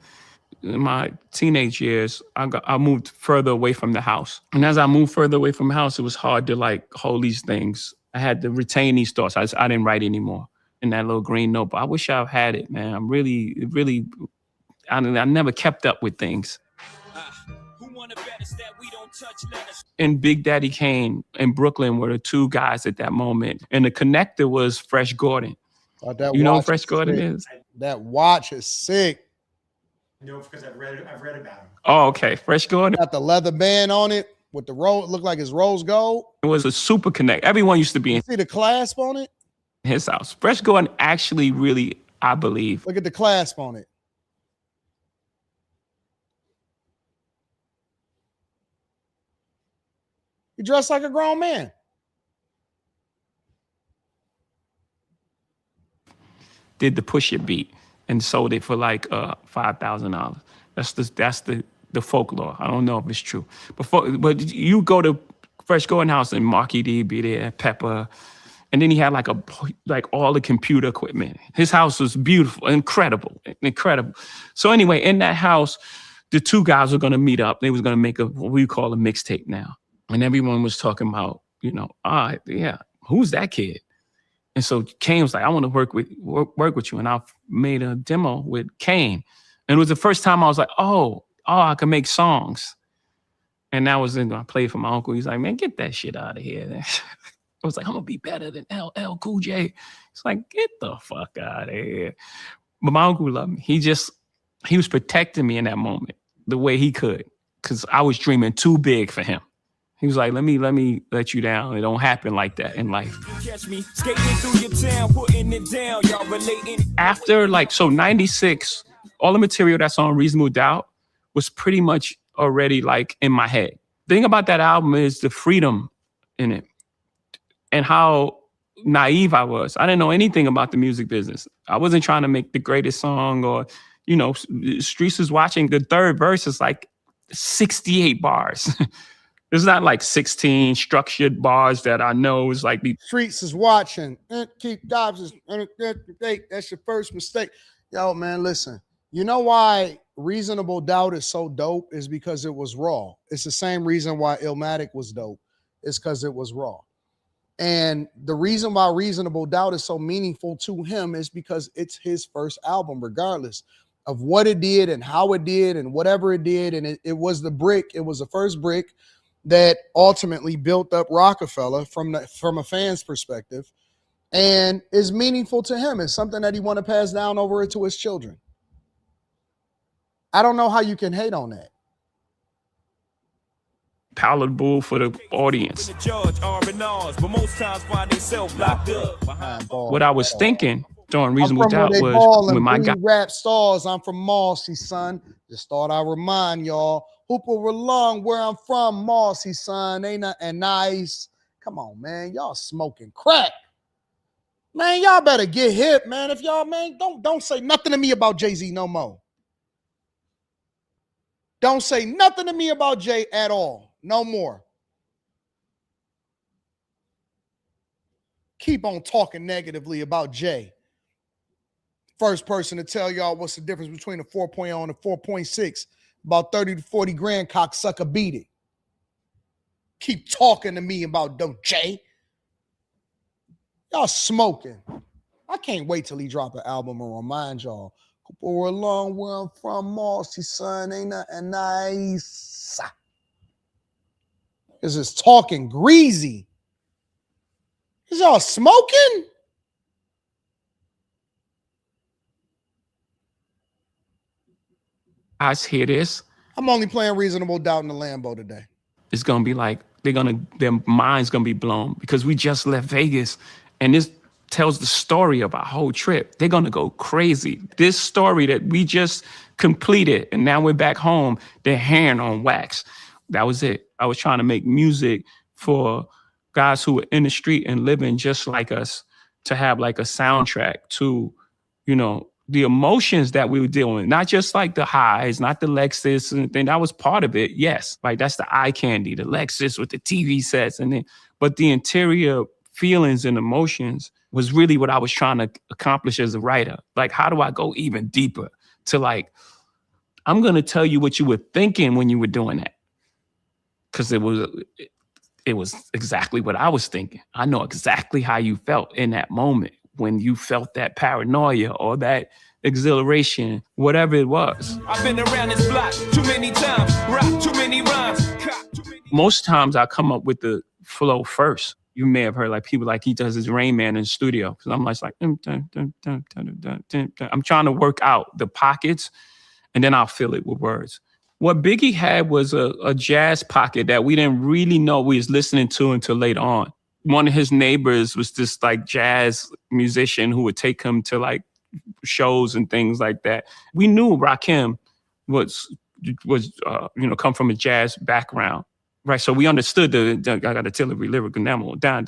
In my teenage years, I moved further away from the house. And as I moved further away from the house, it was hard to like hold these things. I had to retain these thoughts. I didn't write anymore in that little green notebook. I wish I had it, man. I'm really, I never kept up with things. And Big Daddy Kane and Brooklyn were the two guys at that moment. And the connector was Fresh Gordon. You know who Fresh Gordon is? That watch is sick. No, because I've read about him. Oh, okay. Fresh Gordon. Got the leather band on it with the rose, looked like it's rose gold. It was a super connect. Everyone used to be in see the clasp on it? His house. Fresh Gordon actually really, I believe. Look at the clasp on it. He dressed like a grown man. Did the Push It beat and sold it for like $5,000. That's the folklore. I don't know if it's true. But you go to Fresh Gordon house and Marky D be there, Pepper, and then he had like all the computer equipment. His house was beautiful, incredible. So anyway, in that house, the two guys were gonna meet up. They was gonna make what we call a mixtape now. And everyone was talking about, yeah, who's that kid? And so Kane was like, I want to work with you. And I made a demo with Kane. And it was the first time I was like, oh, I can make songs. And that was I played for my uncle. He's like, man, get that shit out of here. I was like, I'm going to be better than LL Cool J. It's like, get the fuck out of here. But my uncle loved me. He was protecting me in that moment the way he could, because I was dreaming too big for him. He was like, let me let you down. It don't happen like that in life. After 96, all the material that's on Reasonable Doubt was pretty much already like in my head. The thing about that album is the freedom in it and how naive I was. I didn't know anything about the music business. I wasn't trying to make the greatest song or, Streets is Watching. The third verse is like 68 bars. It's not like 16 structured bars that I know is like the Streets is watching. Keep Dobbs. That's your first mistake. Yo, man, listen. You know why Reasonable Doubt is so dope is because it was raw. It's the same reason why Illmatic was dope. It's because it was raw. And the reason why Reasonable Doubt is so meaningful to him is because it's his first album, regardless of what it did and how it did and whatever it did. And it was the brick. It was the first brick that ultimately built up Rockefeller from a fan's perspective, and is meaningful to him. It's something that he want to pass down over to his children. I don't know how you can hate on that. palatable for the audience. What I was thinking during Reasonable Doubt was when my guy rap stars, I'm from Marcy, son. Just thought I remind y'all. Hooper along where I'm from, Marcy, son. Ain't nothing nice. Come on, man. Y'all smoking crack. Man, y'all better get hip, man. If y'all, man, don't say nothing to me about Jay-Z no more. Don't say nothing to me about Jay at all. No more. Keep on talking negatively about Jay. First person to tell y'all what's the difference between a 4.0 and a 4.6. About 30 to 40 grand, cocksucker, beat it. Keep talking to me about Jay. Y'all smoking. I can't wait till he drop an album and remind y'all. We're along where I'm from, Marcy, son. Ain't nothing nice. Is this talking greasy? Is y'all smoking? guys hear this, I'm only playing Reasonable Doubt in the Lambo today. it's gonna be like their mind's gonna be blown because we just left Vegas, and this tells the story of our whole trip. They're gonna go crazy. This story that we just completed, and now we're back home. They're hand on wax. That was it. I was trying to make music for guys who were in the street and living just like us, to have like a soundtrack to, you know, the emotions that we were dealing with, not just like the highs, not the Lexus and thing. That was part of it, yes. Like that's the eye candy, the Lexus with the TV sets, and then, but the interior feelings and emotions was really what I was trying to accomplish as a writer. Like, how do I go even deeper to like, I'm gonna tell you what you were thinking when you were doing that, because it was exactly what I was thinking. I know exactly how you felt in that moment when you felt that paranoia or that exhilaration, whatever it was. I've been around this block too many times, rock too many rhymes. Most times I come up with the flow first. You may have heard like people like he does his Rain Man in the studio, because I'm like, I'm trying to work out the pockets and then I'll fill it with words. What Biggie had was a jazz pocket that we didn't really know we was listening to until later on. One of his neighbors was this like jazz musician who would take him to like shows and things like that. We knew Rakim was come from a jazz background, right? So we understood I got to tell every lyrical demo down.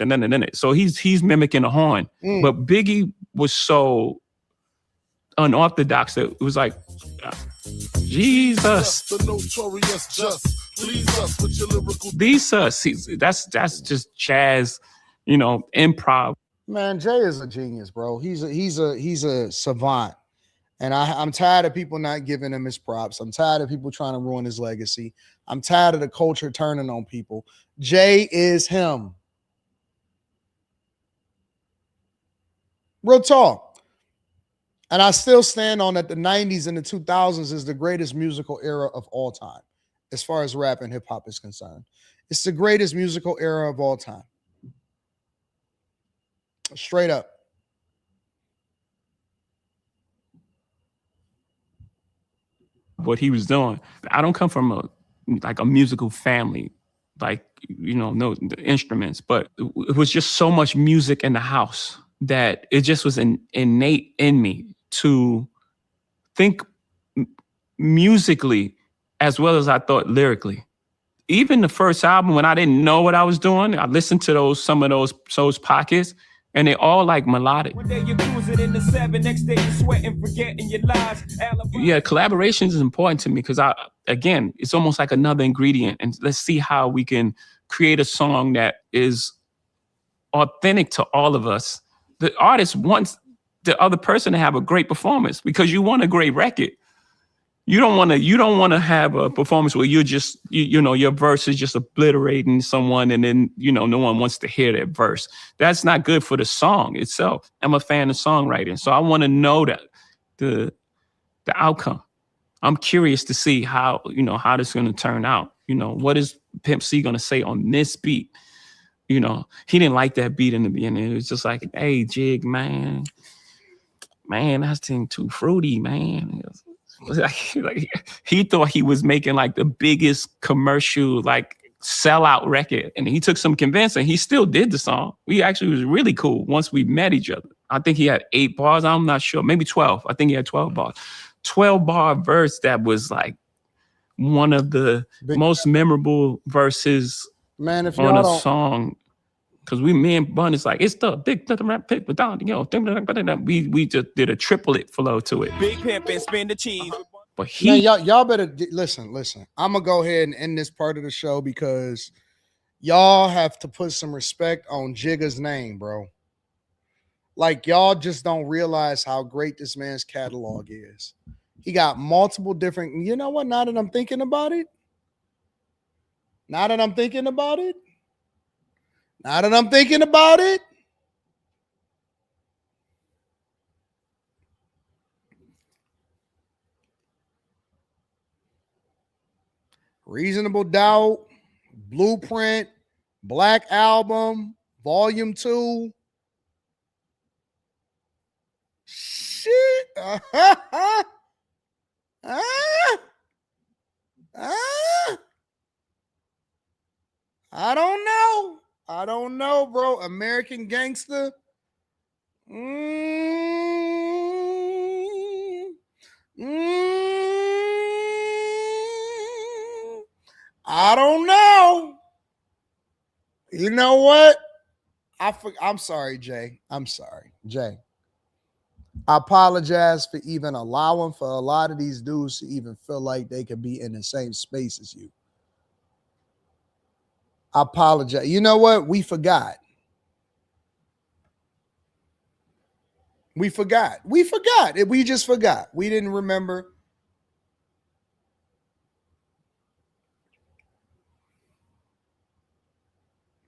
So he's mimicking a horn, but Biggie was so unorthodox that it was like, Jesus, these that's just jazz, improv. Man, Jay is a genius, bro. He's a savant, and I'm tired of people not giving him his props. I'm tired of people trying to ruin his legacy. I'm tired of the culture turning on people. Jay is him. Real talk. And I still stand on that the 90s and the 2000s is the greatest musical era of all time, as far as rap and hip hop is concerned. It's the greatest musical era of all time. Straight up. What he was doing. I don't come from a musical family, like, no the instruments, but it was just so much music in the house that it just was innate in me to think musically as well as I thought lyrically. Even the first album, when I didn't know what I was doing, I listened to some of those pockets, and they all like melodic. One day you're cruising in the 7, next day you're sweating, forgetting your lies. Yeah, collaborations is important to me because it's almost like another ingredient, and let's see how we can create a song that is authentic to all of us. The artist wants the other person to have a great performance because you want a great record. You don't want to have a performance where you're just, your verse is just obliterating someone and then, no one wants to hear that verse. That's not good for the song itself. I'm a fan of songwriting, so I want to know that the outcome. I'm curious to see how this is going to turn out. What is Pimp C going to say on this beat? He didn't like that beat in the beginning. It was just like, hey, Jig, man, that's thing too fruity, man. Like he thought he was making like the biggest commercial like sellout record, and he took some convincing. He still did the song. We actually was really cool once we met each other. I think he had 8 bars. I'm not sure, maybe 12. I think he had 12 bars. 12-bar verse that was like one of the most memorable verses on a song. Because me and Bun is like, it's the big rap pick with Don, we just did a triplet flow to it. Big Pimp and spin the cheese. But y'all better listen. I'm gonna go ahead and end this part of the show because y'all have to put some respect on Jigga's name, bro. Like, y'all just don't realize how great this man's catalog is. He got multiple different, now that I'm thinking about it, Reasonable Doubt, Blueprint, Black Album, Volume 2. Shit. I don't know. I don't know, bro. American Gangster. I don't know. You know what? I'm sorry, Jay. I'm sorry, Jay. I apologize for even allowing for a lot of these dudes to even feel like they could be in the same space as you. I apologize. You know what? We forgot. We forgot. We just forgot. We didn't remember.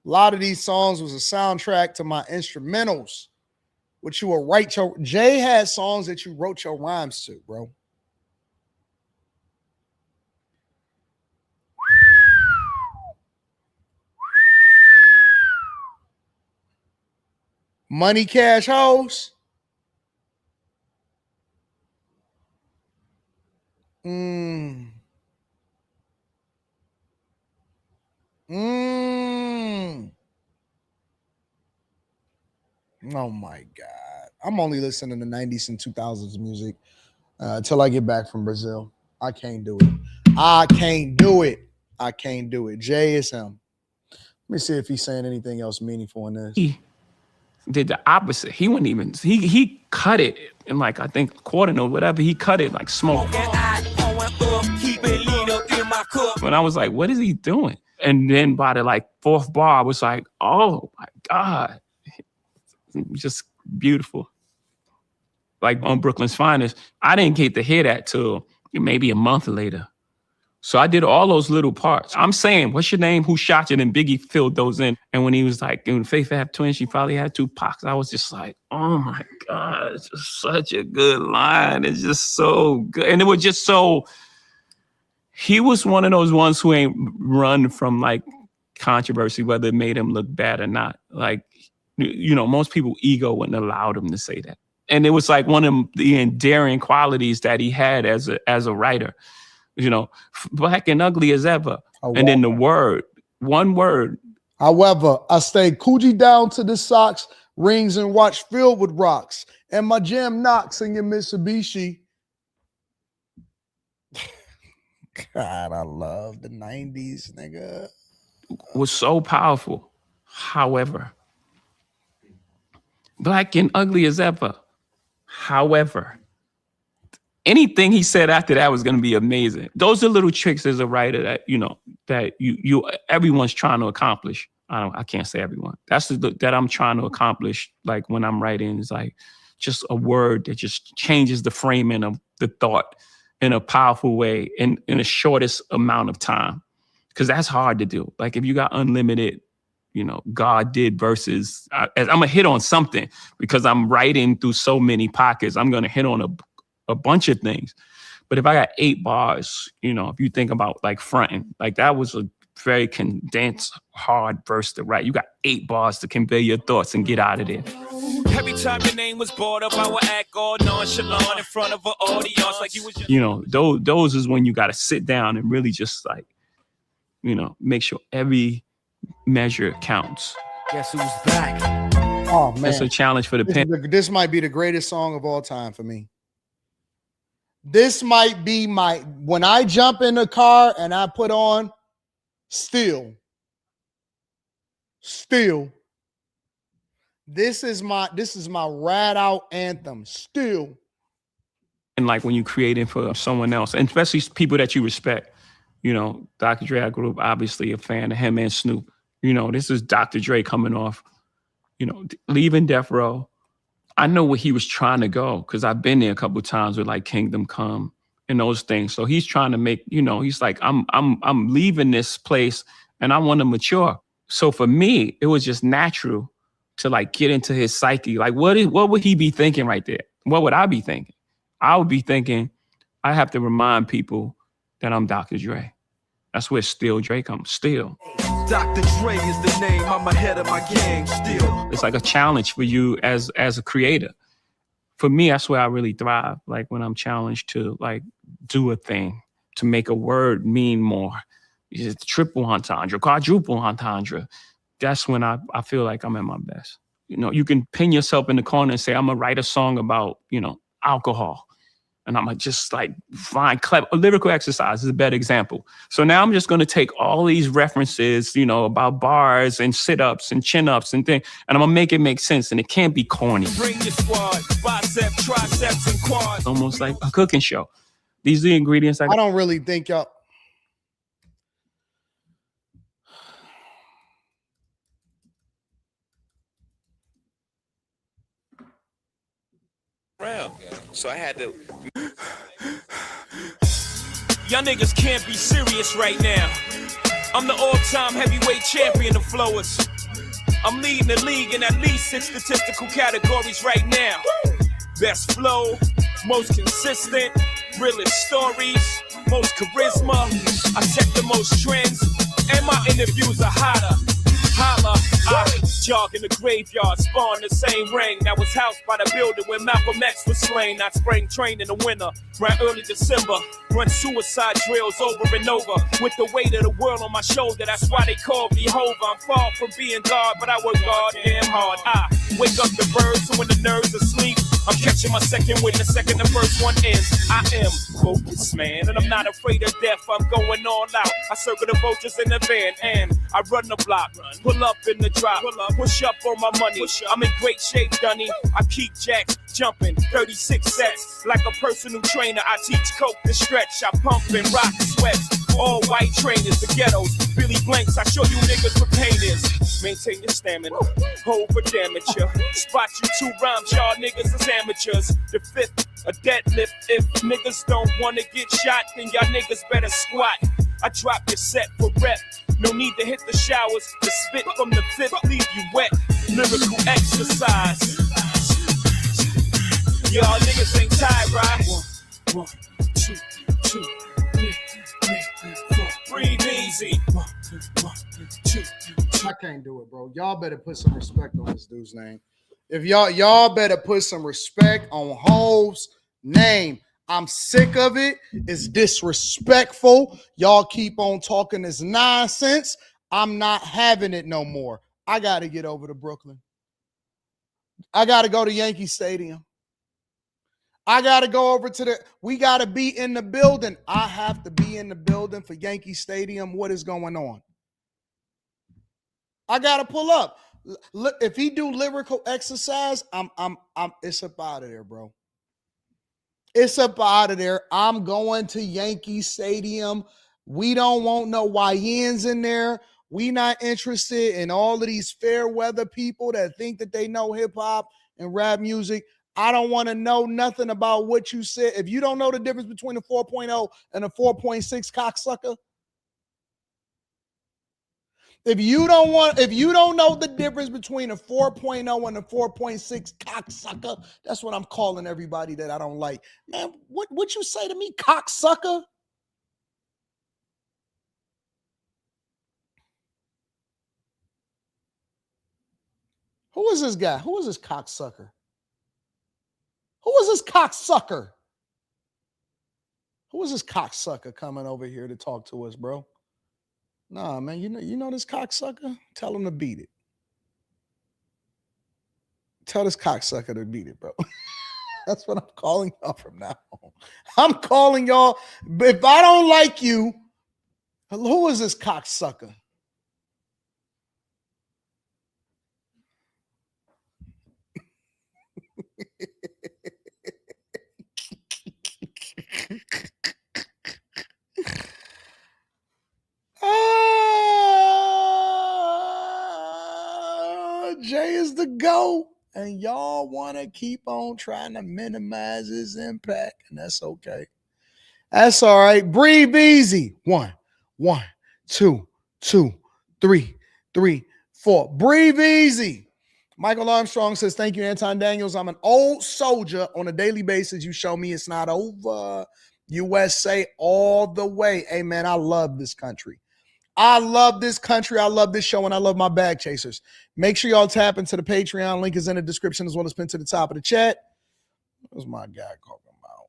A lot of these songs was a soundtrack to my instrumentals, which you will write your. Jay had songs that you wrote your rhymes to, bro. Money, Cash, Hoes. Oh my God. I'm only listening to 90s and 2000s music until I get back from Brazil. I can't do it. I can't do it. Jay is him. Let me see if he's saying anything else meaningful in this. He did the opposite. He wouldn't even, he cut it in like, I think, quarter note, whatever. He cut it like smoke. And I was like, what is he doing? And then by the like fourth bar, I was like, oh my God. Just beautiful. Like on Brooklyn's Finest, I didn't get to hear that till maybe a month later. So I did all those little parts. I'm saying, what's your name? Who shot you? And Biggie filled those in. And when he was like, in Faith Have Twins, she probably had 2 Pacs. I was just like, oh my God, it's just such a good line. It's just so good. And it was just so, he was one of those ones who ain't run from like controversy, whether it made him look bad or not. Like, you know, most people ego wouldn't allow him to say that. And it was like one of the endearing qualities that he had as a writer. You know, black and ugly as ever. And then the word, one word. However, I stay Coochie down to the socks, rings and watch filled with rocks. And my jam knocks in your Mitsubishi. God, I love the 90s, nigga. Was so powerful. However, black and ugly as ever. However, anything he said after that was going to be amazing. Those are little tricks as a writer that, you know, that you everyone's trying to accomplish. I can't say everyone. That's that I'm trying to accomplish. Like when I'm writing, is like just a word that just changes the framing of the thought in a powerful way in the shortest amount of time. Because that's hard to do. Like if you got unlimited, you know, God did versus, I'm going to hit on something because I'm writing through so many pockets. I'm going to hit on a bunch of things. But if I got 8 bars, you know, if you think about like fronting, like that was a very condensed, hard verse to write. You got 8 bars to convey your thoughts and get out of there. Every time your name was brought up, I would act all nonchalant in front of an audience like you was just... You know, those is when you got to sit down and really just like, you know, make sure every measure counts. Guess who's back? Oh, man. That's a challenge for the pen. This might be the greatest song of all time for me. This might be when I jump in the car and I put on Still. This is my rad out anthem. Still. And like when you're creating for someone else, and especially people that you respect, you know, Dr. Dre, I grew up obviously a fan of him and Snoop. You know, this is Dr. Dre coming off, you know, leaving Death Row. I know where he was trying to go because I've been there a couple of times with like Kingdom Come and those things. So he's trying to make, you know, he's like, I'm leaving this place and I want to mature. So for me, it was just natural to like get into his psyche. Like what would he be thinking right there? What would I be thinking? I would be thinking, I have to remind people that I'm Dr. Dre. That's where Still Dre comes. Still. Dr. Dre is the name. I'm ahead of my gang. Still. It's like a challenge for you as a creator. For me, that's where I really thrive. Like when I'm challenged to like do a thing to make a word mean more. It's triple entendre, quadruple entendre. That's when I feel like I'm at my best. You know, you can pin yourself in the corner and say, I'm gonna write a song about, you know, alcohol. And I'm gonna just like find clever, lyrical exercise is a better example. So now I'm just gonna take all these references, you know, about bars and sit-ups and chin-ups and things, and I'm gonna make it make sense, and it can't be corny. Bring your squad, bicep, triceps, and quads. Almost like a cooking show. These are the ingredients I don't really think y'all. So I had to. Y'all niggas can't be serious right now. I'm the all-time heavyweight champion of flowers. I'm leading the league in at least 6 statistical categories right now. Best flow, most consistent, realest stories, most charisma. I set the most trends, and my interviews are hotter. Holla, I jog in the graveyard, spawn the same ring that was housed by the building where Malcolm X was slain. I spring train in the winter, around early December. Run suicide drills over and over with the weight of the world on my shoulder. That's why they call me Hov. I'm far from being God, but I work goddamn hard. I wake up the birds, so when the nerves are asleep, I'm catching my second wind the second the first one ends. I am focused, man, and I'm not afraid of death. I'm going all out. I circle the vultures in the van, and I run the block. Pull up in the drop, push up on my money. I'm in great shape, Dunny. I keep jacks jumping, 36 sets. Like a personal trainer, I teach coke to stretch. I pump and rock sweats. All white trainers, the ghettos, Billy Blanks. I show you niggas what pain is. Maintain your stamina, hold for damage. Spot you 2 rhymes, y'all niggas is amateurs. The 5th, a deadlift. If niggas don't wanna get shot, then y'all niggas better squat. I drop your set for rep. No need to hit the showers. The spit from the 5th leave you wet. Lyrical exercise. Y'all niggas ain't tired, right? 1, 2, 2, 3, 4. Breathe easy. 1, 2. I can't do it, bro. Y'all better put some respect on this dude's name. If y'all better put some respect on Hov's name. I'm sick of it. It's disrespectful. Y'all keep on talking this nonsense. I'm not having it no more. I got to get over to Brooklyn. I got to go to Yankee Stadium. I got to go over to we got to be in the building. I have to be in the building for Yankee Stadium. What is going on? I got to pull up. Look, if he do lyrical exercise, it's up out of there, bro. It's up out of there. I'm going to Yankee Stadium. We don't want no YNs in there. We not interested in all of these fair weather people that think that they know hip hop and rap music. I don't want to know nothing about what you said. If you don't know the difference between a 4.0 and a 4.6 cocksucker, if you don't know the difference between a 4.0 and a 4.6 cocksucker, that's what I'm calling everybody that I don't like. Man, what you say to me, cocksucker? Who is this guy? Who is this cocksucker? Who is this cocksucker? Who is this cocksucker coming over here to talk to us, bro? Nah, man, you know this cocksucker? Tell him to beat it. Tell this cocksucker to beat it, bro. That's what I'm calling y'all from now on. I'm calling y'all. If I don't like you, who is this cocksucker? Jay is the GOAT, and y'all want to keep on trying to minimize his impact, and that's okay. That's all right. Breathe easy. 1, 2, 3, 4. Breathe easy. Michael Armstrong says, thank you, Anton Daniels. I'm an old soldier on a daily basis. You show me it's not over. USA all the way. Hey, man, I love this country. I love this country. I love this show, and I love my bag chasers. Make sure y'all tap into the Patreon. Link is in the description as well as pinned to the top of the chat. What's my guy talking about?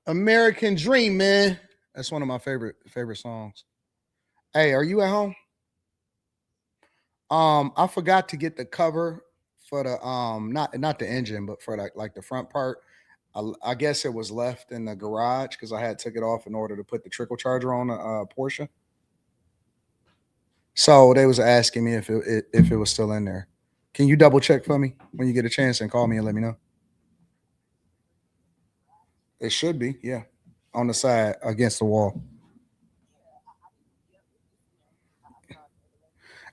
American Dream, man. That's one of my favorite songs. Hey, are you at home? I forgot to get the cover for the not the engine, but for like the front part. I guess it was left in the garage because I had took it off in order to put the trickle charger on the Porsche. So they was asking me if it was still in there. Can you double check for me when you get a chance and call me and let me know? It should be, yeah, on the side against the wall.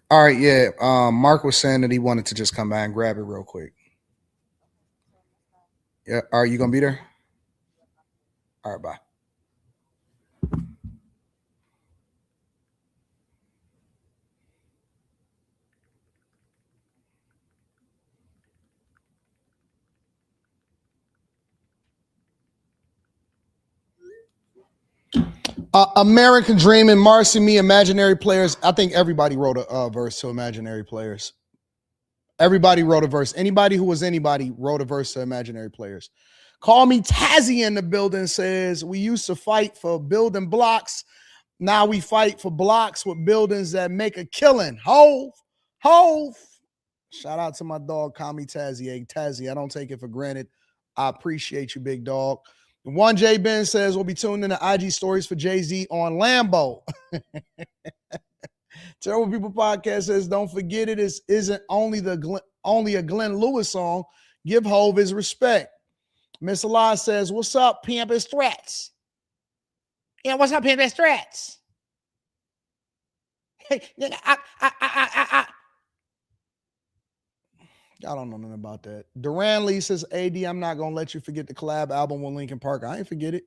All right, yeah. Mark was saying that he wanted to just come by and grab it real quick. Yeah, are you gonna be there? All right, bye. American Dream and Marcy Me, Imaginary Players. I think everybody wrote a verse to Imaginary Players. Everybody wrote a verse. Anybody who was anybody wrote a verse to Imaginary Players. Call me Tazzy in the building says, we used to fight for building blocks. Now we fight for blocks with buildings that make a killing. Hove. Shout out to my dog, Call me Tazzy. Hey, Tazzy, I don't take it for granted. I appreciate you, big dog. 1J Ben says we'll be tuned in to IG stories for Jay-Z on Lambo. Terrible People Podcast says, don't forget it isn't only a Glenn Lewis song. Give Hove his respect. Miss Allah says, what's up, Pimpin' Strats? Yeah, what's up, Pimpin' Strats? Hey, I don't know nothing about that. Duran Lee says, AD, I'm not going to let you forget the collab album with Linkin Park. I ain't forget it.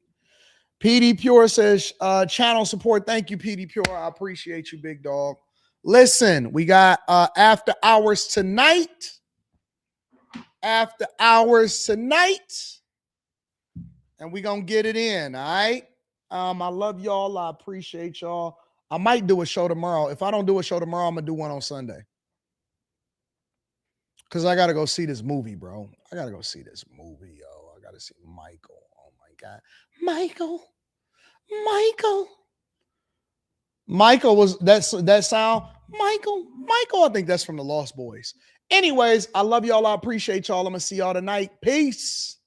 PD Pure says, channel support. Thank you, PD Pure. I appreciate you, big dog. Listen, we got after hours tonight. After hours tonight. And we going to get it in, all right? I love y'all. I appreciate y'all. I might do a show tomorrow. If I don't do a show tomorrow, I'm going to do one on Sunday. Because I got to go see this movie, bro. I got to go see this movie, yo. I got to see Michael. Oh, my God. Michael was that sound. Michael, I think that's from the Lost Boys. Anyways, I love y'all. I appreciate y'all. I'm going to see y'all tonight. Peace.